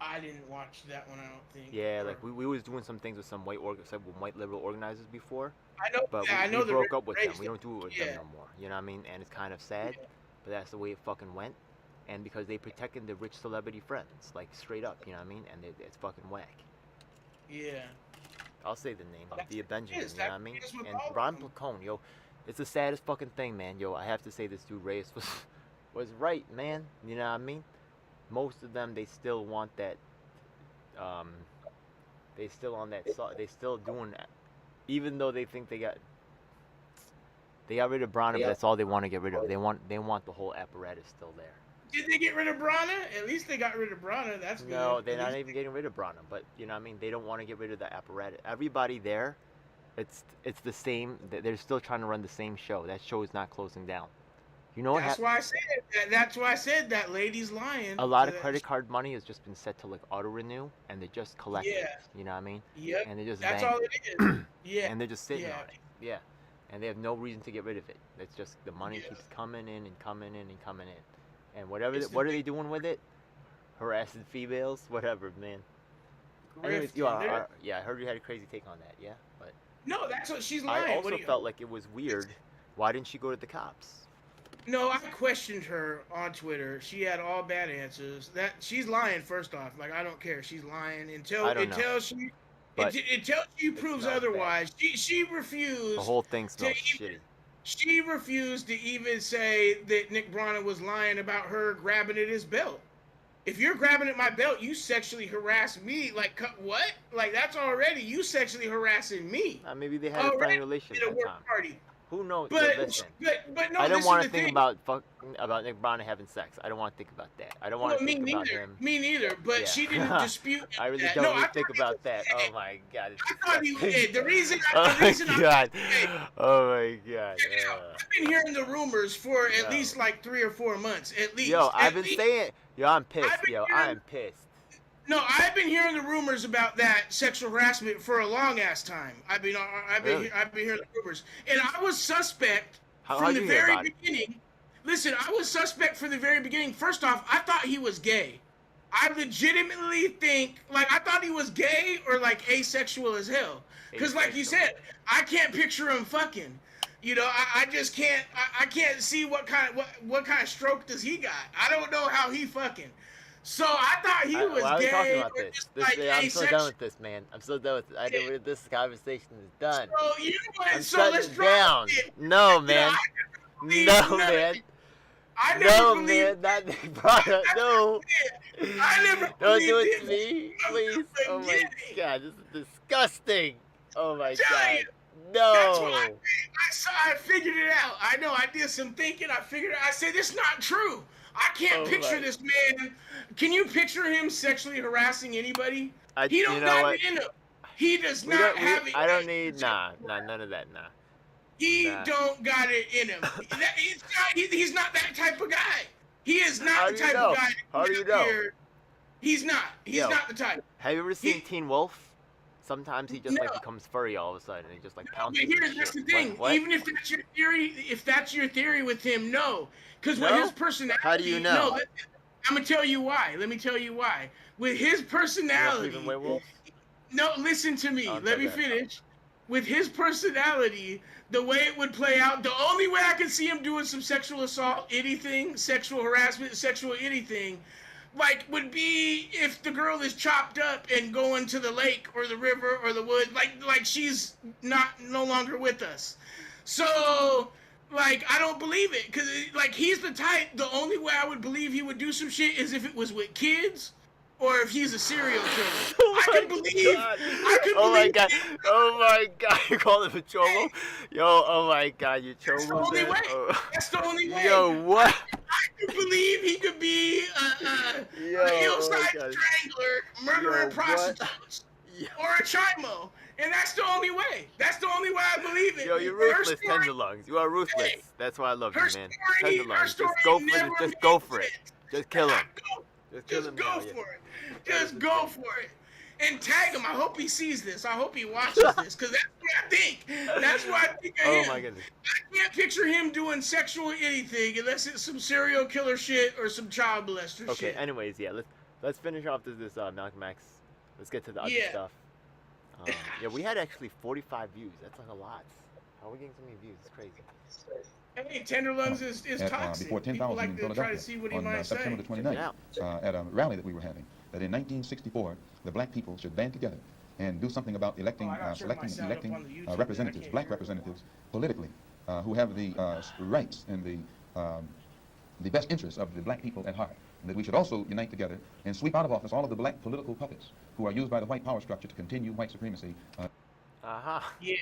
I didn't watch that one. I don't think. Yeah, like we was doing some things with some white liberal organizers before. I know. But yeah, we broke up with them. We don't do it with them no more. You know what I mean? And it's kind of sad, but that's the way it fucking went. And because they protected the rich celebrity friends, like straight up, you know what I mean? And it's fucking whack. Yeah. I'll say the name, Dia Benjamin. You know what I mean? And Ron Placone, yo, it's the saddest fucking thing, man. Yo, I have to say this dude Reyes was right, man. You know what I mean? Most of them, they still want that. They still on that. They still doing that, even though they think they got rid of Brana, but that's all they want to get rid of. They want the whole apparatus still there. Did they get rid of Brana? At least they got rid of Brana. That's good. No, they're not even getting rid of Brana, but you know what I mean. They don't want to get rid of the apparatus. Everybody there, it's the same. They're still trying to run the same show. That show is not closing down. You know what? That's why I said that. That's why I said that lady's lying. A lot of credit card money has just been set to like auto renew, and they just collect it. You know what I mean? Yep. And they just that's all it is. Yeah. And they're just sitting on it. Yeah. And they have no reason to get rid of it. It's just the money keeps coming in and coming in and coming in. And what are they doing with it? Harassing females, whatever, man. Anyways, I heard you had a crazy take on that. Yeah, but no, that's what she's lying. I also felt like it was weird. Why didn't she go to the cops? No, I questioned her on Twitter. She had all bad answers. That she's lying. First off, like I don't care. She's lying until she proves otherwise. She refused. The whole thing smells shitty. She refused to even say that Nick Brana was lying about her grabbing at his belt. If you're grabbing at my belt, you sexually harass me. Like what? Like that's already you sexually harassing me. Maybe they had a friendly relationship at that time. Party. Who knows? But no, I don't want to think about Nick Brana having sex. I don't want to think about that. I don't want to think about him. Me neither. But she didn't dispute. I really don't even think about that. Oh my god! I thought he did. The reason. Oh my god! Oh my god! I've been hearing the rumors for at least like 3 or 4 months. At least. Yo, I've been saying. Yo, I'm pissed. I'm pissed. No, I've been hearing the rumors about that sexual harassment for a long ass time. I've been hearing the rumors, and I was suspect from the very beginning. Listen, I was suspect from the very beginning. First off, I thought he was gay. I legitimately I thought he was gay or like asexual as hell. Because like you said, I can't picture him fucking. You know, I just can't. I can't see what kind of stroke does he got. I don't know how he fucking. So I thought he was why are we gay. Talking about this? I'm so done with this, man. I'm so done with it. This conversation is done. So let's down. No, man. No, man. I never No, believed man, not the product. No. I never Don't do believed it to me, please. Oh my God, this is disgusting. Oh my God. That's what No. I saw. I figured it out. I know. I did some thinking. I figured it. I said, "It's not true. I can't picture this man." Can you picture him sexually harassing anybody? He don't got it in him. He does not have it. I don't need none of that. He don't got it in him. He's not that type of guy. He is not the type of guy. How do you know? He's not. He's not the type. Have you ever seen Teen Wolf? Sometimes he just like becomes furry all of a sudden, and he just like pounces. But here's the thing. What? Even if that's your theory with him, no, because with his personality. How do you know? No, I'm gonna tell you why. Let me tell you why. With his personality. No, listen to me. Let me finish. With his personality, the way it would play out, the only way I can see him doing some sexual assault, anything, sexual harassment, sexual anything, like, would be if the girl is chopped up and going to the lake or the river or the wood, like she's no longer with us. So, like, I don't believe it, because, like, he's the type, the only way I would believe he would do some shit is if it was with kids, or if he's a serial killer. I can believe. Oh my God. Oh my God. You call him a chomo? Yo, oh my God. You chomo. That's the only way. That's the only way. Yo, what? I can believe he could be a hillside strangler, murdering prostitutes, or a chimo. And that's the only way. That's the only way I believe it. Yo, you're ruthless, Tenderlungs. You are ruthless. That's why I love you, man. Tenderlungs. Just go for it. Just go for it. Just kill him. Just go for it. Just go for it. And tag him. I hope he sees this. I hope he watches this, because that's what I think. That's what I think of him. Oh my goodness. I can't picture him doing sexual anything unless it's some serial killer shit or some child molester shit. Okay, anyways, yeah, let's finish off this Malcolm X. Let's get to the other stuff. Yeah, we had actually 45 views. That's like a lot. How are we getting so many views? It's crazy. Hey, Tenderlungs is toxic. Before 10,000 People like in to Philadelphia try to see what he on might September say. the 29th, at a rally that we were having, that in 1964, the black people should band together and do something about selecting and electing representatives, black representatives, politically, who have the rights and the best interests of the black people at heart. And that we should also unite together and sweep out of office all of the black political puppets who are used by the white power structure to continue white supremacy. Yeah.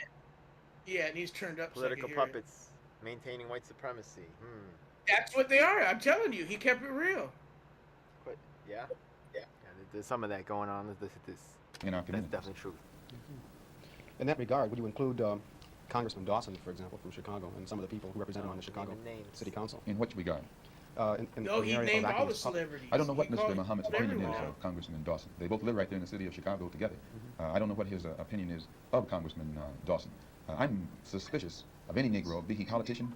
Yeah, and he's turned up. Political puppets maintaining white supremacy. That's what they are. I'm telling you. He kept it real. But, yeah. There's some of that going on. This In our that's definitely true. In that regard, would you include Congressman Dawson, for example, from Chicago, and some of the people who represent him on the Chicago City Council? In which regard? No, he named all the celebrities. I don't know what Mr. Muhammad's opinion is of Congressman Dawson. They both live right there in the city of Chicago together. I don't know what his opinion is of Congressman Dawson. I'm suspicious of any Negro, be he politician,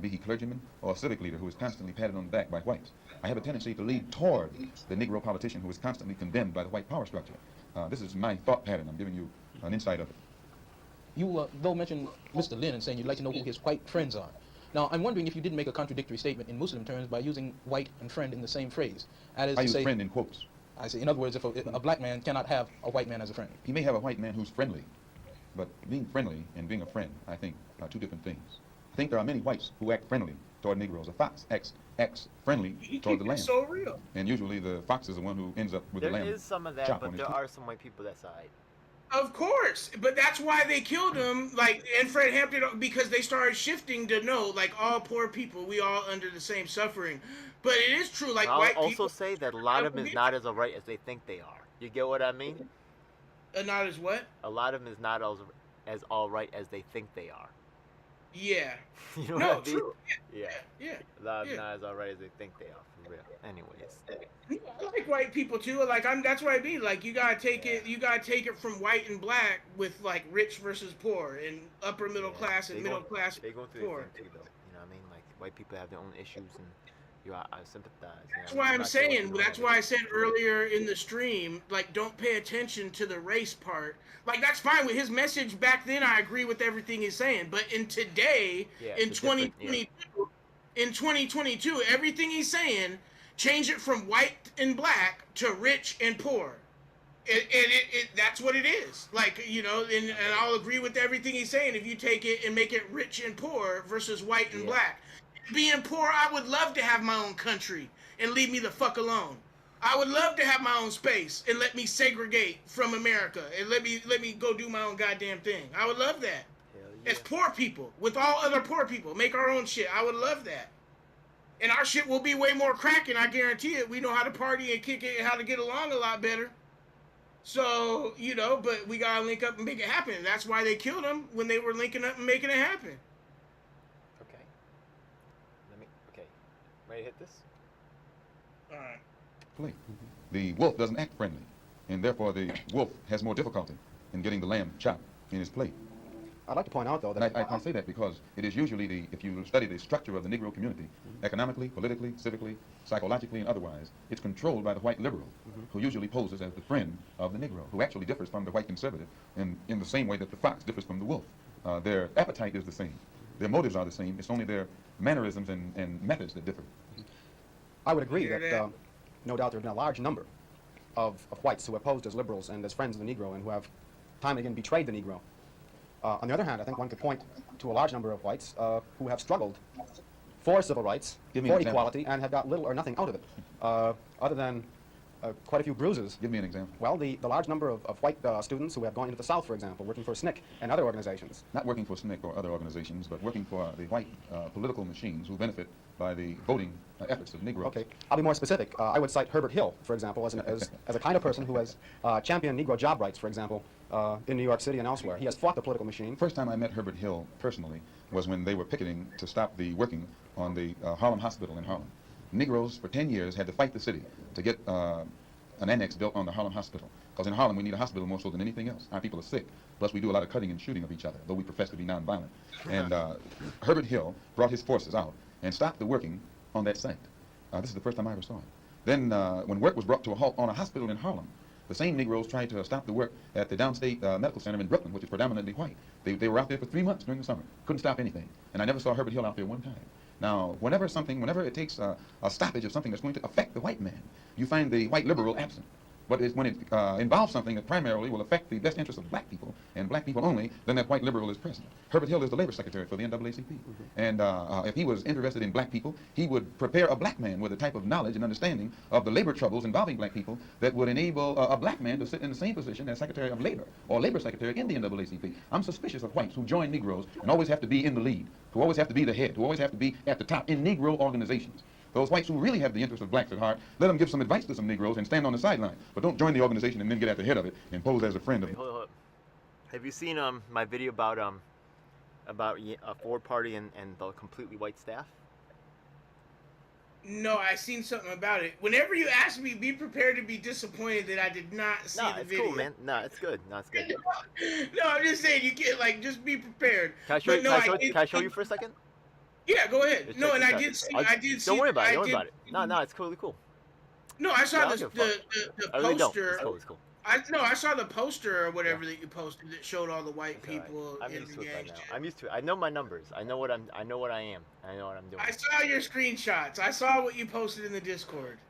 be he clergyman, or civic leader who is constantly patted on the back by whites. I have a tendency to lead toward the Negro politician who is constantly condemned by the white power structure. This is my thought pattern. I'm giving you an insight of it. You, though, mentioned Mr. Lin and saying you'd like to know who his white friends are. Now, I'm wondering if you didn't make a contradictory statement in Muslim terms by using white and friend in the same phrase. That is I to use say, friend in quotes. I say, in other words, if a black man cannot have a white man as a friend. He may have a white man who's friendly, but being friendly and being a friend, I think, are two different things. I think there are many whites who act friendly toward Negroes. A fox acts friendly toward the lamb. So real. And usually the fox is the one who ends up with the lamb. There is some of that, but there are some white people that side. Of course, but that's why they killed him, like, and Fred Hampton, because they started shifting to no, like, all poor people, we all under the same suffering. But it is true, like, I'll white people... I'll also say that a lot of them is not as alright as they think they are. You get what I mean? Not as what? A lot of them is not as alright as they think they are. Yeah. You know no, what I mean? true. Yeah. A lot of them not as alright as they think they are, for real. Anyways. I like white people too. Like that's what I mean. Like you gotta take it from white and black with like rich versus poor and upper middle class and middle class. They go through poor. their thing too, though. You know what I mean? Like white people have their own issues, and I sympathize. That's why I'm saying. That's why I said earlier in the stream, like don't pay attention to the race part. Like that's fine with his message back then. I agree with everything he's saying, but in today, in 2022, in 2022, everything he's saying, change it from white and black to rich and poor. That's what it is. Like, you know, and I'll agree with everything he's saying if you take it and make it rich and poor versus white and black. being poor, I would love to have my own country and leave me the fuck alone. I would love to have my own space and let me segregate from America and let me go do my own goddamn thing. I would love that. Yeah. As poor people, with all other poor people, make our own shit. I would love that. And our shit will be way more cracking, I guarantee it. We know how to party and kick it and how to get along a lot better. So, you know, but we gotta link up and make it happen. That's why they killed him, when they were linking up and making it happen. Okay. Ready to hit this? Alright. The wolf doesn't act friendly, and therefore the wolf has more difficulty in getting the lamb chopped in his plate. I'd like to point out, though, that... And I say that because it is usually if you study the structure of the Negro community, economically, politically, civically, psychologically, and otherwise, it's controlled by the white liberal, who usually poses as the friend of the Negro, who actually differs from the white conservative in the same way that the fox differs from the wolf. Their appetite is the same. Their motives are the same. It's only their mannerisms and methods that differ. I would agree that, no doubt, there have been a large number of whites who have posed as liberals and as friends of the Negro and who have time and again betrayed the Negro. On the other hand, I think one could point to a large number of whites who have struggled for civil rights, for equality, and have got little or nothing out of it, other than quite a few bruises. Give me an example. Well, the large number of white students who have gone into the South, for example, working for SNCC and other organizations. Not working for SNCC or other organizations, but working for the white political machines who benefit by the voting efforts of Negroes. Okay, I'll be more specific. I would cite Herbert Hill, for example, as a kind of person who has championed Negro job rights, for example, in New York City and elsewhere. He has fought the political machine. First time I met Herbert Hill personally was when they were picketing to stop the working on the Harlem Hospital in Harlem. Negroes for 10 years had to fight the city to get an annex built on the Harlem Hospital. Because in Harlem we need a hospital more so than anything else. Our people are sick. Plus we do a lot of cutting and shooting of each other, though we profess to be nonviolent. And Herbert Hill brought his forces out and stopped the working on that site. This is the first time I ever saw it. Then when work was brought to a halt on a hospital in Harlem, the same Negroes tried to stop the work at the Downstate Medical Center in Brooklyn, which is predominantly white. They were out there for 3 months during the summer. Couldn't stop anything. And I never saw Herbert Hill out there one time. Now, whenever it takes a stoppage of something that's going to affect the white man, you find the white liberal absent. But when it involves something that primarily will affect the best interests of black people, and black people only, then that white liberal is present. Herbert Hill is the labor secretary for the NAACP. And if he was interested in black people, he would prepare a black man with a type of knowledge and understanding of the labor troubles involving black people that would enable a black man to sit in the same position as Secretary of Labor or Labor Secretary in the NAACP. I'm suspicious of whites who join Negroes and always have to be in the lead, who always have to be the head, who always have to be at the top in Negro organizations. Those whites who really have the interest of blacks at heart, let them give some advice to some Negroes and stand on the sideline. But don't join the organization and then get at the head of it and pose as a friend of it. Hold up. Have you seen my video about a Ford party and the completely white staff? No, I seen something about it. Whenever you ask me, be prepared to be disappointed that I did not see the video. No, it's cool, man. No, it's good. No, it's good. No, I'm just saying, you can't, just be prepared. Can I show you for a second? Yeah, go ahead. No, and I did see. Don't worry about it. Don't worry about it. No, it's totally cool. No, I saw the poster. It's cool. I saw the poster or whatever that you posted that showed all the white people. I'm used to it by now. I'm used to it. I know my numbers. I know what I am. I know what I'm doing. I saw your screenshots. I saw what you posted in the Discord.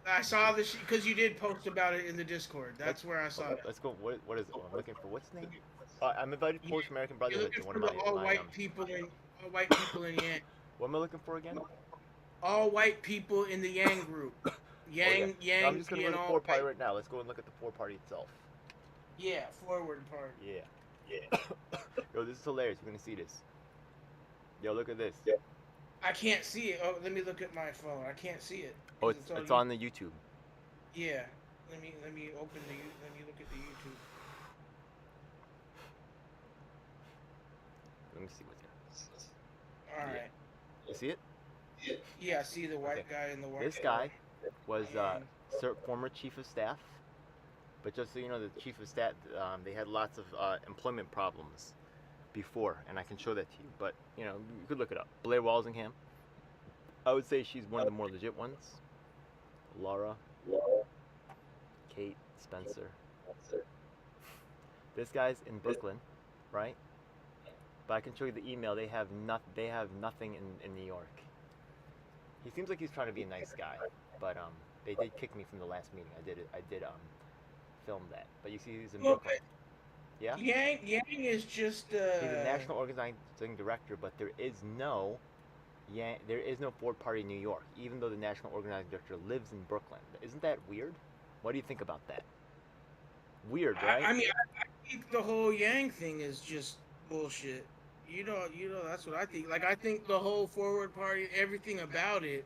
I saw this because you did post about it in the Discord. That's where I saw it. Let's go. What is it? I'm looking for. What's the name? I'm invited to Polish American Brotherhood to one of my. All white people in Yang. What am I looking for again? All white people in the Yang group. Yang. No, I'm just gonna go to the Ford party right now. Let's go and look at the Ford party itself. Yeah, forward party. Yeah. Yo, this is hilarious. We're gonna see this. Yo, look at this. Yeah. I can't see it. Oh, let me look at my phone. I can't see it. Oh, it's on the YouTube. Yeah. Let me look at the YouTube. Let me see what's here. All right. You see it? Yeah, I see the white guy in the white. This guy was former chief of staff, but just so you know, the chief of staff, they had lots of employment problems before, and I can show that to you. But you know, you could look it up. Blair Walsingham. I would say she's one of the more legit ones. Laura, Kate, Spencer. This guy's in Brooklyn, right? But I can show you the email. They have nothing in New York. He seems like he's trying to be a nice guy, but they did kick me from the last meeting. I did film that. But you see, he's in Brooklyn. Yeah. Yang is just. He's a national organizing director, but there is no Yeah, there is no Ford Party in New York, even though the national organizing director lives in Brooklyn. Isn't that weird? What do you think about that? Weird, right? I mean, I think the whole Yang thing is just bullshit. That's what I think. Like, I think the whole Forward Party, everything about it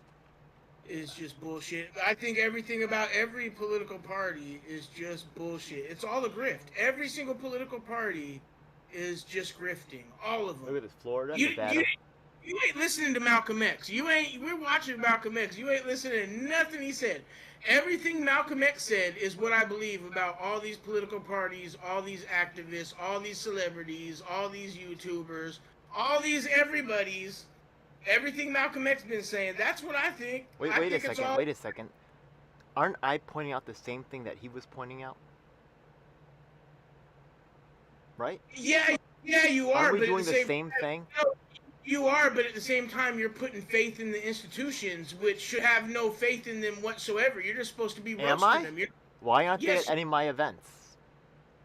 is just bullshit. I think everything about every political party is just bullshit. It's all a grift. Every single political party is just grifting. All of them. Look at this, Florida, Nevada. You ain't listening to Malcolm X. We're watching Malcolm X. You ain't listening to nothing he said. Everything Malcolm X said is what I believe about all these political parties, all these activists, all these celebrities, all these YouTubers, all these everybody's. Everything Malcolm X been saying, that's what I think. Wait a second. Aren't I pointing out the same thing that he was pointing out? Right? Yeah, you are. Aren't we doing the same thing? No, you are, but at the same time, you're putting faith in the institutions, which should have no faith in them whatsoever. You're just supposed to be roasting them. Why aren't they at any of my events?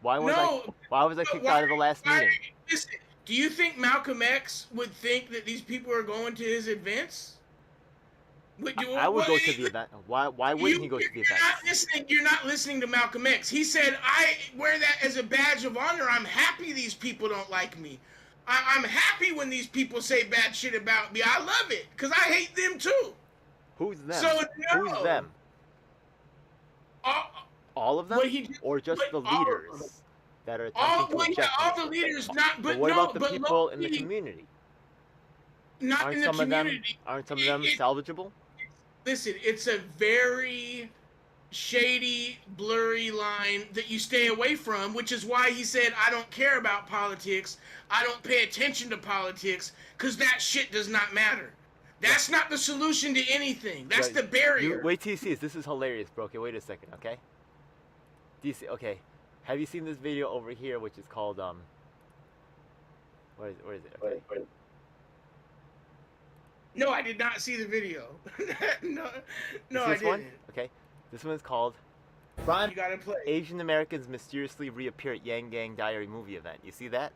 Why was I kicked out of the last meeting? Listen, do you think Malcolm X would think that these people are going to his events? I would go to the event. Why wouldn't he go to the event? You're not listening to Malcolm X. He said, I wear that as a badge of honor. I'm happy these people don't like me. I'm happy when these people say bad shit about me. I love it, because I hate them too. Who's them? So, no. Who's them? All of them? Or just the leaders that are attempting to object? All the leaders, but what about the people in the community? Not in the community. Aren't some of them salvageable? Listen, it's a very shady, blurry line that you stay away from, which is why he said, I don't care about politics. I don't pay attention to politics, because that shit does not matter. That's not the solution to anything. That's the barrier. Wait till you see this. This is hilarious, bro. Okay, wait a second, okay? Do you see? Okay. Have you seen this video over here, which is called, where is it? Okay. No, I did not see the video. no, I didn't. One? Okay. This one is called You gotta play. Asian Americans mysteriously reappear at Yang Gang Diary movie event. You see that?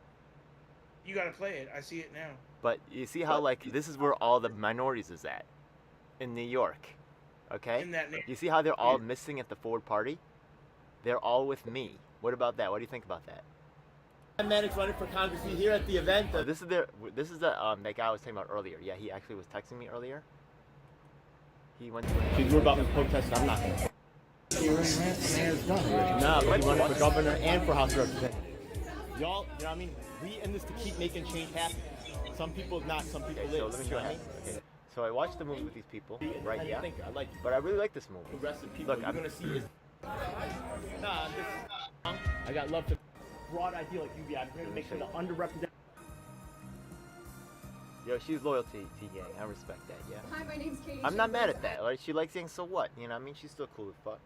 You gotta play it. I see it now. But you see how, like, this is where all the minorities is at. In New York. Okay? You see how they're all missing at the Ford Party? They're all with me. What about that? What do you think about that? Manix running for Congress here at the event. This is that guy I was talking about earlier. Yeah, he actually was texting me earlier. He went to We're about to protest. I'm not. Nah, but he's running for governor and for House of Representatives. Y'all, you know what I mean? We in this to keep making change happen. Some people not, some people live. So let me show you. Okay. So I watched the movie with these people, right? Yeah. I like it. But I really like this movie. Progressive people. Look, I'm gonna see is. Nah, I got love for broad idea like you. I'm here to make sure the underrepresented. Yo, she's loyal to Gang. I respect that. Yeah. Hi, my name's Katie. I'm not mad at that. Like, she likes Yang, so what? You know what I mean? She's still cool as fuck.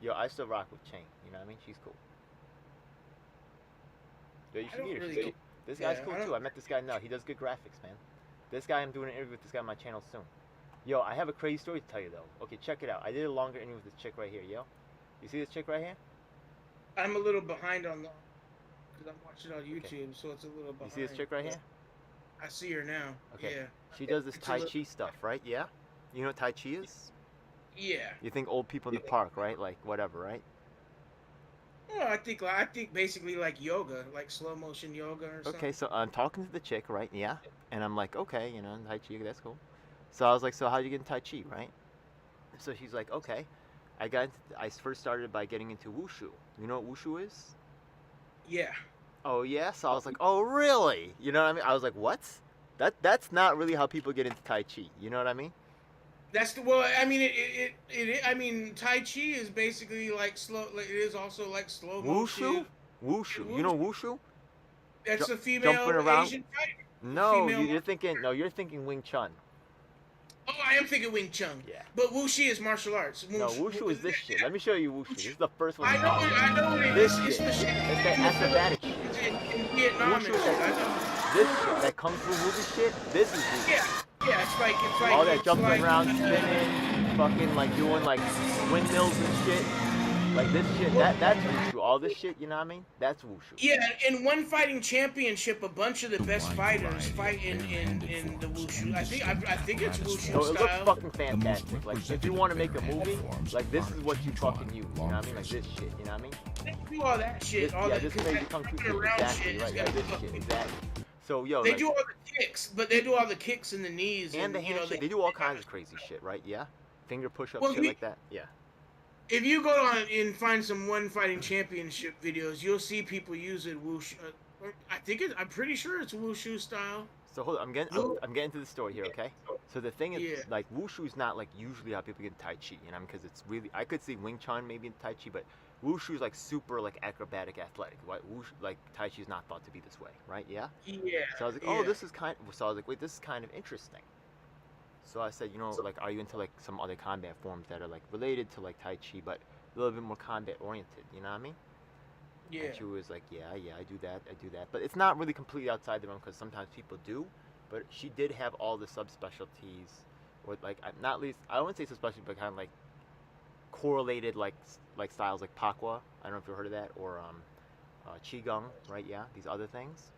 Yo, I still rock with Chang. You know what I mean? She's cool. Yo, you should meet her. She's cool. This guy's cool too. I met this guy now. He does good graphics, man. This guy, I'm doing an interview with this guy on my channel soon. Yo, I have a crazy story to tell you though. Okay, check it out. I did a longer interview with this chick right here, yo. You see this chick right here? I'm a little behind on the, because I'm watching it on YouTube, so it's a little behind. You see this chick right here? I see her now. Okay. Yeah. She does this Tai Chi stuff, right? Yeah? You know what Tai Chi is? Yeah. You think old people in the park, right? Like, whatever, right? Well, I think basically like yoga, like slow motion yoga or something. Okay, so I'm talking to the chick, right? Yeah. And I'm like, okay, you know, Tai Chi, that's cool. So I was like, so how'd you get into Tai Chi, right? So she's like, okay. I first started by getting into wushu. You know what wushu is? Yeah. Oh yeah, so I was like, oh really? You know what I mean? I was like, what? That's not really how people get into Tai Chi. You know what I mean? I mean, Tai Chi is basically like slow. Like, it is also like slow motion. Wushu. You know wushu? That's a female Asian fighter. No, you're thinking Wing Chun. Oh, I am thinking Wing Chun. Yeah. But Wushu is martial arts. No, Wushu is this shit. Let me show you Wushu. This is the first one. I know what it is. It's the shit. It's that acrobatic shit. In Vietnam. Wushu is this shit, that kung fu movie shit. This is Wushu. Yeah, it's like all that jumping around, spinning, fucking like doing like windmills and shit. Like this shit, that's wushu. All this shit, you know what I mean? That's wushu. Yeah, in one fighting championship, a bunch of the best fighters fight in the wushu. I think it's wushu So style. it looks fucking fantastic. Like if you want to make a movie, like this is what you fucking use. You know what I mean? Like this shit. You know what I mean? They do all that shit. This crazy kung fu shit. Exactly. Right. Yeah, this shit. Exactly. So yo, they do all the kicks, but they do all the kicks in the knees and the handshake. They do all kinds of crazy shit, right? Yeah. Finger push-ups, shit like that. Yeah. If you go on and find some one fighting championship videos, you'll see people using wushu. I'm pretty sure it's wushu style. So hold on, I'm getting to the story here, okay? So the thing is, like wushu is not like usually how people get Tai Chi, you know, because it's really I could see Wing Chun maybe in Tai Chi, but wushu is like super like acrobatic, athletic. Right? Wushu, like Tai Chi is not thought to be this way, right? Yeah. Yeah. So I was like, oh, this is kind. So I was like, wait, this is kind of interesting. So I said, you know, like, are you into like some other combat forms that are like related to like Tai Chi, but a little bit more combat oriented? You know what I mean? Yeah. And she was like, yeah, I do that. But it's not really completely outside the realm because sometimes people do. But she did have all the subspecialties, or like not least, I wouldn't say subspecialty, but kind of like correlated like styles like Pakwa. I don't know if you've heard of that, or Qigong, right? Yeah, these other things.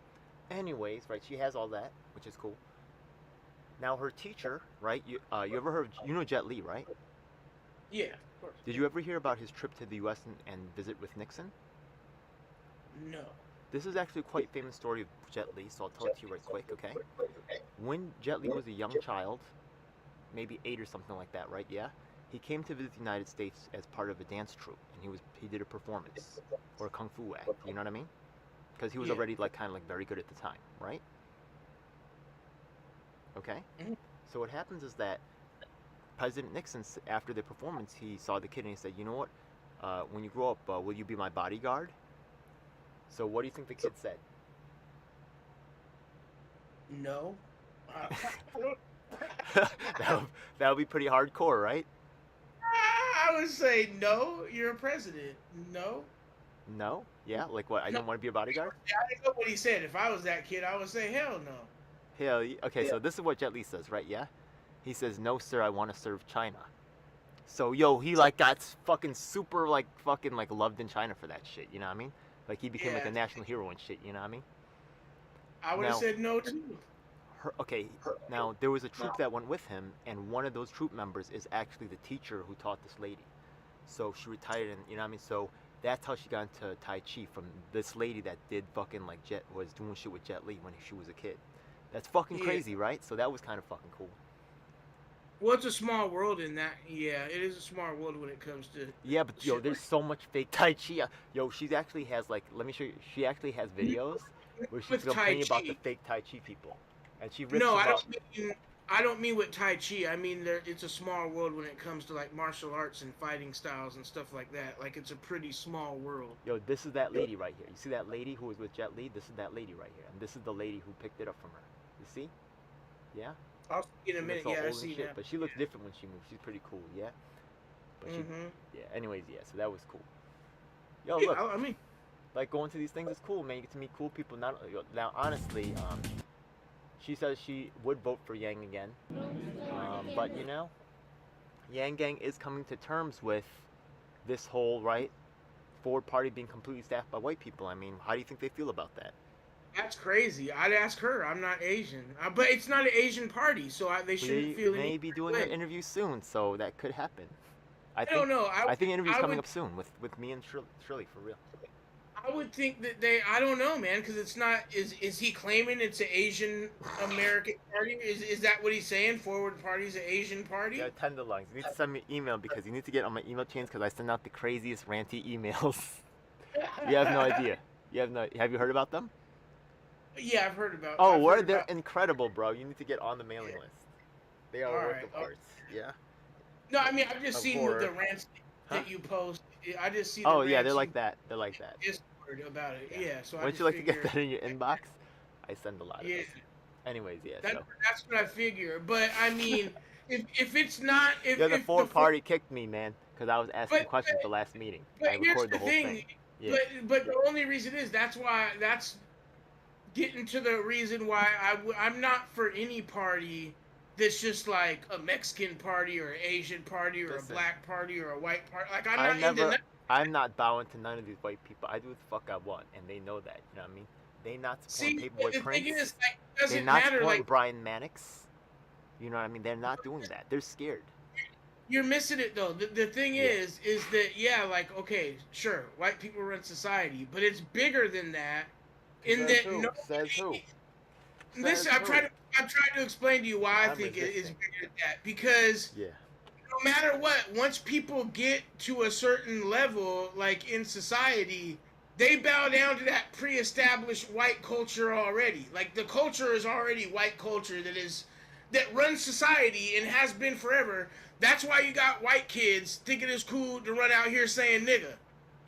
Anyways, right? She has all that, which is cool. Now her teacher, right? You ever heard? You know Jet Li, right? Yeah, of course. Did you ever hear about his trip to the U.S. and visit with Nixon? No. This is actually a quite famous story of Jet Li, so I'll tell it to you right quick, okay? When Jet Li was a young child, maybe 8 or something like that, right? Yeah. He came to visit the United States as part of a dance troupe, and he did a performance or a kung fu act. You know what I mean? Because he was already like kind of like very good at the time, right? Okay. Mm-hmm. So what happens is that President Nixon, after the performance, he saw the kid and he said, "You know what? When you grow up, will you be my bodyguard?" So what do you think the kid said? No. that would be pretty hardcore, right? I would say no. You're a president. No. No? Yeah? Like what? I don't want to be a bodyguard? I didn't know what he said. If I was that kid, I would say hell no. Hell, okay, so this is what Jet Li says, right? Yeah? He says, "No, sir, I want to serve China." So, yo, he like got fucking super like fucking like loved in China for that shit, you know what I mean? Like he became like a national hero and shit, you know what I mean? I would have said no too. Now there was a troop that went with him, and one of those troop members is actually the teacher who taught this lady. So she retired, and you know what I mean? So that's how she got into Tai Chi, from this lady that did fucking like was doing shit with Jet Li when she was a kid. That's fucking crazy, right? So that was kind of fucking cool. Well, it's a small world in that. Yeah, it is a small world when it comes to. Yeah, but yo, there's so much fake Tai Chi. Yo, she actually has like, let me show you. She actually has videos where she's complaining about the fake Tai Chi people, and she rips them up. I don't mean with Tai Chi. I mean it's a small world when it comes to like martial arts and fighting styles and stuff like that. Like it's a pretty small world. Yo, this is that lady right here. You see that lady who was with Jet Li? This is that lady right here, and this is the lady who picked it up from her. You see? Yeah. I'll see in a minute. Yeah, I see that. But she looks different when she moves. She's pretty cool. Yeah. But yeah. Anyways, yeah. So that was cool. Yo, look. I mean, like going to these things is cool, man. You get to meet cool people. Now, honestly, she says she would vote for Yang again. But you know, Yang Gang is coming to terms with this whole Ford party being completely staffed by white people. I mean, how do you think they feel about that? That's crazy. I'd ask her. I'm not Asian, but it's not an Asian party, so they shouldn't feel. They may be doing an interview soon, so that could happen. I don't know. I think an interview's coming up soon with me and Shirley, for real. I would think that I don't know, man, because it's not. Is he claiming it's an Asian American party? Is that what he's saying? Forward Party's an Asian party? Yeah, Tenderlungs. You need to send me an email because you need to get on my email chains because I send out the craziest ranty emails. You have no idea. Have you heard about them? Yeah, I've heard about. Oh, they're incredible, bro. You need to get on the mailing list. They are worth of parts. Yeah. No, I mean I've just seen the rants that you post. I just see. Oh yeah, they're like that. They're like that. Discord about it. Yeah. So wouldn't you like to get that in your inbox? I send a lot of it. Anyways, yeah. That's what I figure. But I mean, if it's not, the Ford party kicked me, man, because I was asking questions the last meeting. But I recorded the whole thing. Yeah. But the only reason is that's getting to the reason why I'm not for any party that's just like a Mexican party or an Asian party or a black party or a white party. Like I'm not into that. I'm not bowing to none of these white people. I do what the fuck I want, and they know that. You know what I mean? They not supporting See, Paperboy the thing Prince. is, like, it They're doesn't not matter. supporting Like, Brian Mannix. You know what I mean? They're not doing that. They're scared. you're missing it though. The thing Yeah. is that yeah, like, okay, sure, white people run society, but it's bigger than that. In Says that who? Says who? Listen, I'm trying to explain to you why I I'm think it is resisting. bigger than that. Because Yeah. no matter what, once people get to a certain level, like in society, they bow down to that pre-established white culture already. Like the culture is already white culture that runs society and has been forever. That's why you got white kids thinking it's cool to run out here saying nigga.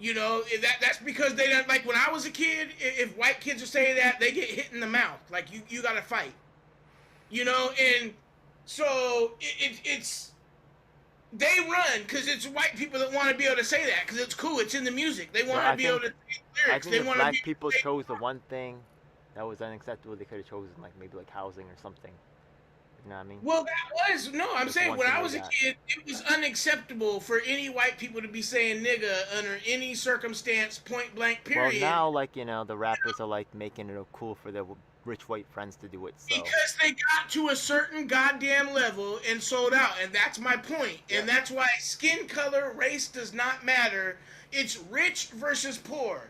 You know, that's because they don't, like when I was a kid, if white kids are saying that, they get hit in the mouth. Like you gotta fight. You know, and so it's they run because it's white people that want to be able to say that because it's cool. It's in the music. They want to be able to say I lyrics. think They if want to black be people chose the one thing that was unacceptable, they could have chosen like maybe like housing or something. You know what I mean? Well, that was no. I'm That's saying one when thing I they was a got. kid, it was unacceptable for any white people to be saying nigga under any circumstance, point blank. Well, Period. now like the rappers are like making it cool for their rich white friends to do it. So Because they got to a certain goddamn level and sold out, and that's my point. Yeah. And that's why skin color, race does not matter. It's rich versus poor.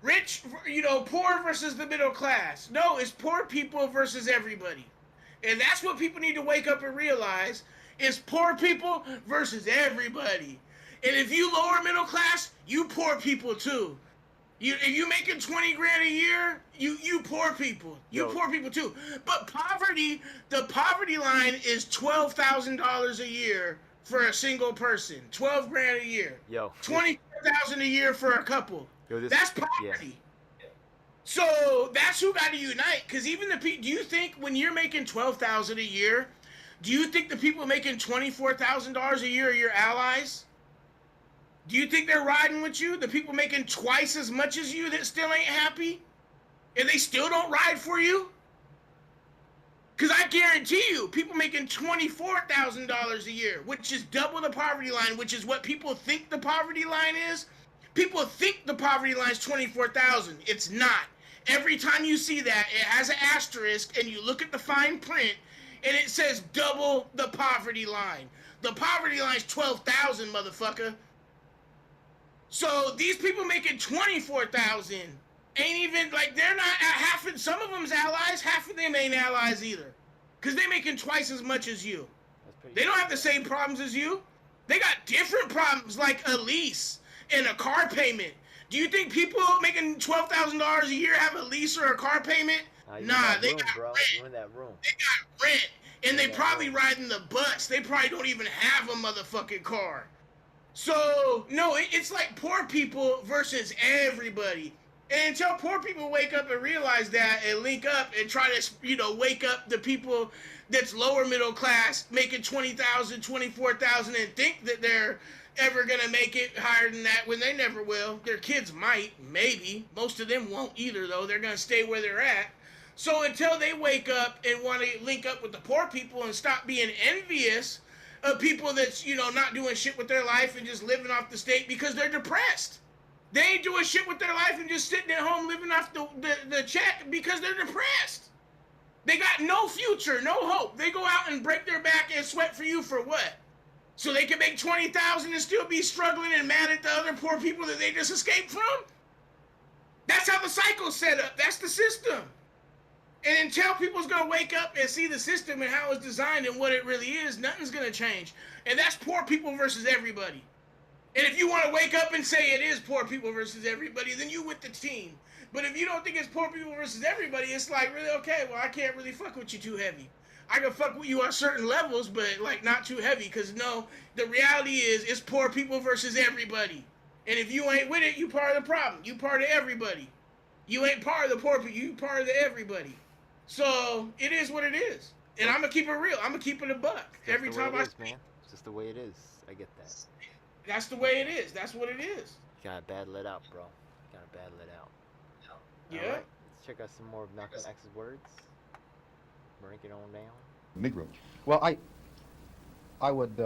Rich, poor versus the middle class. No, it's poor people versus everybody. And that's what people need to wake up and realize is poor people versus everybody. And if you lower middle class, you poor people too. If you making 20 grand a year, you poor people. Poor people too. But the poverty line is $12,000 a year for a single person. 12 grand a year. 24,000 a year for a couple. That's poverty. Yeah. So that's who got to unite. Because even the people, do you think when you're making $12,000 a year, do you think the people making $24,000 a year are your allies? Do you think they're riding with you? The people making twice as much as you that still ain't happy? And they still don't ride for you? Because I guarantee you, people making $24,000 a year, which is double the poverty line, which is what people think the poverty line is. People think the poverty line is $24,000. It's not. Every time you see that, it has an asterisk, and you look at the fine print, and it says double the poverty line. The poverty line is $12,000, motherfucker. So these people making $24,000 ain't even, like, they're not half of, some of them's allies, half of them ain't allies either. Because they making twice as much as you. They don't have the same problems as you. They got different problems, like a lease and a car payment. Do you think people making $12,000 a year have a lease or a car payment? Nah, they got rent. You're in that room. They got rent. And they probably riding the bus. They probably don't even have a motherfucking car. So, no, it's like poor people versus everybody. And until poor people wake up and realize that and link up and try to, wake up the people that's lower middle class making $20,000, $24,000 and think that they're ever going to make it higher than that when they never will. Their kids might, maybe. Most of them won't either, though. They're going to stay where they're at. So until they wake up and want to link up with the poor people and stop being envious of people that's, not doing shit with their life and just living off the state because they're depressed. They ain't doing shit with their life and just sitting at home living off the check because they're depressed. They got no future, no hope. They go out and break their back and sweat for you for what? So they can make $20,000 and still be struggling and mad at the other poor people that they just escaped from? That's how the cycle's set up. That's the system. And until people's going to wake up and see the system and how it's designed and what it really is, nothing's going to change. And that's poor people versus everybody. And if you want to wake up and say it is poor people versus everybody, then you with the team. But if you don't think it's poor people versus everybody, it's like, really, okay, well, I can't really fuck with you too heavy. I can fuck with you on certain levels, but, like, not too heavy. Because, no, the reality is it's poor people versus everybody. And if you ain't with it, you part of the problem. You part of everybody. You ain't part of the poor people. You part of the everybody. So, it is what it is. And I'm going to keep it real. I'm going to keep it a buck. Every time I speak. Man. It's just the way it is. I get that. That's the way it is. That's what it is. You gotta battle it out, bro. You gotta battle it out. Yeah. All right. Let's check out some more of Malcolm X's words. Break it on down. Negro. Well, I would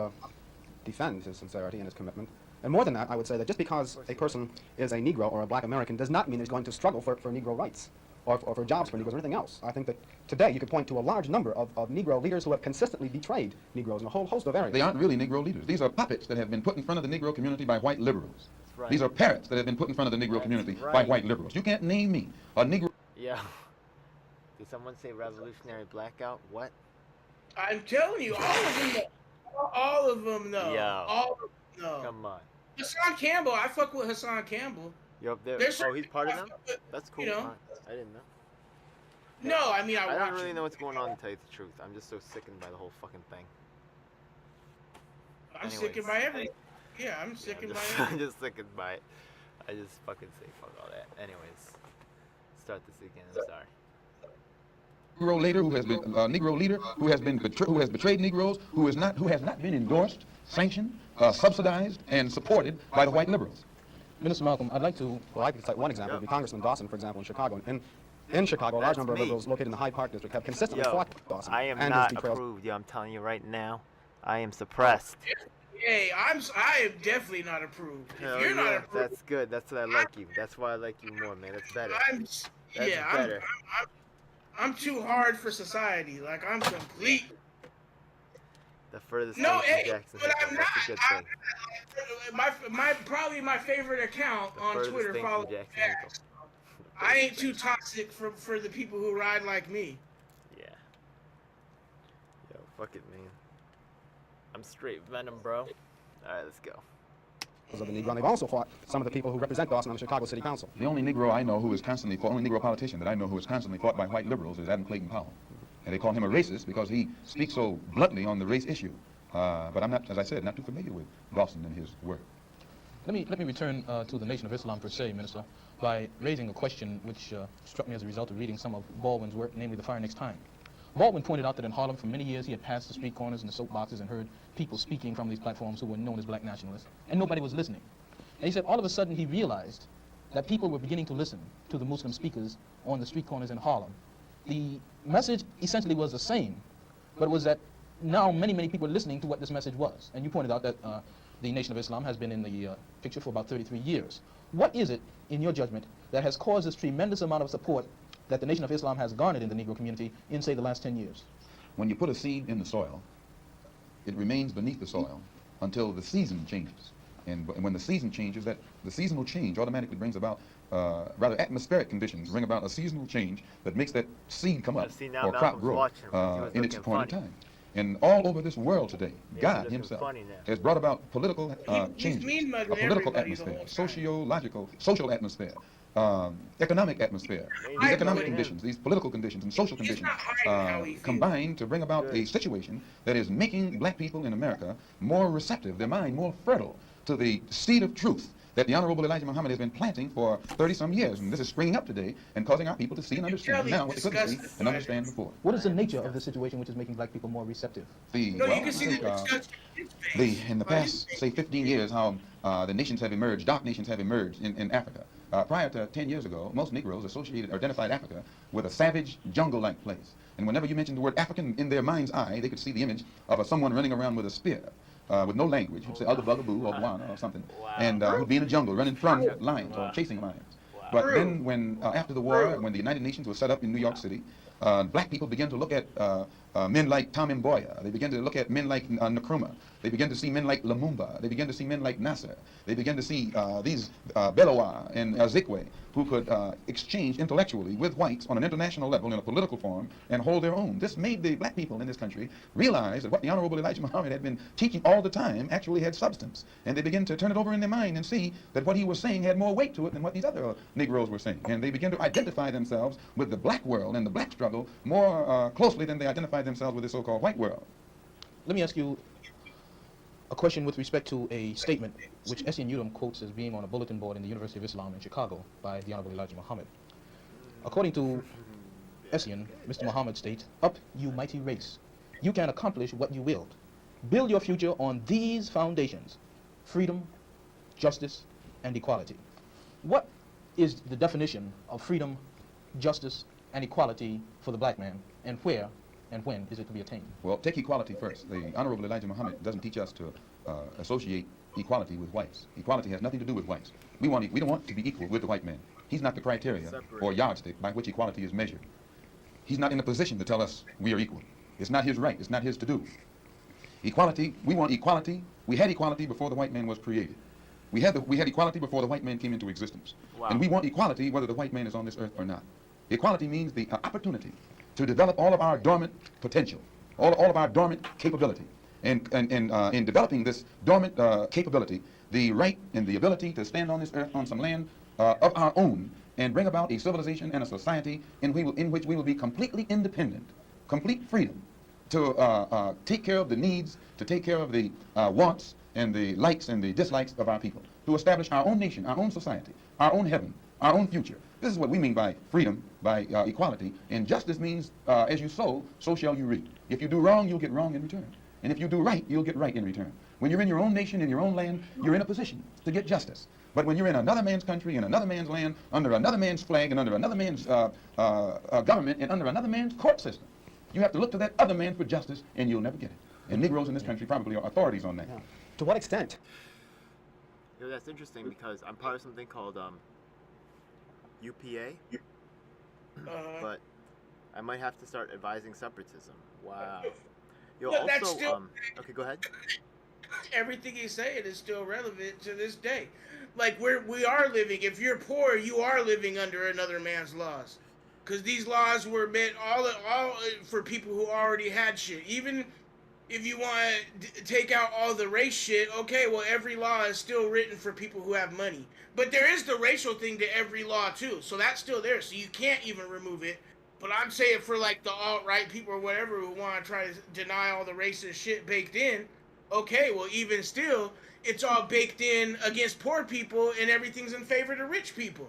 defend his sincerity and his commitment And more than that, I would say that just because a person is a Negro or a black American does not mean he's going to struggle for Negro rights or for jobs for Negroes or anything else. I think that today you could point to a large number of Negro leaders who have consistently betrayed Negroes in a whole host of areas. They aren't really Negro leaders. These are puppets that have been put in front of the Negro community by white liberals. Right. These are parrots that have been put in front of the Negro community by white liberals. You can't name me a Negro. Yeah. Did someone say revolutionary blackout? What? I'm telling you, all of them know. All of them know. Yeah. All of them know. Come on. Hassan Campbell, I fuck with Hassan Campbell. You're up there. There's Oh, he's part of them? but, That's cool. you know. I didn't know. No, I mean, I watch don't really it. know what's going on, to tell you the truth. I'm just so sickened by the whole fucking thing. I'm sickened by everything. Yeah, I'm sickened by I'm everything. just sickened by it. I just fucking say fuck all that. Anyways, start this again. I'm sorry. Negro leader who has been Negro leader who has been who has betrayed Negroes, who has not been endorsed, sanctioned, subsidized, and supported by the white liberals. Minister Malcolm, I'd like to. Well, I could cite one example. Would be Congressman Dawson, for example, in Chicago. In Chicago, a large number of liberals located in the Hyde Park district have consistently fought Dawson. I am and not his betrayals. approved. I'm telling you right now. I am suppressed. Hey, I am definitely not approved. Hell If you're not yeah, approved, that's good. That's what I like you. That's why I like you more, man. That's better. That's better. I'm too hard for society. Like, I'm complete. The furthest No, thing hey, from Jackson but Hill. I'm That's not. a good thing. My probably my favorite account The on furthest Twitter thing from follows Jackson Jax. Hill. I ain't too toxic for the people who ride like me. Yeah. Yo, fuck it, man. I'm straight venom, bro. Alright, let's go. Of the Negro. And they've also fought some of the people who represent Dawson on the Chicago City Council. The only Negro I know who is constantly fought, only Negro politician that I know who is constantly fought by white liberals is Adam Clayton Powell. And they call him a racist because he speaks so bluntly on the race issue. But I'm not, as I said, not too familiar with Dawson and his work. Let me return to the Nation of Islam per se, Minister, by raising a question which struck me as a result of reading some of Baldwin's work, namely The Fire Next Time. Baldwin pointed out that in Harlem for many years he had passed the street corners and the soapboxes and heard people speaking from these platforms who were known as black nationalists, and nobody was listening. And he said all of a sudden he realized that people were beginning to listen to the Muslim speakers on the street corners in Harlem. The message essentially was the same, but it was that now many people were listening to what this message was. And you pointed out that the Nation of Islam has been in the picture for about 33 years. What is it, in your judgment, that has caused this tremendous amount of support that the Nation of Islam has garnered in the Negro community in, say, the last 10 years? When you put a seed in the soil, it remains beneath the soil until the season changes. And when the season changes, the seasonal change automatically brings about rather atmospheric conditions, bring about a seasonal change that makes that seed come up or crop grow in its point in time. And all over this world today, God himself has brought about political changes, a political atmosphere, sociological, social atmosphere, economic atmosphere. These economic conditions, these political conditions and social conditions combine to bring about a situation that is making black people in America more receptive, their mind more fertile to the seed of truth that the Honorable Elijah Muhammad has been planting for 30-some years. And this is springing up today and causing our people to see and understand now what they couldn't see and understand before. What is the nature of the situation which is making black people more receptive? In the past, say, 15 years, how the nations have emerged, dark nations have emerged in Africa. Prior to 10 years ago, most Negroes identified Africa with a savage, jungle-like place. And whenever you mentioned the word African, in their mind's eye, they could see the image of someone running around with a spear. With no language, who'd say other bugaboo or guana or something, and who'd be in the jungle running from lions or chasing lions. But then when, after the war, when the United Nations was set up in New York City, black people began to look at men like Tom Mboya. They began to look at men like Nkrumah. They began to see men like Lumumba. They began to see men like Nasser. They began to see these Belowa and Zikwe who could exchange intellectually with whites on an international level in a political forum and hold their own. This made the black people in this country realize that what the Honorable Elijah Muhammad had been teaching all the time actually had substance. And they began to turn it over in their mind and see that what he was saying had more weight to it than what these other Negroes were saying. And they began to identify themselves with the black world and the black struggle more closely than they identified themselves with the so-called white world. Let me ask you a question with respect to a statement which Essien Udom quotes as being on a bulletin board in the University of Islam in Chicago by the Honorable Elijah Muhammad. According to Essien, Mr. Muhammad states, "Up, you mighty race. You can accomplish what you willed. Build your future on these foundations: freedom, justice, and equality." What is the definition of freedom, justice, and equality for the black man, and where and when is it to be attained? Well, take equality first. The Honorable Elijah Muhammad doesn't teach us to associate equality with whites. Equality has nothing to do with whites. We don't want to be equal with the white man. He's not the criteria or yardstick by which equality is measured. He's not in a position to tell us we are equal. It's not his right. It's not his to do. Equality, we want equality. We had equality before the white man was created. We had equality before the white man came into existence. Wow. And we want equality whether the white man is on this earth or not. Equality means the opportunity to develop all of our dormant potential, all of our dormant capability. And in developing this dormant capability, the right and the ability to stand on this earth on some land of our own and bring about a civilization and a society in which we will be completely independent, complete freedom to take care of the needs, to take care of the wants and the likes and the dislikes of our people, to establish our own nation, our own society, our own heaven, our own future. This is what we mean by freedom, by equality. And justice means as you sow, so shall you reap. If you do wrong, you'll get wrong in return. And if you do right, you'll get right in return. When you're in your own nation, in your own land, you're in a position to get justice. But when you're in another man's country, in another man's land, under another man's flag, and under another man's government, and under another man's court system, you have to look to that other man for justice, and you'll never get it. And Negroes in this country probably are authorities on that. Yeah. To what extent? You know, that's interesting because I'm part of something called UPA, but I might have to start advising separatism. Wow. Yo, But also, that's still okay, go ahead. everything he's saying is still relevant to this day. Like we are living. If you're poor, you are living under another man's laws, because these laws were meant all for people who already had shit. Even if you want to take out all the race shit, okay, well every law is still written for people who have money. But there is the racial thing to every law too, so that's still there. So you can't even remove it. But I'm saying for like the alt-right people or whatever who want to try to deny all the racist shit baked in, okay, well even still, it's all baked in against poor people and everything's in favor of rich people.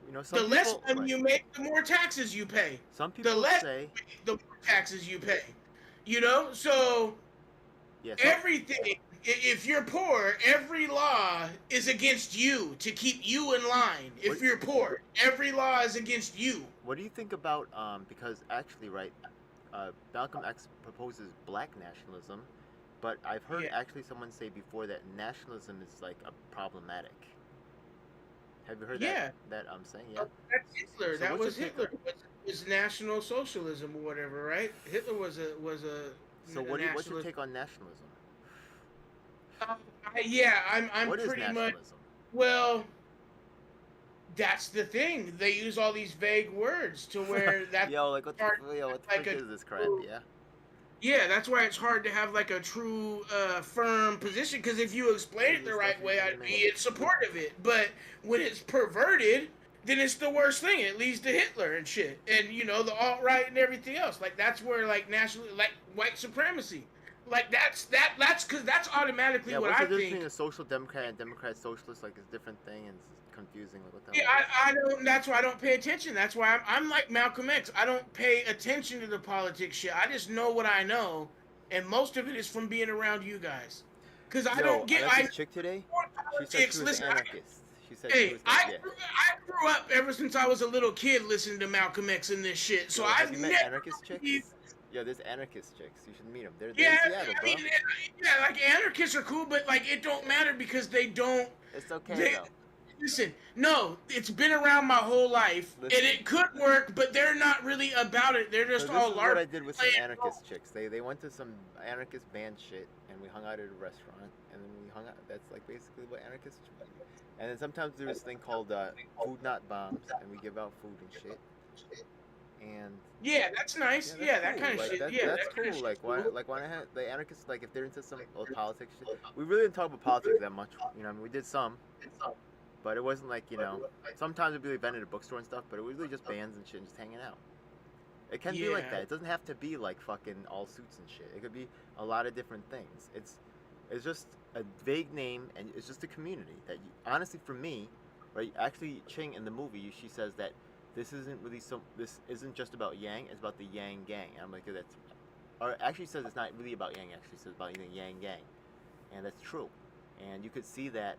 You know, The less money you make, the more taxes you pay. Some people the less say the more taxes you pay. You know, so everything. If you're poor, every law is against you to keep you in line. If you're poor, every law is against you. What do you think about because actually, right, Malcolm X proposes black nationalism, but I've heard actually someone say before that nationalism is like a problematic. Have you heard that saying? Yeah. That's Hitler. So that was Hitler. It was National Socialism or whatever, right? Hitler was a. So what's your take on nationalism? I'm what pretty is much. Well, that's the thing. They use all these vague words to where that's what the fuck is this crap? Yeah. Yeah, that's why it's hard to have like a true, firm position. Because if you explain it the right way, I'd be in support of it. But when it's perverted, then it's the worst thing. It leads to Hitler and shit, and you know the alt-right and everything else. Like that's where like like white supremacy. Like that's because that's automatically what I think. Yeah, what's the difference between a social democrat and democrat socialist? Like it's a different thing and it's confusing. Like, what the hell? I don't. That's why I don't pay attention. That's why I'm like Malcolm X. I don't pay attention to the politics shit. I just know what I know, and most of it is from being around you guys. Because I don't get. I met this chick today. She said she was anarchist. She said she was I grew up ever since I was a little kid listening to Malcolm X and this shit. So I've met anarchist chicks. Yeah, there's anarchist chicks. You should meet them. They're in Seattle, bro. Like anarchists are cool, but like it don't matter because they don't. It's okay though. Listen, no, it's been around my whole life, and it could work, but they're not really about it. They're just all larping. This is what I did with some anarchist chicks. They went to some anarchist band shit, and we hung out at a restaurant, and then we hung out. That's like basically what anarchists do. And then sometimes there's this thing called Food Not Bombs, and we give out food and shit. And yeah, that's nice. Yeah, that kind of shit. That's cool. Like why not have the anarchists? Like if they're into some politics shit, we really didn't talk about politics that much. You know, I mean, we did some, but it wasn't like Sometimes it'd be like vended at a bookstore and stuff, but it was really just bands and shit, and just hanging out. It can be like that. It doesn't have to be like fucking all suits and shit. It could be a lot of different things. It's just a vague name, and it's just a community that honestly, for me, right? Actually, Ching in the movie, she says that. This isn't just about Yang, it's about the Yang Gang. And I'm like, or actually says it's not really about Yang, actually says about the Yang Gang. And that's true. And you could see that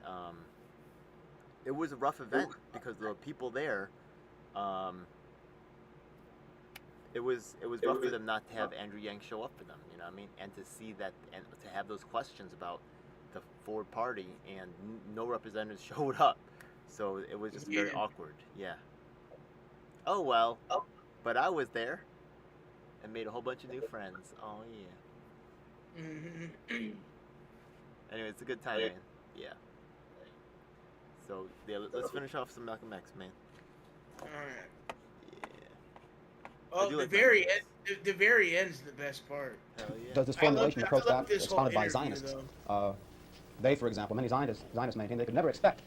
it was a rough event because the people there, it was rough for them not to have Andrew Yang show up for them, you know what I mean? And to see that, and to have those questions about the Ford party, and no representatives showed up, so it was just very awkward. Yeah. Oh well, but I was there, and made a whole bunch of new friends. Oh yeah. Anyway, it's a good time, man. Yeah. So yeah, let's finish off some Malcolm X, man. All right. Yeah. Oh, the very end. The very end's the best part. Hell yeah. Does this formulation approach that expounded by Zionists? They, for example, many Zionists maintain they could never expect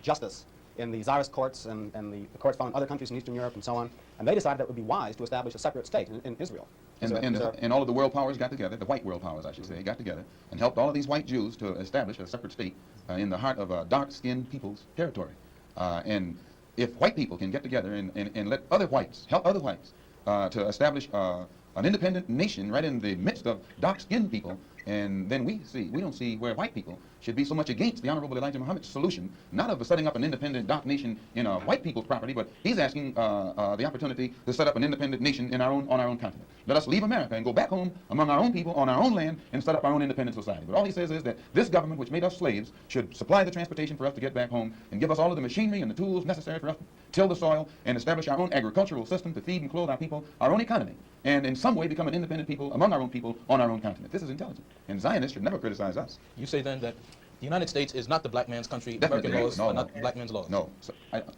justice in the Tsarist courts and the courts found in other countries in Eastern Europe and so on. And they decided that it would be wise to establish a separate state in Israel. And all of the world powers got together, the white world powers, I should say, got together and helped all of these white Jews to establish a separate state in the heart of dark-skinned people's territory. And if white people can get together and let other whites, help other whites to establish an independent nation right in the midst of dark-skinned people, and then we don't see where white people should be so much against the Honorable Elijah Muhammad's solution, not of setting up an independent dark nation in white people's property, but he's asking the opportunity to set up an independent nation on our own continent. Let us leave America and go back home among our own people on our own land and set up our own independent society. But all he says is that this government, which made us slaves, should supply the transportation for us to get back home and give us all of the machinery and the tools necessary for us to till the soil and establish our own agricultural system to feed and clothe our people, our own economy, and in some way become an independent people among our own people on our own continent. This is intelligent, and Zionists should never criticize us. You say then that the United States is not the black man's country. Definitely. American laws are not the black man's laws. No.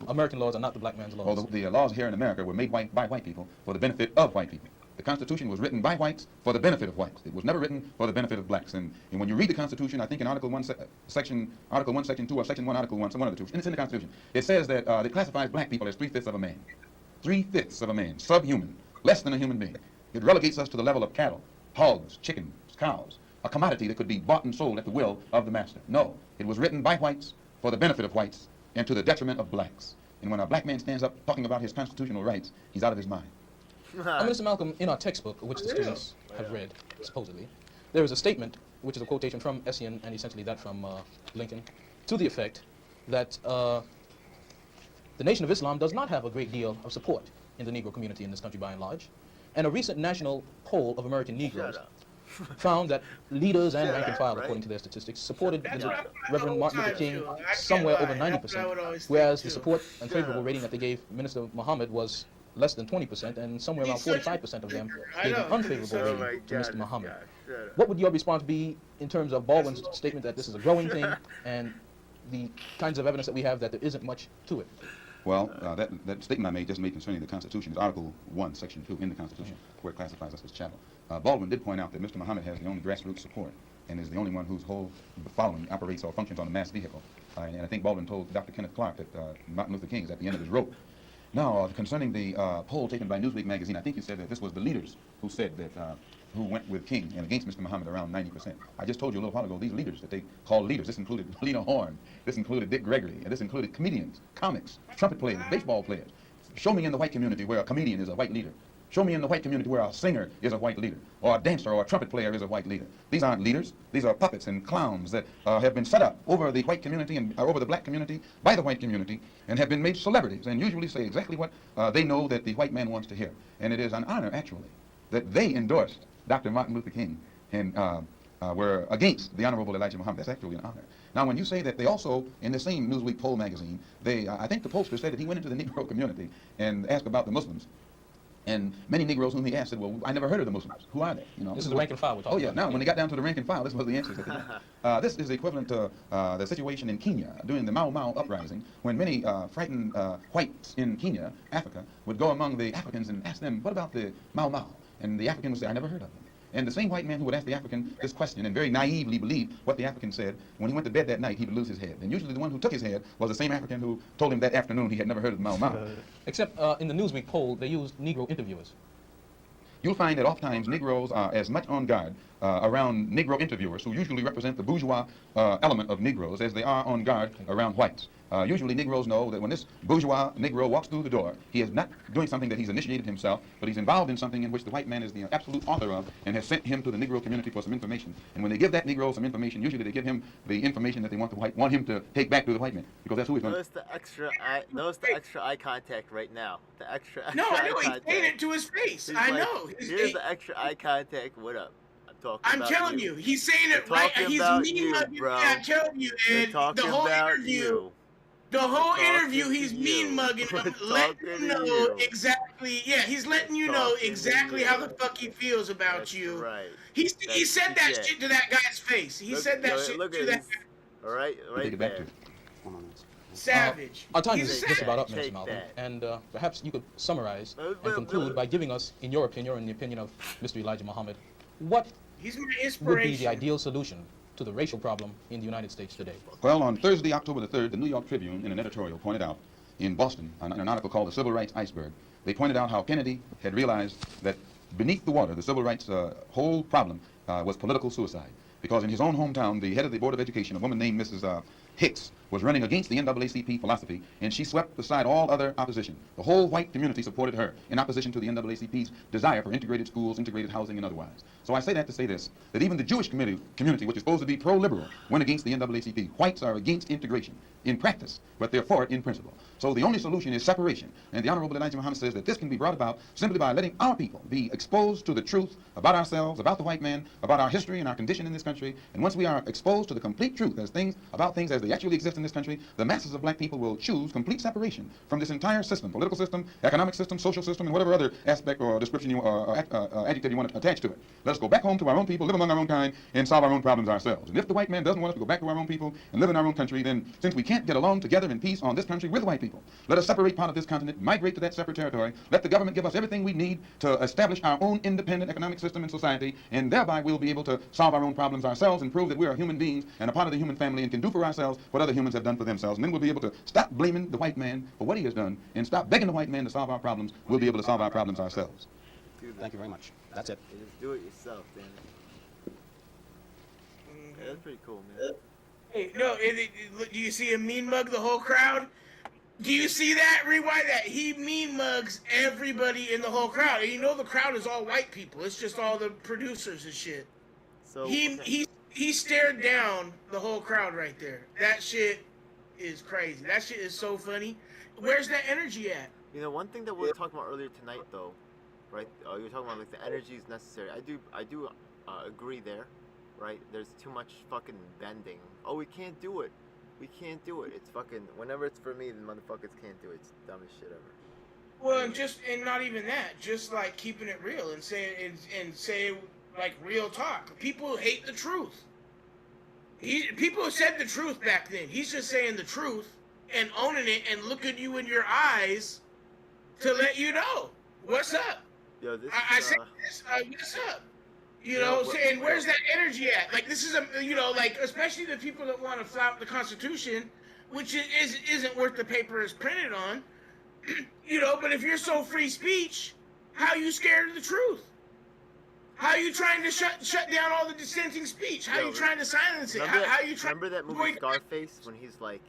American laws are not the black man's laws. Well, the laws here in America were made by white people for the benefit of white people. The Constitution was written by whites for the benefit of whites. It was never written for the benefit of blacks. And when you read the Constitution, I think in Article 1, Section 2, or Section 1, Article 1, one of the two, and it's in the Constitution, it says that it classifies black people as 3/5 of a man. 3/5 of a man, subhuman, less than a human being. It relegates us to the level of cattle, hogs, chickens, cows, a commodity that could be bought and sold at the will of the master. No, it was written by whites for the benefit of whites and to the detriment of blacks. And when a black man stands up talking about his constitutional rights, he's out of his mind. Mr. Malcolm, in our textbook, which the students have read, supposedly, there is a statement, which is a quotation from Essien and essentially that from Lincoln, to the effect that the Nation of Islam does not have a great deal of support in the Negro community in this country by and large. And a recent national poll of American Negroes found that leaders and rank and file, according to their statistics, supported the Reverend Martin Luther King somewhere over 90%, whereas the support and favorable rating that they gave Minister Muhammad was less than 20%, and somewhere around 45% of them gave an unfavorable rating to Mr. Muhammad. What would your response be in terms of Baldwin's statement that this is a growing thing and the kinds of evidence that we have that there isn't much to it? Well, that statement I made just made concerning the Constitution is Article 1, Section 2 in the Constitution, where it classifies us as chattel. Baldwin did point out that Mr. Muhammad has the only grassroots support and is the only one whose whole following operates or functions on a mass vehicle. And I think Baldwin told Dr. Kenneth Clark that Martin Luther King is at the end of his rope. Now, concerning the poll taken by Newsweek magazine, I think you said that this was the leaders who said that, who went with King and against Mr. Muhammad around 90%. I just told you a little while ago, these leaders that they call leaders, this included Lena Horne, this included Dick Gregory, and this included comedians, comics, trumpet players, baseball players. Show me in the white community where a comedian is a white leader. Show me in the white community where a singer is a white leader, or a dancer or a trumpet player is a white leader. These aren't leaders. These are puppets and clowns that have been set up over the white community and over the black community by the white community and have been made celebrities and usually say exactly what they know that the white man wants to hear. And it is an honor, actually, that they endorsed Dr. Martin Luther King and were against the Honorable Elijah Muhammad. That's actually an honor. Now, when you say that they also, in the same Newsweek poll magazine, I think the pollster said that he went into the Negro community and asked about the Muslims. And many Negroes whom he asked said, well, I never heard of the Muslims. Who are they? You know, this is the rank and file we're talking about. Oh, yeah. Now, when they got down to the rank and file, this was the answers that they got. This is equivalent to the situation in Kenya during the Mau Mau uprising, when many frightened whites in Kenya, Africa, would go among the Africans and ask them, what about the Mau Mau? And the African would say, I never heard of them. And the same white man who would ask the African this question and very naively believe what the African said, when he went to bed that night, he would lose his head. And usually the one who took his head was the same African who told him that afternoon he had never heard of Mau Mau. Except in the Newsweek poll, they used Negro interviewers. You'll find that oftentimes Negroes are as much on guard around Negro interviewers, who usually represent the bourgeois element of Negroes, as they are on guard around whites. Usually Negroes know that when this bourgeois Negro walks through the door, he is not doing something that he's initiated himself, but he's involved in something in which the white man is the absolute author of and has sent him to the Negro community for some information. And when they give that Negro some information, usually they give him the information that they want him to take back to the white man, because that's who he's going to... Notice the extra eye contact right now. The extra no, I know, eye he's saying it to his face. I know. Here's the extra eye contact. What up? I'm I'm telling you, he's saying it right. He's mean mugging me. I'm telling you, and the whole interview. The whole interview, he's mean mugging him, letting him know exactly. Yeah, he's letting you know exactly how the fuck he feels about you. Right. He said that shit to that guy's face. He said that shit to that guy. All right, right there. Savage. Our time is just about up, Mr. Malcolm, and perhaps you could summarize and conclude by giving us, in your opinion, or in the opinion of Mr. Elijah Muhammad, what would be the ideal solution to the racial problem in the United States today? Well, on Thursday, October the 3rd, the New York Tribune, in an editorial, pointed out in Boston, in an article called The Civil Rights Iceberg, they pointed out how Kennedy had realized that beneath the water, the civil rights whole problem was political suicide. Because in his own hometown, the head of the Board of Education, a woman named Mrs. Hicks, was running against the NAACP philosophy, and she swept aside all other opposition. The whole white community supported her in opposition to the NAACP's desire for integrated schools, integrated housing, and otherwise. So I say that to say this, that even the Jewish community, which is supposed to be pro-liberal, went against the NAACP. Whites are against integration in practice, but they're for it in principle. So the only solution is separation. And the Honorable Elijah Muhammad says that this can be brought about simply by letting our people be exposed to the truth about ourselves, about the white man, about our history and our condition in this country. And once we are exposed to the complete truth about things as they actually exist in this country, the masses of black people will choose complete separation from this entire system, political system, economic system, social system, and whatever other aspect or description adjective you want to attach to it. Let us go back home to our own people, live among our own kind, and solve our own problems ourselves. And if the white man doesn't want us to go back to our own people and live in our own country, then since we can't get along together in peace on this country with white people, let us separate part of this continent, migrate to that separate territory, let the government give us everything we need to establish our own independent economic system and society, and thereby we'll be able to solve our own problems ourselves and prove that we are human beings and a part of the human family and can do for ourselves what other humans have done for themselves. And then we'll be able to stop blaming the white man for what he has done and stop begging the white man to solve our problems. We'll be able to solve our problems ourselves. Thank you very much. That's it. Just do it yourself, Dan. Yeah, that's pretty cool, man. Hey, no, do you see him mean mug the whole crowd? Do you see that? Rewind that. He mean mugs everybody in the whole crowd. And you know the crowd is all white people. It's just all the producers and shit. So he stared down the whole crowd right there. That shit is crazy. That shit is so funny. Where's that energy at? You know, one thing that we were talking about earlier tonight, though, right? You were talking about like the energy is necessary. I do agree there, right? There's too much fucking bending. Oh, we can't do it. We can't do it. It's fucking, whenever it's for me, the motherfuckers can't do it. It's the dumbest shit ever. Well, and not even that. Just like keeping it real and saying like real talk. People hate the truth. People said the truth back then. He's just saying the truth and owning it and looking you in your eyes to let you know what's up. Yo, this I said this. What's up? You know, saying where's that energy at? Like this is like especially the people that want to flout the Constitution, which isn't worth the paper it's printed on. But if you're so free speech, how are you scared of the truth? How are you trying to shut down all the dissenting speech? How are you trying to silence it? How are you trying? Remember that movie Scarface when he's like,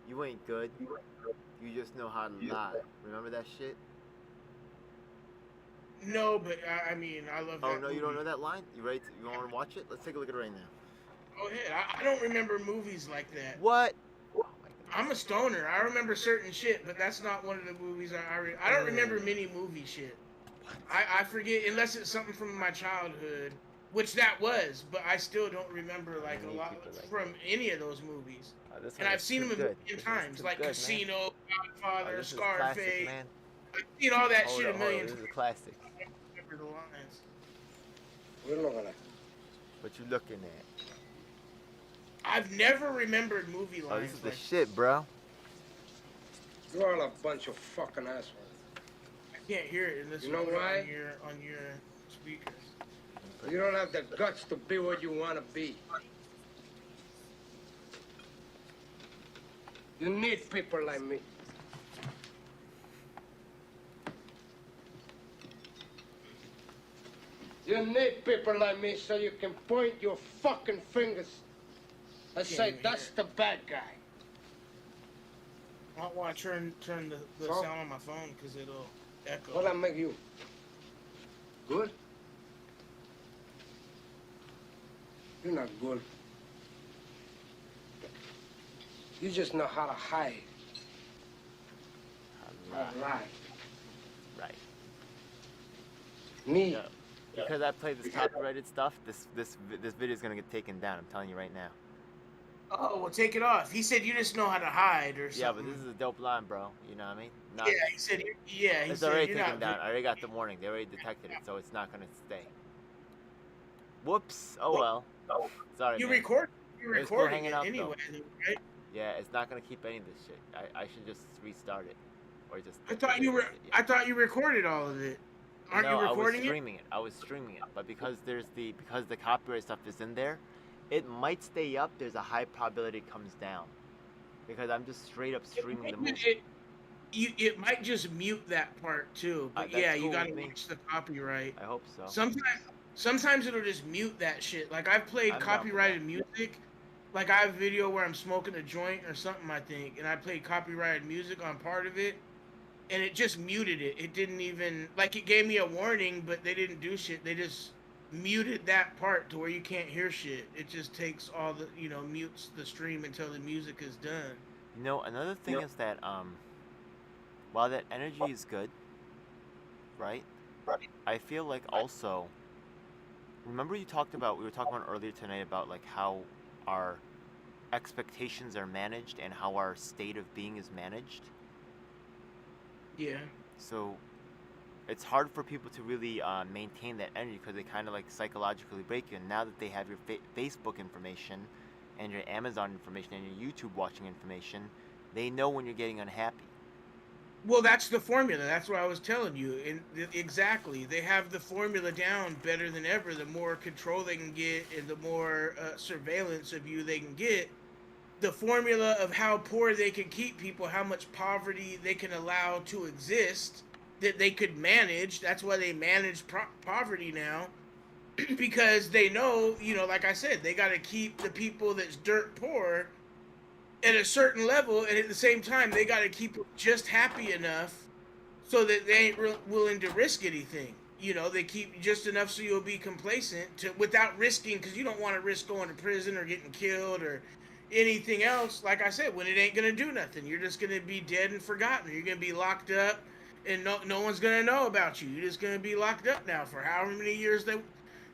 "You ain't good. You just know how to lie." Remember that shit? No, but I mean, I love that. Oh, no, movie. You don't know that line? You ready? You want to watch it? Let's take a look at it right now. Go ahead. I don't remember movies like that. What? I'm a stoner. I remember certain shit, but that's not one of the movies I don't remember many movie shit. I forget, unless it's something from my childhood, which that was, but I still don't remember like a lot from any of those movies. And I've seen them a million times, like Casino, Godfather, Scarface. I've seen all that shit a million times. This is a classic. I don't remember the lines. What you looking at? I've never remembered movie lines. Oh, this is the shit, bro. You're all a bunch of fucking assholes. I can't hear it in this. You know why? On your speakers. You don't have the guts to be what you want to be. You need people like me. You need people like me so you can point your fucking fingers and say, that's the bad guy. I want to turn the sound on my phone because it'll echo. What'll that make you? Good? You're not good. You just know how to hide. How to lie. Right. Me, because I play this copyrighted stuff, this video is gonna get taken down. I'm telling you right now. Oh, well, take it off. He said you just know how to hide or something. Yeah, but this is a dope line, bro. You know what I mean? Yeah, he said. Yeah, he it's said already you're taken not down. I already got the warning. They already detected it, so it's not gonna stay. Whoops. Oh well. Sorry. You man. You recording it anyway, right? Yeah, it's not gonna keep any of this shit. I should just restart it, or just. I thought you were. Yeah. I thought you recorded all of it. Aren't you recording it? I was streaming it. I was streaming it, but because the copyright stuff is in there, it might stay up. There's a high probability it comes down, because I'm just straight up streaming the movie. It might just mute that part too. But yeah, you gotta watch the copyright. I hope so. Sometimes it'll just mute that shit. Like I've played copyrighted music. Like I have a video where I'm smoking a joint or something, I think, and I played copyrighted music on part of it, and it just muted it. It didn't even, like, it gave me a warning, but they didn't do shit. They just muted that part to where you can't hear shit. It just takes all the, mutes the stream until the music is done. Another thing is that, while that energy is good, right? I feel like also, remember we were talking about earlier tonight about, like, how our expectations are managed and how our state of being is managed? Yeah. So it's hard for people to really maintain that energy because they kind of like psychologically break you. And now that they have your Facebook information and your Amazon information and your YouTube watching information, they know when you're getting unhappy. Well, that's the formula. That's what I was telling you. And exactly, they have the formula down better than ever. The more control they can get and the more surveillance of you they can get, the formula of how poor they can keep people, how much poverty they can allow to exist, that they could manage. That's why they manage poverty now, because they know, like I said, they got to keep the people that's dirt poor at a certain level, and at the same time, they got to keep them just happy enough so that they ain't willing to risk anything. They keep just enough so you'll be complacent without risking, because you don't want to risk going to prison or getting killed or anything else. Like I said, when it ain't gonna do nothing, you're just gonna be dead and forgotten. You're gonna be locked up, and no one's gonna know about you. You're just gonna be locked up now for however many years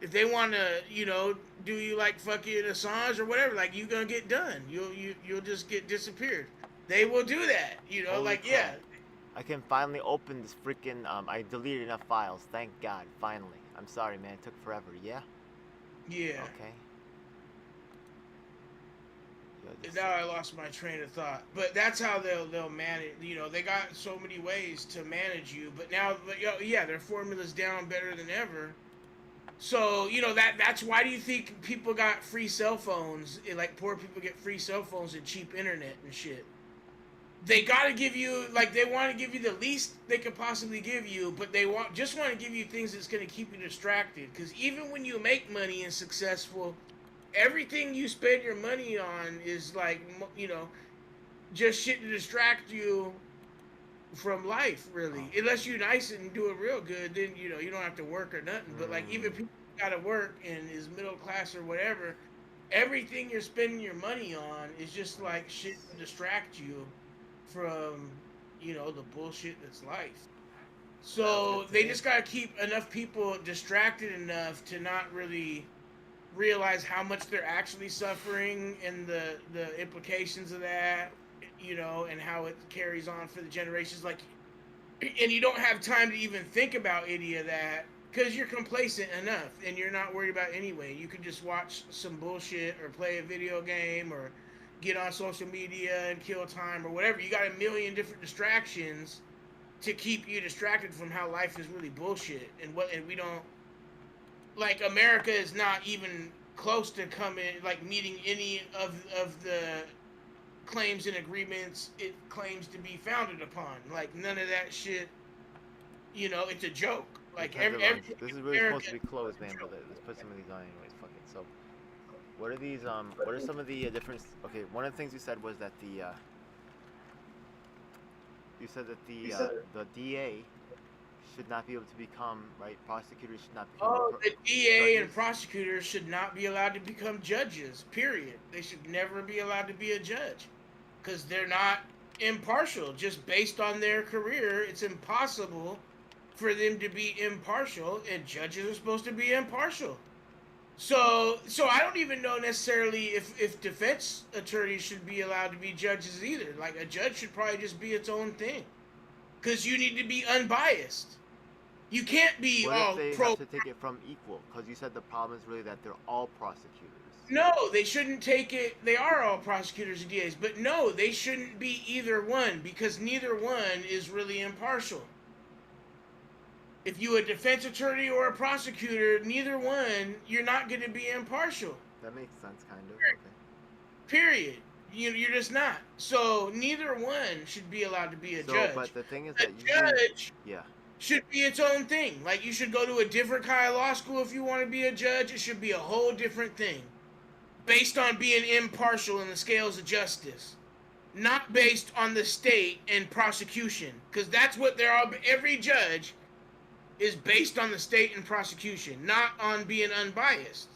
if they want to, do you like fucking Assange or whatever, like you gonna get done. You'll just get disappeared. They will do that, Holy crap. Yeah. I can finally open this freaking. I deleted enough files. Thank God, finally. I'm sorry, man. It took forever. Yeah. Yeah. Okay. Now I lost my train of thought, but that's how they'll manage. They got so many ways to manage you, but now, their formula's down better than ever. So that's why do you think people got free cell phones? Like poor people get free cell phones and cheap internet and shit. They gotta give you, like, they want to give you the least they could possibly give you, but they just want to give you things that's gonna keep you distracted. Because even when you make money and successful, everything you spend your money on is like, just shit to distract you from life, really. Unless you're nice and do it real good, then, you don't have to work or nothing. But, like, even people gotta work and is middle class or whatever, everything you're spending your money on is just, like, shit to distract you from, the bullshit that's life. So they just gotta keep enough people distracted enough to not really realize how much they're actually suffering and the implications of that, and how it carries on for the generations. Like, and you don't have time to even think about any of that because you're complacent enough and you're not worried about it anyway. You can just watch some bullshit or play a video game or get on social media and kill time or whatever. You got a million different distractions to keep you distracted from how life is really bullshit. And we don't, like, America is not even close to meeting any of the claims and agreements it claims to be founded upon. Like, none of that shit, it's a joke. Like, this is really supposed to be closed, man, but let's put some of these on anyways. Fuck it. So, what are these, what are some of the different, okay, one of the things you said was that the DA should not be able to become, right, prosecutors should not become the DA and prosecutors should not be allowed to become judges, period. They should never be allowed to be a judge because they're not impartial. Just based on their career, it's impossible for them to be impartial, and judges are supposed to be impartial. So I don't even know necessarily if defense attorneys should be allowed to be judges either. Like, a judge should probably just be its own thing, because you need to be unbiased. You can't be what all if they pro. have to take it from equal? Because you said the problem is really that they're all prosecutors. No, they shouldn't take it. They are all prosecutors and DAs, but no, they shouldn't be either one, because neither one is really impartial. If you're a defense attorney or a prosecutor, neither one, you're not going to be impartial. That makes sense, kind of. Okay. Period. You're just not. So neither one should be allowed to be a judge. But the thing is that judge yeah, should be its own thing. Like, you should go to a different kind of law school if you want to be a judge. It should be a whole different thing, based on being impartial in the scales of justice, not based on the state and prosecution, because that's what they're all. Every judge is based on the state and prosecution, not on being unbiased.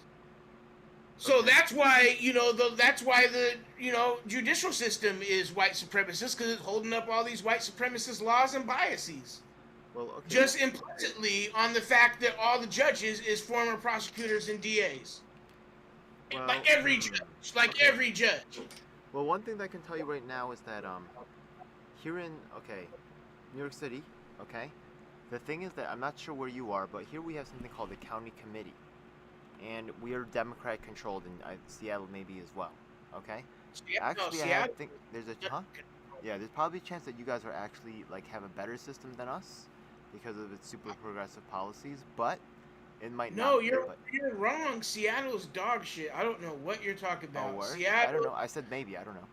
So that's why, that's why the judicial system is white supremacist, because it's holding up all these white supremacist laws and biases. well, okay. Just implicitly on the fact that all the judges is former prosecutors and DAs. Well, like every judge. Every judge. Well, one thing that I can tell you right now is that here in New York City, okay. The thing is that I'm not sure where you are, but here we have something called the county committee, and we are Democrat controlled, and Seattle maybe as well. Okay. Actually, I think there's there's probably a chance that you guys are actually have a better system than us because of its super progressive policies, but it might not. No, you're wrong. Seattle's dog shit. I don't know what you're talking about. Oh, Seattle. I don't know. I said maybe. I don't know.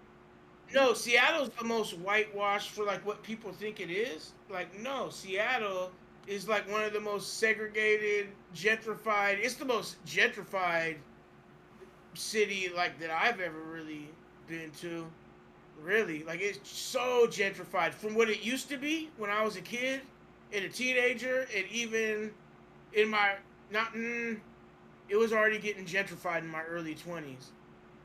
No, Seattle's the most whitewashed for what people think it is. No, Seattle is one of the most segregated, gentrified. It's the most gentrified city that I've ever really been to. Really, it's so gentrified from what it used to be when I was a kid and a teenager, and even in my it was already getting gentrified in my early 20s.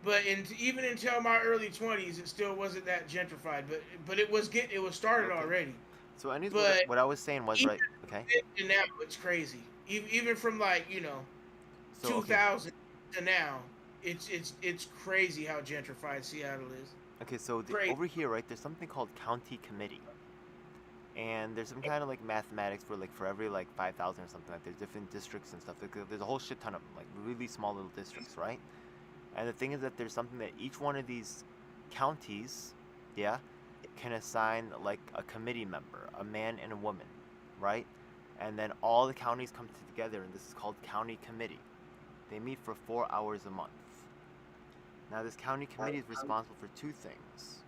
But even until my early 20s, it still wasn't that gentrified. But it was started already. So what I was saying was right. Okay. And now it's crazy. Even from 2000 to now, it's crazy how gentrified Seattle is. Okay, so over here, right, there's something called county committee, and there's some kind of mathematics where for every 5,000 or something, there's different districts and stuff. There's a whole shit ton of them, really small little districts, right? And the thing is that there's something that each one of these counties, can assign a committee member, a man and a woman, right? And then all the counties come together, and this is called county committee. They meet for 4 hours a month. Now, this county committee is responsible for two things.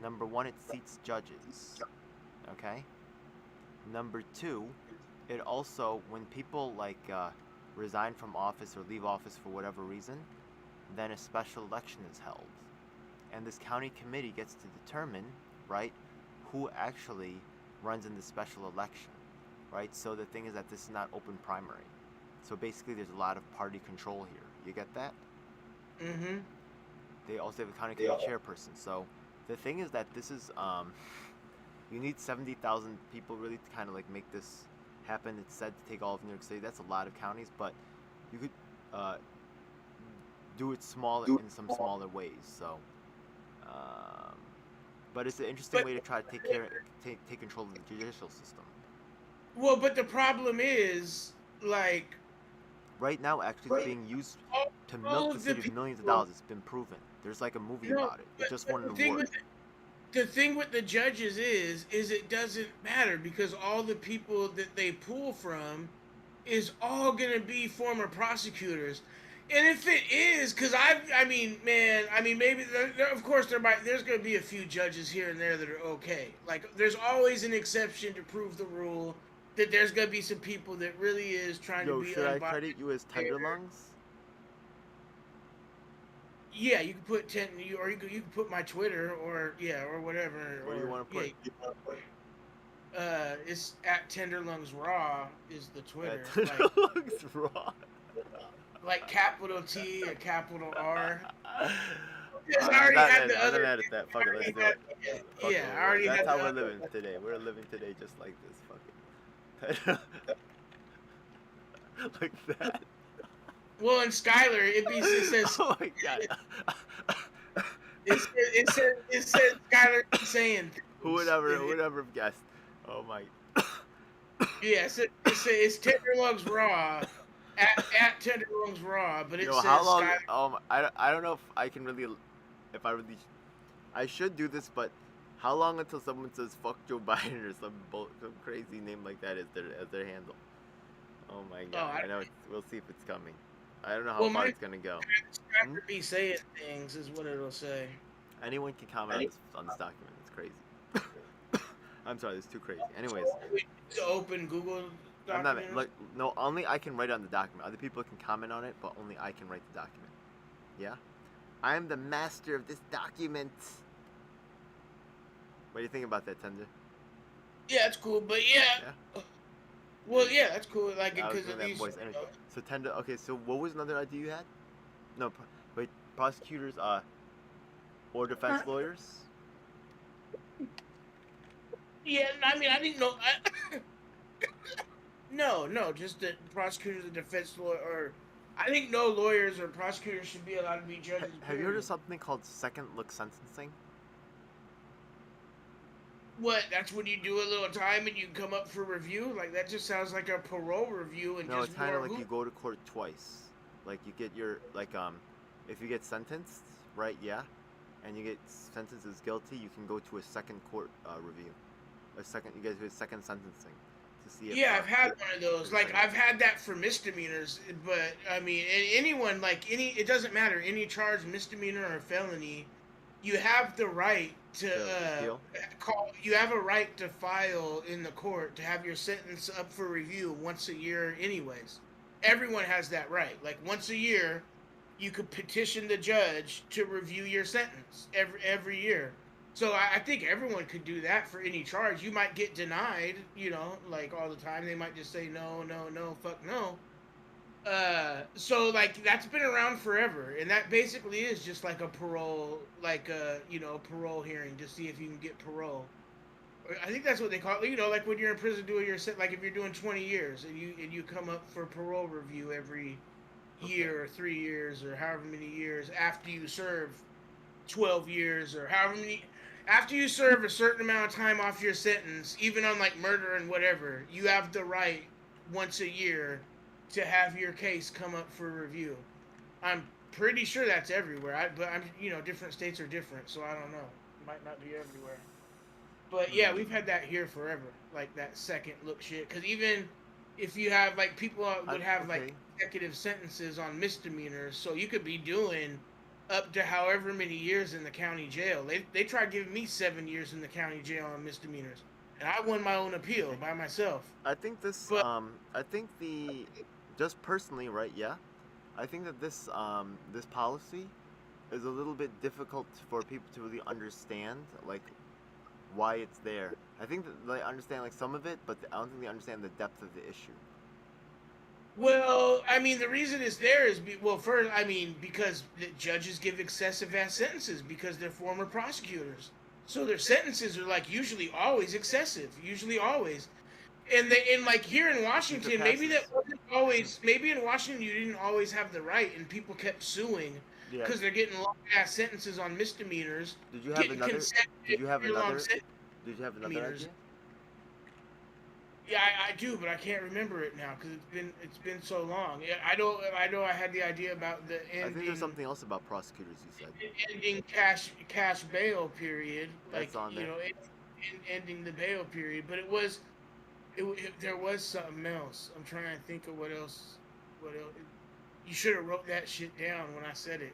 Number one, it seats judges, okay? Number two, it also, when people resign from office or leave office for whatever reason, then a special election is held. And this county committee gets to determine, right, who actually runs in the special election, right? So the thing is that this is not open primary. So basically there's a lot of party control here. You get that? Mm-hmm. They also have a county committee chairperson. So the thing is that this is, you need 70,000 people really to kind of make this happen. It's said to take all of New York City. That's a lot of counties, but you could do it smaller in some smaller ways. So, but it's an interesting way to try to take control of the judicial system. Well, but the problem is right now, actually, it's being used to milk the city of millions of dollars. It's been proven. There's a movie about it. It just won an award. The thing with the judges is it doesn't matter, because all the people that they pull from is all gonna be former prosecutors. And if it is, because maybe of course there's gonna be a few judges here and there that are okay. There's always an exception to prove the rule, that there's gonna be some people that really is trying to be. Should I credit you as Tenderlungs? Yeah, you can put you can put my Twitter or whatever. What do you want to put? It's at Tenderlungs Raw is the Twitter. Tenderlungs Raw. Capital T, a capital R. I'm not mad at that. Fuck it, let's do it. I already had. That's how we're living today. We're living today just like this. Fuck it. Like that. Well, in Skylar, it says. Oh my god. It says Skylar saying Who would ever have guessed? Oh my. Yeah, it's Tenderlungs Raw at Tenderlungs Raw, but it says how long? Skylar. I don't know if I can really, if I really, I should do this, but how long until someone says "fuck Joe Biden" or some crazy name like that as their handle? Oh my god! I know. We'll see if it's coming. I don't know how far it's gonna go. Skylar be saying things is what it'll say. Anyone can comment on this document. It's crazy. I'm sorry, it's too crazy. Anyways, It's an open Google I'm document. not, no, only I can write on the document. Other people can comment on it, but only I can write the document. Yeah? I am the master of this document. What do you think about that, Tender? Yeah, it's cool, but yeah. Well, yeah, that's cool. Like because of these. Voice. Anyway, so Tender. Okay, so what was another idea you had? No, wait. Prosecutors, or defense lawyers. Yeah, I mean, I didn't know. No, just the prosecutors and defense lawyer, or I think no lawyers or prosecutors should be allowed to be judges. Have you heard of something called second look sentencing? What? That's when you do a little time and you come up for review? Like that just sounds like a parole review and no, just it's kind of like you go to court twice. Like you get your if you get sentenced, right? Yeah, and you get sentenced as guilty, you can go to a second court review. You guys do a second sentencing to see if. Yeah, I've had one of those. Like I've had that for misdemeanors, but I mean, anyone it doesn't matter, any charge, misdemeanor or felony, you have the right to you have a right to file in the court to have your sentence up for review once a year anyways. Everyone has that right. Like once a year, you could petition the judge to review your sentence every year. So I think everyone could do that for any charge. You might get denied, like all the time. They might just say no, fuck no. So like that's been around forever, and that basically is just like a parole, like parole hearing to see if you can get parole. I think that's what they call it. Like when you're in prison doing your like if you're doing 20 years and you come up for parole review every year or 3 years or however many years after you serve 12 years or however many. After you serve a certain amount of time off your sentence, even on like murder and whatever, you have the right once a year to have your case come up for review. I'm pretty sure that's everywhere. But I'm different states are different, so I don't know. It might not be everywhere. But yeah, we've had that here forever, like that second look shit. Because even if you have like people would have like consecutive sentences on misdemeanors, so you could be doing up to however many years in the county jail. They tried giving me 7 years in the county jail on misdemeanors, and I won my own appeal by myself. I think this, just personally, right? Yeah, I think that this policy is a little bit difficult for people to really understand, like why it's there. I think that they understand like some of it, but I don't think they understand the depth of the issue. Well, I mean, the reason it's there is, first, I mean, because the judges give excessive ass sentences because they're former prosecutors. So their sentences are like usually always excessive, usually always. And like here in Washington, maybe that wasn't always, maybe in Washington you didn't always have the right and people kept suing because they're getting long ass sentences on misdemeanors. Did you have another idea? Yeah, I do, but I can't remember it now because it's been so long. I know I had the idea about the ending. I think there's something else about prosecutors you said. Ending cash bail period, that's on there. Ending the bail period, but there was something else. I'm trying to think of what else. You should have wrote that shit down when I said it.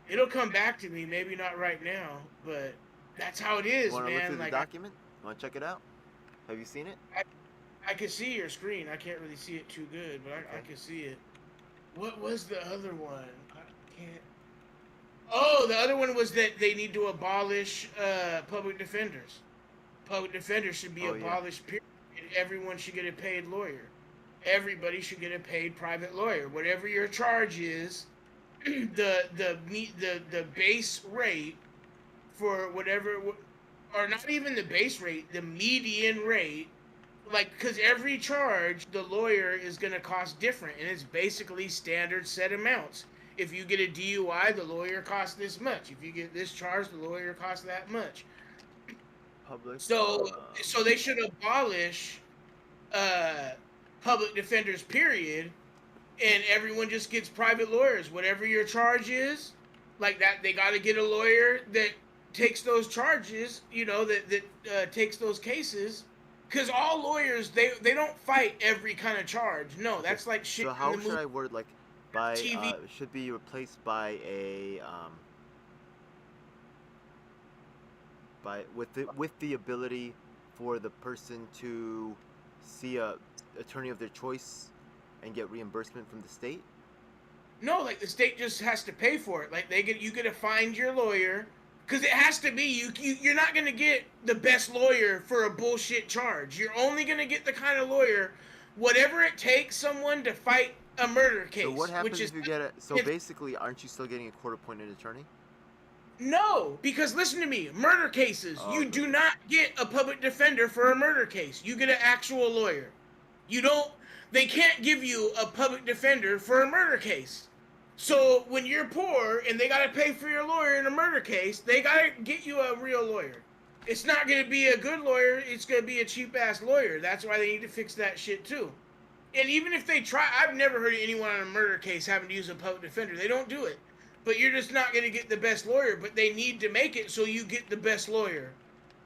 It'll come back to me, maybe not right now, but that's how it is, man. Want to look through the document? Want to check it out? Have you seen it? I can see your screen. I can't really see it too good, but I can see it. What was the other one? I can't. Oh, the other one was that they need to abolish public defenders. Public defenders should be abolished. Period. Everyone should get a paid lawyer. Everybody should get a paid private lawyer. Whatever your charge is, the base rate for whatever. Or not even the base rate, the median rate like, because every charge, the lawyer is going to cost different, and it's basically standard set amounts. If you get a DUI, the lawyer costs this much. If you get this charge, the lawyer costs that much. Public. So they should abolish public defenders, period, and everyone just gets private lawyers. Whatever your charge is, like that, they got to get a lawyer that takes those charges, you know, that takes those cases. Because all lawyers, they don't fight every kind of charge. No, that's like shit. So how should I word, like, by TV. should be replaced by a with the ability for the person to see a attorney of their choice and get reimbursement from the state? No, like the state just has to pay for it. Like you get to find your lawyer. Because it has to be, you're not going to get the best lawyer for a bullshit charge. You're only going to get the kind of lawyer, whatever it takes someone to fight a murder case. So what happens if you get it? So basically, aren't you still getting a court-appointed attorney? No, because listen to me, murder cases, you do not get a public defender for a murder case. You get an actual lawyer. They can't give you a public defender for a murder case. So when you're poor and they got to pay for your lawyer in a murder case, they got to get you a real lawyer. It's not going to be a good lawyer. It's going to be a cheap-ass lawyer. That's why they need to fix that shit, too. And even if they try, I've never heard of anyone on a murder case having to use a public defender. They don't do it. But you're just not going to get the best lawyer. But they need to make it so you get the best lawyer.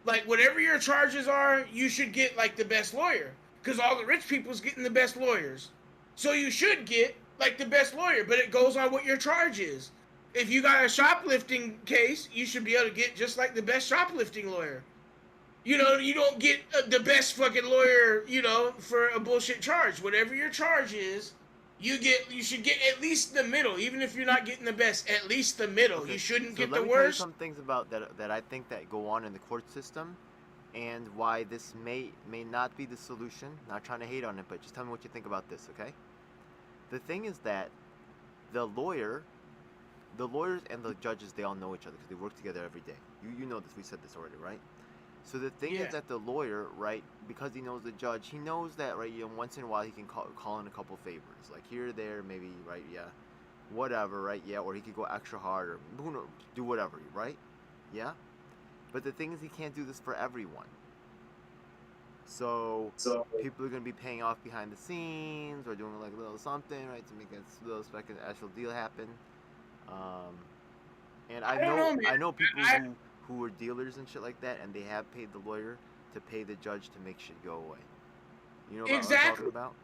Like, whatever your charges are, you should get, like, the best lawyer. Because all the rich people's getting the best lawyers. So you should get like the best lawyer, but it goes on what your charge is. If you got a shoplifting case, you should be able to get just like the best shoplifting lawyer. You know, you don't get the best fucking lawyer, you know, for a bullshit charge. Whatever your charge is, you should get at least the middle. Even if you're not getting the best, at least the middle. Okay. You shouldn't get the worst. Let me tell you some things about that I think that go on in the court system, and why this may not be the solution. Not trying to hate on it, but just tell me what you think about this, okay? The thing is that the lawyers and the judges, they all know each other because they work together every day. You know this. We said this already, right? So the thing is that the lawyer, right, because he knows the judge, he knows that, right, you know, once in a while he can call in a couple favors, like here or there, maybe, right, yeah, whatever, right, yeah, or he could go extra hard, or who knows, do whatever, right, yeah? But the thing is, he can't do this for everyone. So people are going to be paying off behind the scenes or doing like a little something, right, to make a little actual deal happen. And I know people who are dealers and shit like that, and they have paid the lawyer to pay the judge to make shit go away. You know what I'm talking about?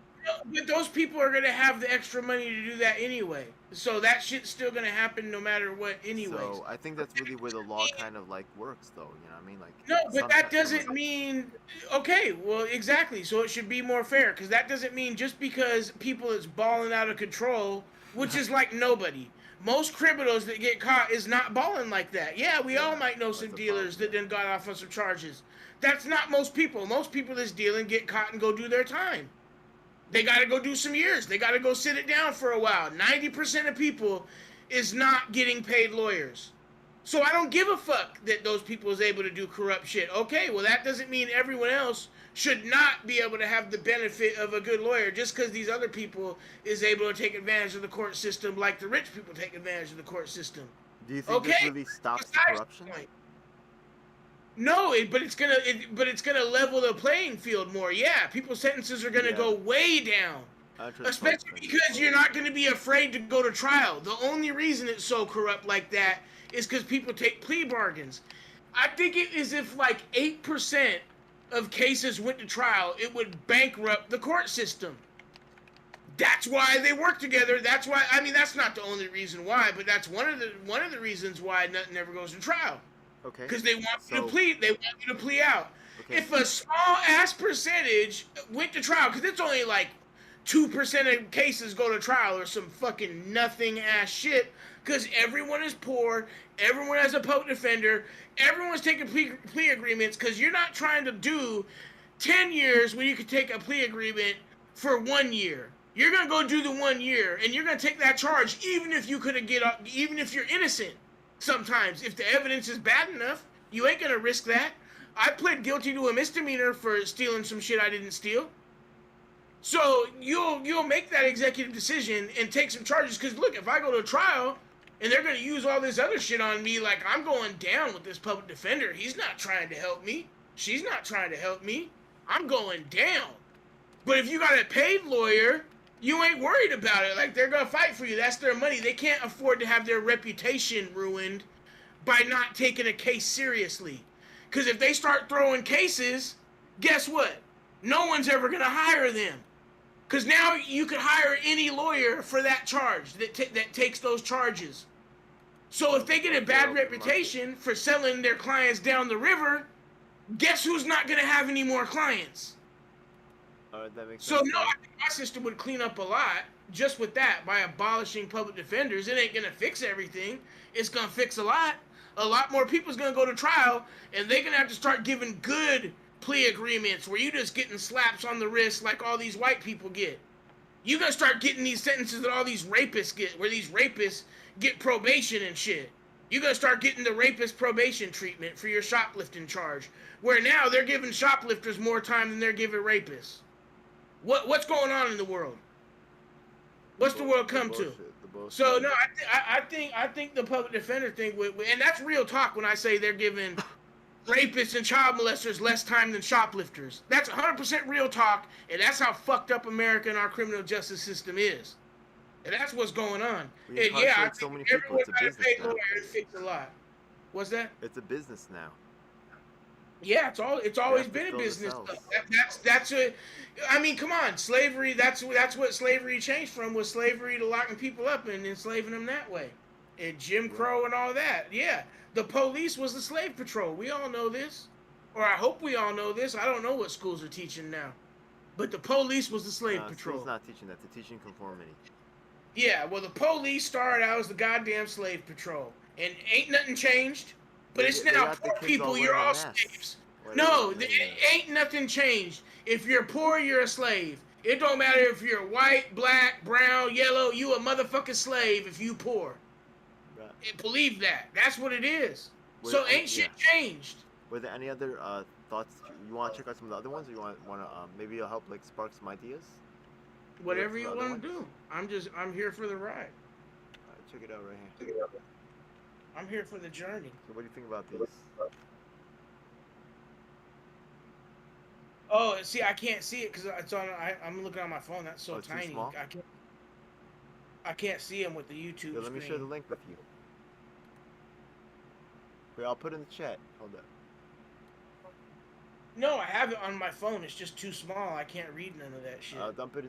But those people are going to have the extra money to do that anyway. So that shit's still going to happen no matter what anyways. So I think that's really where the law kind of like works, though. You know what I mean? Like, no, but that doesn't mean... Okay, well, exactly. So it should be more fair. Because that doesn't mean just because people is balling out of control, which is like nobody. Most criminals that get caught is not balling like that. Yeah, we all might know some dealers that then got off on some charges. That's not most people. Most people that's dealing get caught and go do their time. They got to go do some years. They got to go sit it down for a while. 90% of people is not getting paid lawyers. So I don't give a fuck that those people is able to do corrupt shit. Okay, well, that doesn't mean everyone else should not be able to have the benefit of a good lawyer just because these other people is able to take advantage of the court system like the rich people take advantage of the court system. Do you think this really stops the corruption? No, but it's gonna level the playing field more. Yeah, people's sentences are gonna go way down, especially because you're not gonna be afraid to go to trial. The only reason it's so corrupt like that is because people take plea bargains. I think it is if like 8% of cases went to trial, it would bankrupt the court system. That's why they work together. That's why. I mean, that's not the only reason why, but that's one of the reasons why nothing ever goes to trial. Okay. Because they want you to plead. They want you to plea out. Okay. If a small ass percentage went to trial, because it's only like 2% of cases go to trial or some fucking nothing ass shit, because everyone is poor, everyone has a public defender, everyone's taking plea agreements, because you're not trying to do 10 years when you could take a plea agreement for 1 year. You're gonna go do the 1 year, and you're gonna take that charge, even if you couldn't get up, even if you're innocent. Sometimes, if the evidence is bad enough, you ain't gonna risk that. I pled guilty to a misdemeanor for stealing some shit I didn't steal. So you'll make that executive decision and take some charges. Because look, if I go to trial and they're gonna use all this other shit on me, like I'm going down with this public defender. He's not trying to help me. She's not trying to help me. I'm going down. But if you got a paid lawyer, you ain't worried about it. Like, they're gonna fight for you. That's their money. They can't afford to have their reputation ruined by not taking a case seriously. Because if they start throwing cases, guess what? No one's ever gonna hire them. Because now you could hire any lawyer for that charge that takes those charges. So if they get a bad reputation for selling their clients down the river, guess who's not gonna have any more clients? That makes so sense. No, I think my system would clean up a lot just with that by abolishing public defenders. It ain't gonna fix everything. It's gonna fix a lot. A lot more people's gonna go to trial, and they're gonna have to start giving good plea agreements where you just getting slaps on the wrist like all these white people get. You gonna start getting these sentences that all these rapists get, where these rapists get probation and shit. You're gonna start getting the rapist probation treatment for your shoplifting charge, where now they're giving shoplifters more time than they're giving rapists. What's going on in the world? What's the world come to? So no, I think the public defender thing, and that's real talk when I say they're giving rapists and child molesters less time than shoplifters. That's 100% real talk, and that's how fucked up America and our criminal justice system is. And that's what's going on. And yeah, I think so many people, it's a business now. It fixed a lot. What's that? It's a business now. Yeah, it's always been a business. That's a, I mean, come on, slavery. That's what slavery changed from, was slavery to locking people up and enslaving them that way, and Jim Crow and all that. Yeah, the police was the slave patrol. We all know this, or I hope we all know this. I don't know what schools are teaching now, but the police was the slave patrol. School's not teaching that. They're teaching conformity. Yeah, well, the police started out as the goddamn slave patrol, and ain't nothing changed. But it's now poor people, you're all slaves. No, ain't nothing changed. If you're poor, you're a slave. It don't matter if you're white, black, brown, yellow, you a motherfucking slave if you poor. Right. Believe that. That's what it is. So ain't shit changed. Were there any other thoughts? You want to check out some of the other ones, or you want to maybe it'll help like spark some ideas? Whatever you want to do. I'm here for the ride. All right, check it out right here. I'm here for the journey. So what do you think about these? Oh, see, I can't see it because it's on. I'm looking on my phone. That's so tiny. Too small? I can't see them with the YouTube. Let me share the link with you. Wait, I'll put it in the chat. Hold up. No, I have it on my phone. It's just too small. I can't read none of that shit. I'll dump it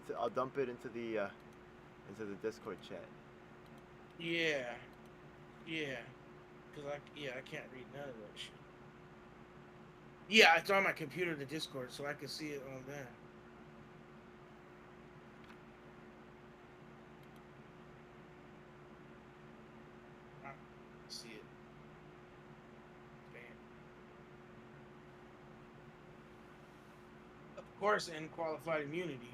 into the Discord chat. Yeah. Cause I can't read none of that shit. Yeah, it's on my computer, the Discord, so I can see it on there. I see it. Bam. Of course, in qualified immunity.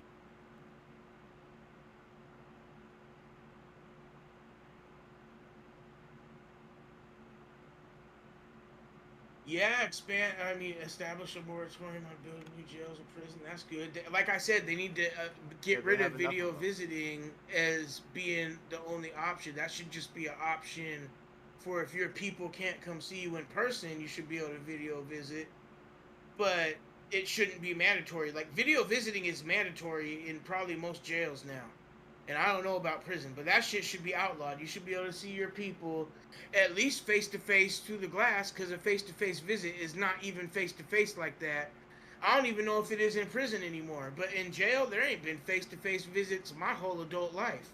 Yeah, establish a moratorium on building new jails or prison. That's good. Like I said, they need to get rid of video visiting as being the only option. That should just be an option for if your people can't come see you in person, you should be able to video visit. But it shouldn't be mandatory. Like, video visiting is mandatory in probably most jails now. And I don't know about prison, but that shit should be outlawed. You should be able to see your people at least face-to-face through the glass, because a face-to-face visit is not even face-to-face like that. I don't even know if it is in prison anymore. But in jail, there ain't been face-to-face visits my whole adult life.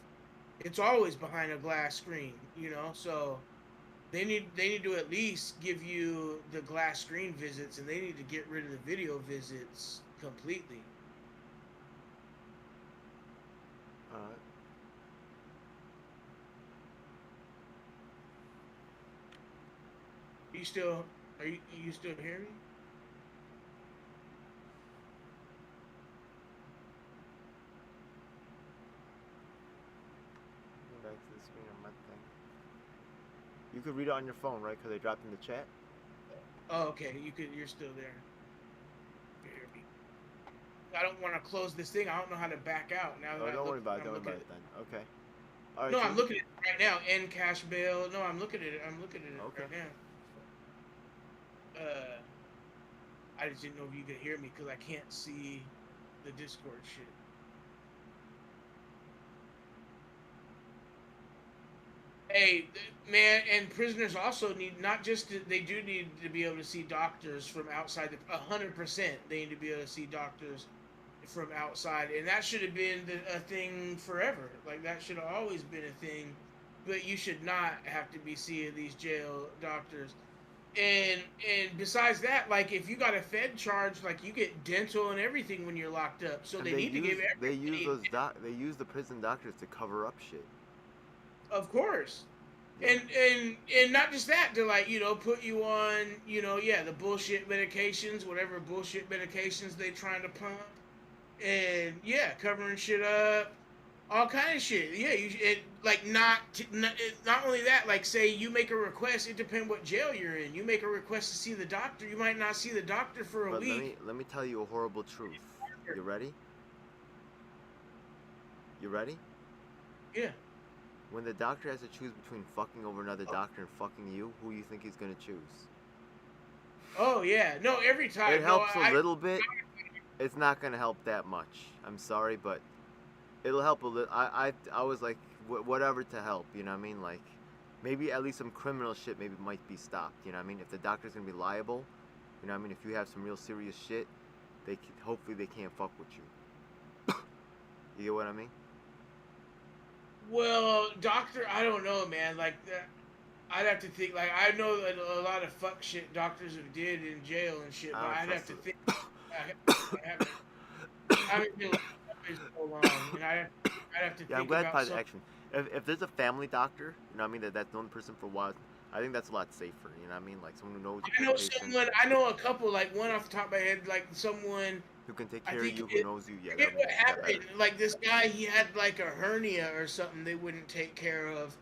It's always behind a glass screen, you know? So they need to at least give you the glass screen visits, and they need to get rid of the video visits completely. Are you still hearing me? Go back to the screen on my thing. You could read it on your phone, right? Because they dropped in the chat. Oh, okay. You're still there. You hear me? I don't want to close this thing. I don't know how to back out now that Don't worry about it. I'm Don't worry looking about it then. Okay. All right. No, So I'm looking at it right now. End cash bail. No, I'm looking at it. I'm looking at it okay. right now. I just didn't know if you could hear me because I can't see the Discord shit. Hey, man, and prisoners also need not just they do need to be able to see doctors from outside. 100%, they need to be able to see doctors from outside, and that should have been a thing forever. Like that should have always been a thing. But you should not have to be seeing these jail doctors. And besides that, like if you got a Fed charge, like you get dental and everything when you're locked up. So and they need to give everybody. they use the prison doctors to cover up shit. Of course. Yeah. And not just that, to like, put you on, the bullshit medications, whatever bullshit medications they trying to pump. And yeah, covering shit up, all kind of shit. Yeah, not only that, like say you make a request, it depends what jail you're in. You make a request to see the doctor, you might not see the doctor for a week. Let me tell you a horrible truth. You ready? You ready? Yeah. When the doctor has to choose between fucking over another doctor and fucking you, who you think he's gonna choose? Oh yeah, no, every time. It helps a little bit. It's not gonna help that much. I'm sorry, but it'll help a little. I was like, whatever to help. You know what I mean? Like, maybe at least some criminal shit maybe might be stopped. You know what I mean? If the doctor's gonna be liable, you know what I mean? If you have some real serious shit, hopefully they can't fuck with you. You get what I mean? Well, doctor, I don't know, man. Like, I'd have to think. Like, I know that a lot of fuck shit doctors have did in jail and shit, but I'd have to think. I haven't been in so long, and I'd have to think. Yeah, I'm glad about by the action. If there's a family doctor, you know what I mean, that's known the person for a while, I think that's a lot safer. You know what I mean? Like someone who knows. I know a couple. Like one off the top of my head, like someone who can take care of you, who knows you. Yeah. Forget what happened. Like this guy, he had like a hernia or something they wouldn't take care of,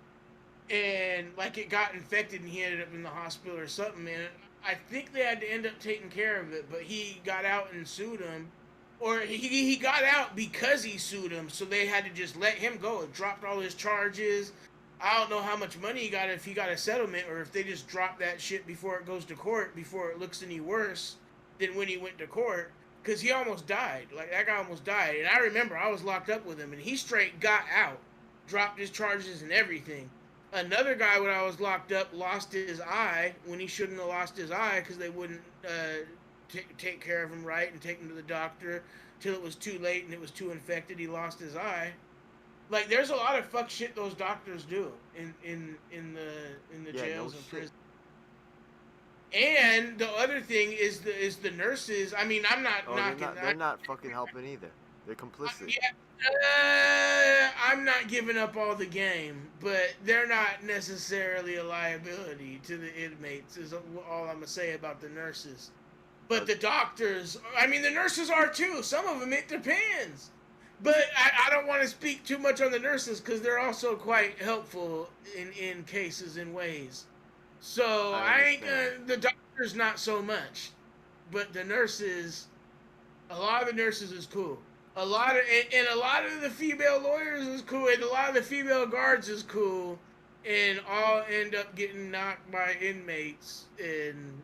and like it got infected and he ended up in the hospital or something. And I think they had to end up taking care of it, but he got out and sued him, or he got out because he sued him, so they had to just let him go. It dropped all his charges. I don't know how much money he got, if he got a settlement, or if they just dropped that shit before it goes to court, before it looks any worse than when he went to court. Because he almost died. Like, that guy almost died. And I remember I was locked up with him, and he straight got out. Dropped his charges and everything. Another guy, when I was locked up, lost his eye when he shouldn't have lost his eye because they wouldn't take care of him right and take him to the doctor till it was too late and it was too infected. He lost his eye. Like, there's a lot of fuck shit those doctors do in the jails and prisons. And the other thing is the nurses. I mean, I'm not knocking. They're not fucking helping either. They're complicit. I'm not giving up all the game, but they're not necessarily a liability to the inmates. Is all I'm gonna say about the nurses. But the doctors, I mean, the nurses are too. Some of them, it depends. But I don't want to speak too much on the nurses because they're also quite helpful in cases and ways. So the doctors not so much, but the nurses, a lot of the nurses is cool. A lot of the female lawyers is cool, and a lot of the female guards is cool, and all end up getting knocked by inmates, and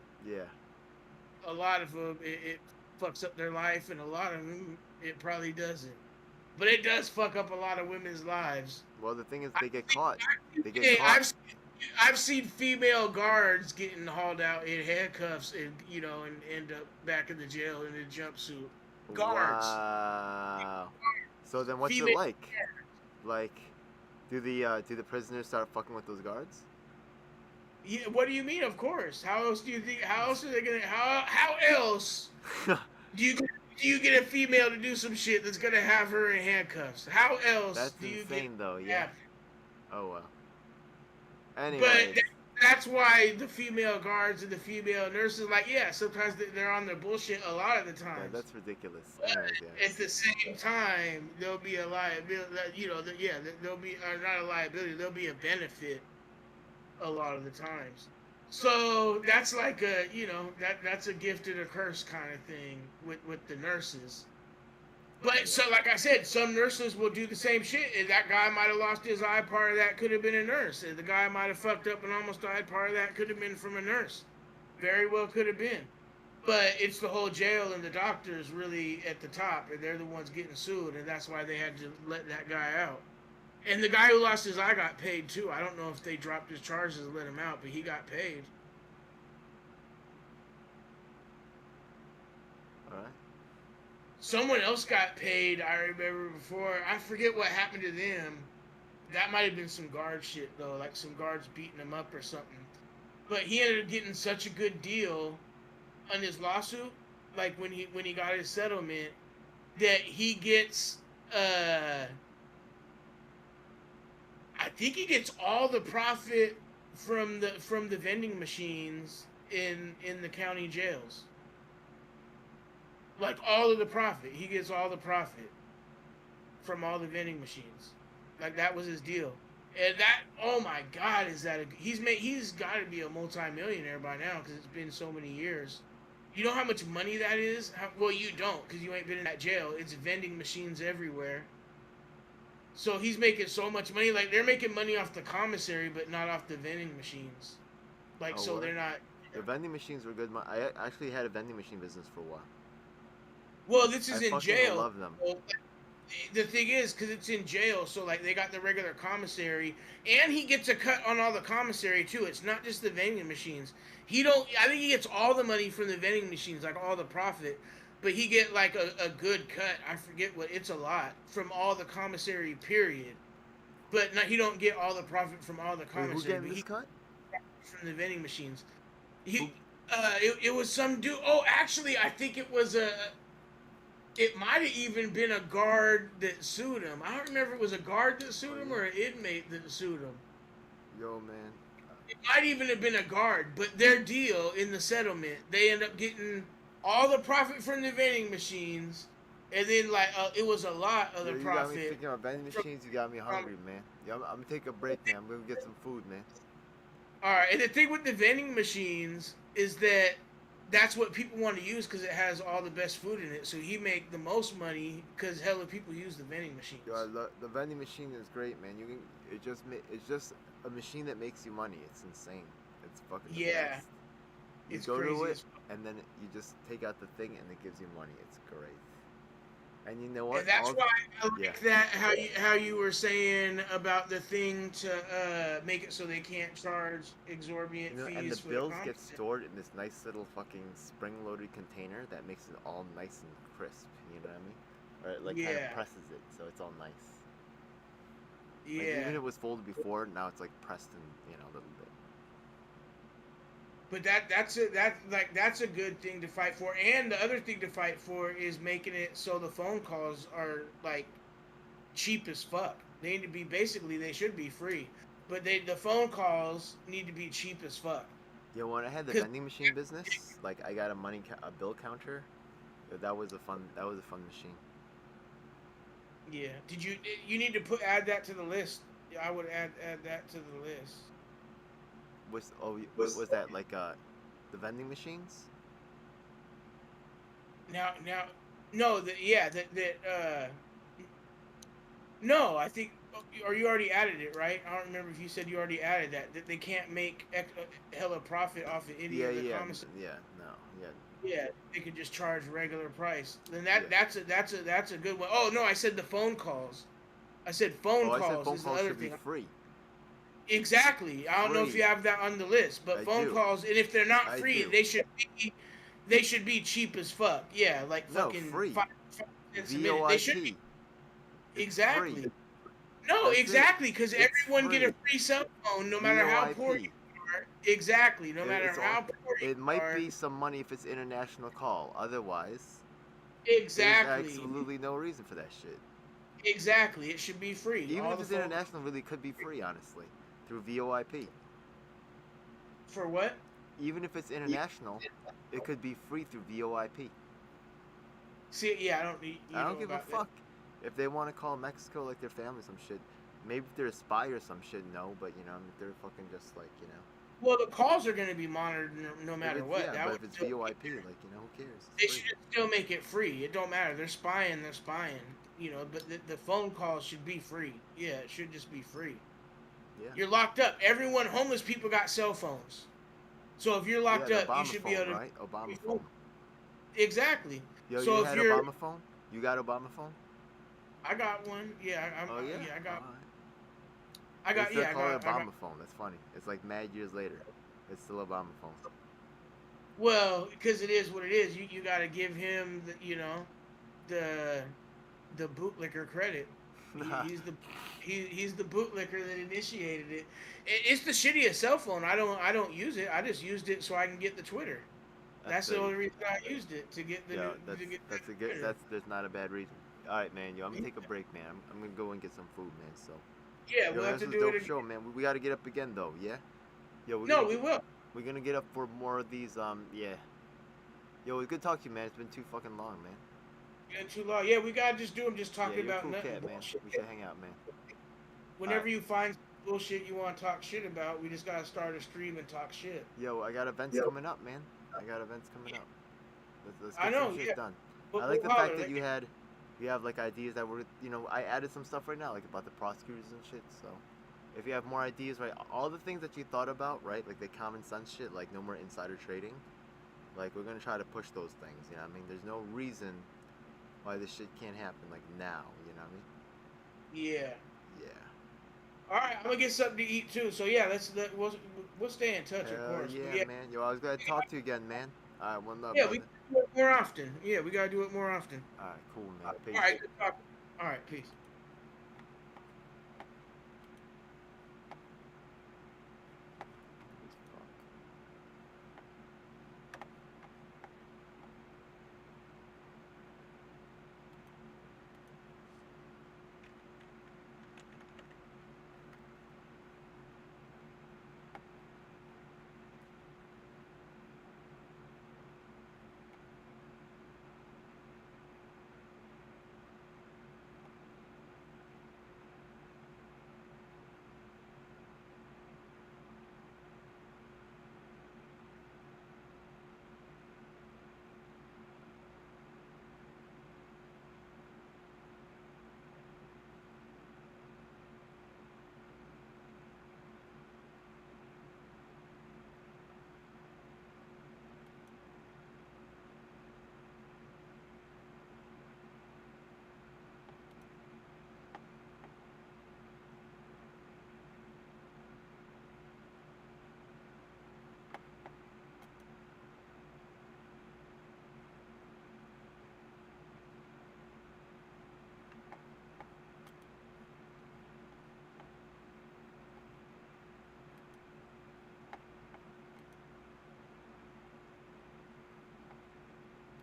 a lot of them it fucks up their life, and a lot of them it probably doesn't. But it does fuck up a lot of women's lives. Well, the thing is, they get caught. They get caught. I've seen female guards getting hauled out in handcuffs and end up back in the jail in a jumpsuit. Guards. Wow. So then, what's it like? Like, do the prisoners start fucking with those guards? Yeah. What do you mean? Of course. How else do you think? How else are they gonna? How else do you get a female to do some shit that's gonna have her in handcuffs? How else do you insane, though. Yeah. Oh well. Anyway. But that's why the female guards and the female nurses, sometimes they're on their bullshit a lot of the time. Yeah, that's ridiculous. Anyways, at the same time, there'll be a liability. There'll be not a liability. There'll be a benefit a lot of the times. So that's like a, that's a gift and a curse kind of thing with the nurses. But so, like I said, some nurses will do the same shit. And that guy might have lost his eye. Part of that could have been a nurse. And the guy might have fucked up and almost died. Part of that could have been from a nurse. Very well could have been. But it's the whole jail and the doctors really at the top, and they're the ones getting sued, and that's why they had to let that guy out. And the guy who lost his eye got paid too. I don't know if they dropped his charges and let him out, but he got paid. All right. Someone else got paid, I remember before. I forget what happened to them. That might have been some guard shit, though. Like some guards beating him up or something. But he ended up getting such a good deal on his lawsuit, like when he got his settlement, that he gets, I think he gets all the profit from the vending machines in the county jails. Like all of the profit, he gets all the profit from all the vending machines. Like that was his deal, and that, oh my God, is that he's got to be a multi-millionaire by now because it's been so many years. You know how much money that is? Well, you don't because you ain't been in that jail. It's vending machines everywhere. So he's making so much money. Like they're making money off the commissary, but not off the vending machines. Like so what? They're not. The vending machines were good. I actually had a vending machine business for a while. Well, this is in jail. I love them. So, the thing is, because it's in jail, so like they got the regular commissary, and he gets a cut on all the commissary too. It's not just the vending machines. I think he gets all the money from the vending machines, like all the profit, but he get like a good cut. I forget what, it's a lot from all the commissary period. But he don't get all the profit from all the commissary. Who gave his cut? From the vending machines. It was some dude. Oh, actually, I think it was it might have even been a guard that sued him. I don't remember if it was a guard that sued him or an inmate that sued him. Yo, man. It might even have been a guard, but their deal in the settlement, they end up getting all the profit from the vending machines, and then like it was a lot of the profit. You got me thinking about vending machines. You got me hungry, man. Yeah, I'm gonna take a break, man. I'm gonna get some food, man. All right, and the thing with the vending machines is that that's what people want to use because it has all the best food in it. So he make the most money because hella people use the vending machines. Yo, the vending machine is great, man. It's just a machine that makes you money. It's insane. It's fucking the best. You It's go crazy to it and then you just take out the thing and it gives you money. It's great. And you know what? And that's why I like that how you were saying about the thing to make it so they can't charge exorbitant fees. And the for bills the get stored in this nice little fucking spring-loaded container that makes it all nice and crisp. You know what I mean? Or it like kind of presses it so it's all nice. Yeah. Like, even if it was folded before, now it's like pressed in, a little bit. But that's a good thing to fight for. And the other thing to fight for is making it so the phone calls are like cheap as fuck. They need to be they should be free. But the phone calls need to be cheap as fuck. Yeah, when I had the vending machine business, like I got a bill counter. That was a fun machine. Yeah. Did you need to add that to the list? I would add that to the list. Was that like the vending machines? No, I think, or you already added it, right? I don't remember if you said you already added that they can't make hella profit off of any of the commissary. Yeah, they could just charge regular price. Then that's a good one. Oh no, I said the phone calls. I said phone calls. I said phone is calls the other should thing. be free. Exactly. I don't know if you have that on the list, but phone calls, and if they're not free, they should be cheap as fuck. Yeah, like fucking free. 5 cents a minute. VOIP. They should be. Exactly. Free. No, That's exactly, because everyone free. get a free cell phone, no matter how poor you are. Exactly, no matter how poor you are. It might be some money if it's international call. Otherwise, exactly. There's absolutely no reason for that shit. Exactly, it should be free. Even if it's international, really could be free, honestly, through VoIP. For what? Even if it's international, it could be free through VoIP. See, yeah, I don't give a fuck. If they want to call Mexico like their family, some shit. Maybe if they're a spy or some shit, no. But if they're fucking just like Well, the calls are going to be monitored no matter what. Yeah, that but if it's VoIP, like, you know, who cares? They should still make it free. It don't matter. They're spying. They're spying. You know, but the phone calls should be free. Yeah, it should just be free. Yeah. You're locked up. Homeless people got cell phones. So if you're locked up, you should be able to. Right? Obama phone. Exactly. Yo, so you if had you're, Obama phone? You got Obama phone? I got one. Yeah, I got. I got. They still call it Obama phone. That's funny. It's like mad years later. It's still Obama phone. Well, because it is what it is. You got to give him the bootlicker credit. He's the bootlicker that initiated it. It's the shittiest cell phone. I don't use it. I just used it so I can get the Twitter. That's the only reason I used it, to get the. That's not a bad reason. All right, man. Yo, I'm gonna take a break, man. I'm gonna go and get some food, man. So. Yeah, we'll have to do it again. Show, man. We got to get up again, though. Yeah. Yo. We will. We're gonna get up for more of these. Yeah. Yo, it's good to talk to you, man. It's been too fucking long, man. Been too long. Yeah, we gotta just do them. Just talking about cool nothing. Cat, man. We should hang out, man. Whenever you find bullshit you want to talk shit about, we just gotta start a stream and talk shit. Yo, I got events coming up, man. Let's get some shit done. But I like the fact that you have like ideas that were, you know, I added some stuff right now, like about the prosecutors and shit. So, if you have more ideas, right, all the things that you thought about, right, like the common sense shit, like no more insider trading, like we're gonna try to push those things. You know what I mean? There's no reason why this shit can't happen like now. You know what I mean? Yeah. Yeah. All right, I'm gonna get something to eat too. So yeah, we'll stay in touch, of course. Yeah, man. Yo, I was glad to talk to you again, man. All right, one love. Yeah, brother. We gotta do it more often. Yeah, we gotta do it more often. All right, cool, man. Peace. All right, good talk. All right, peace.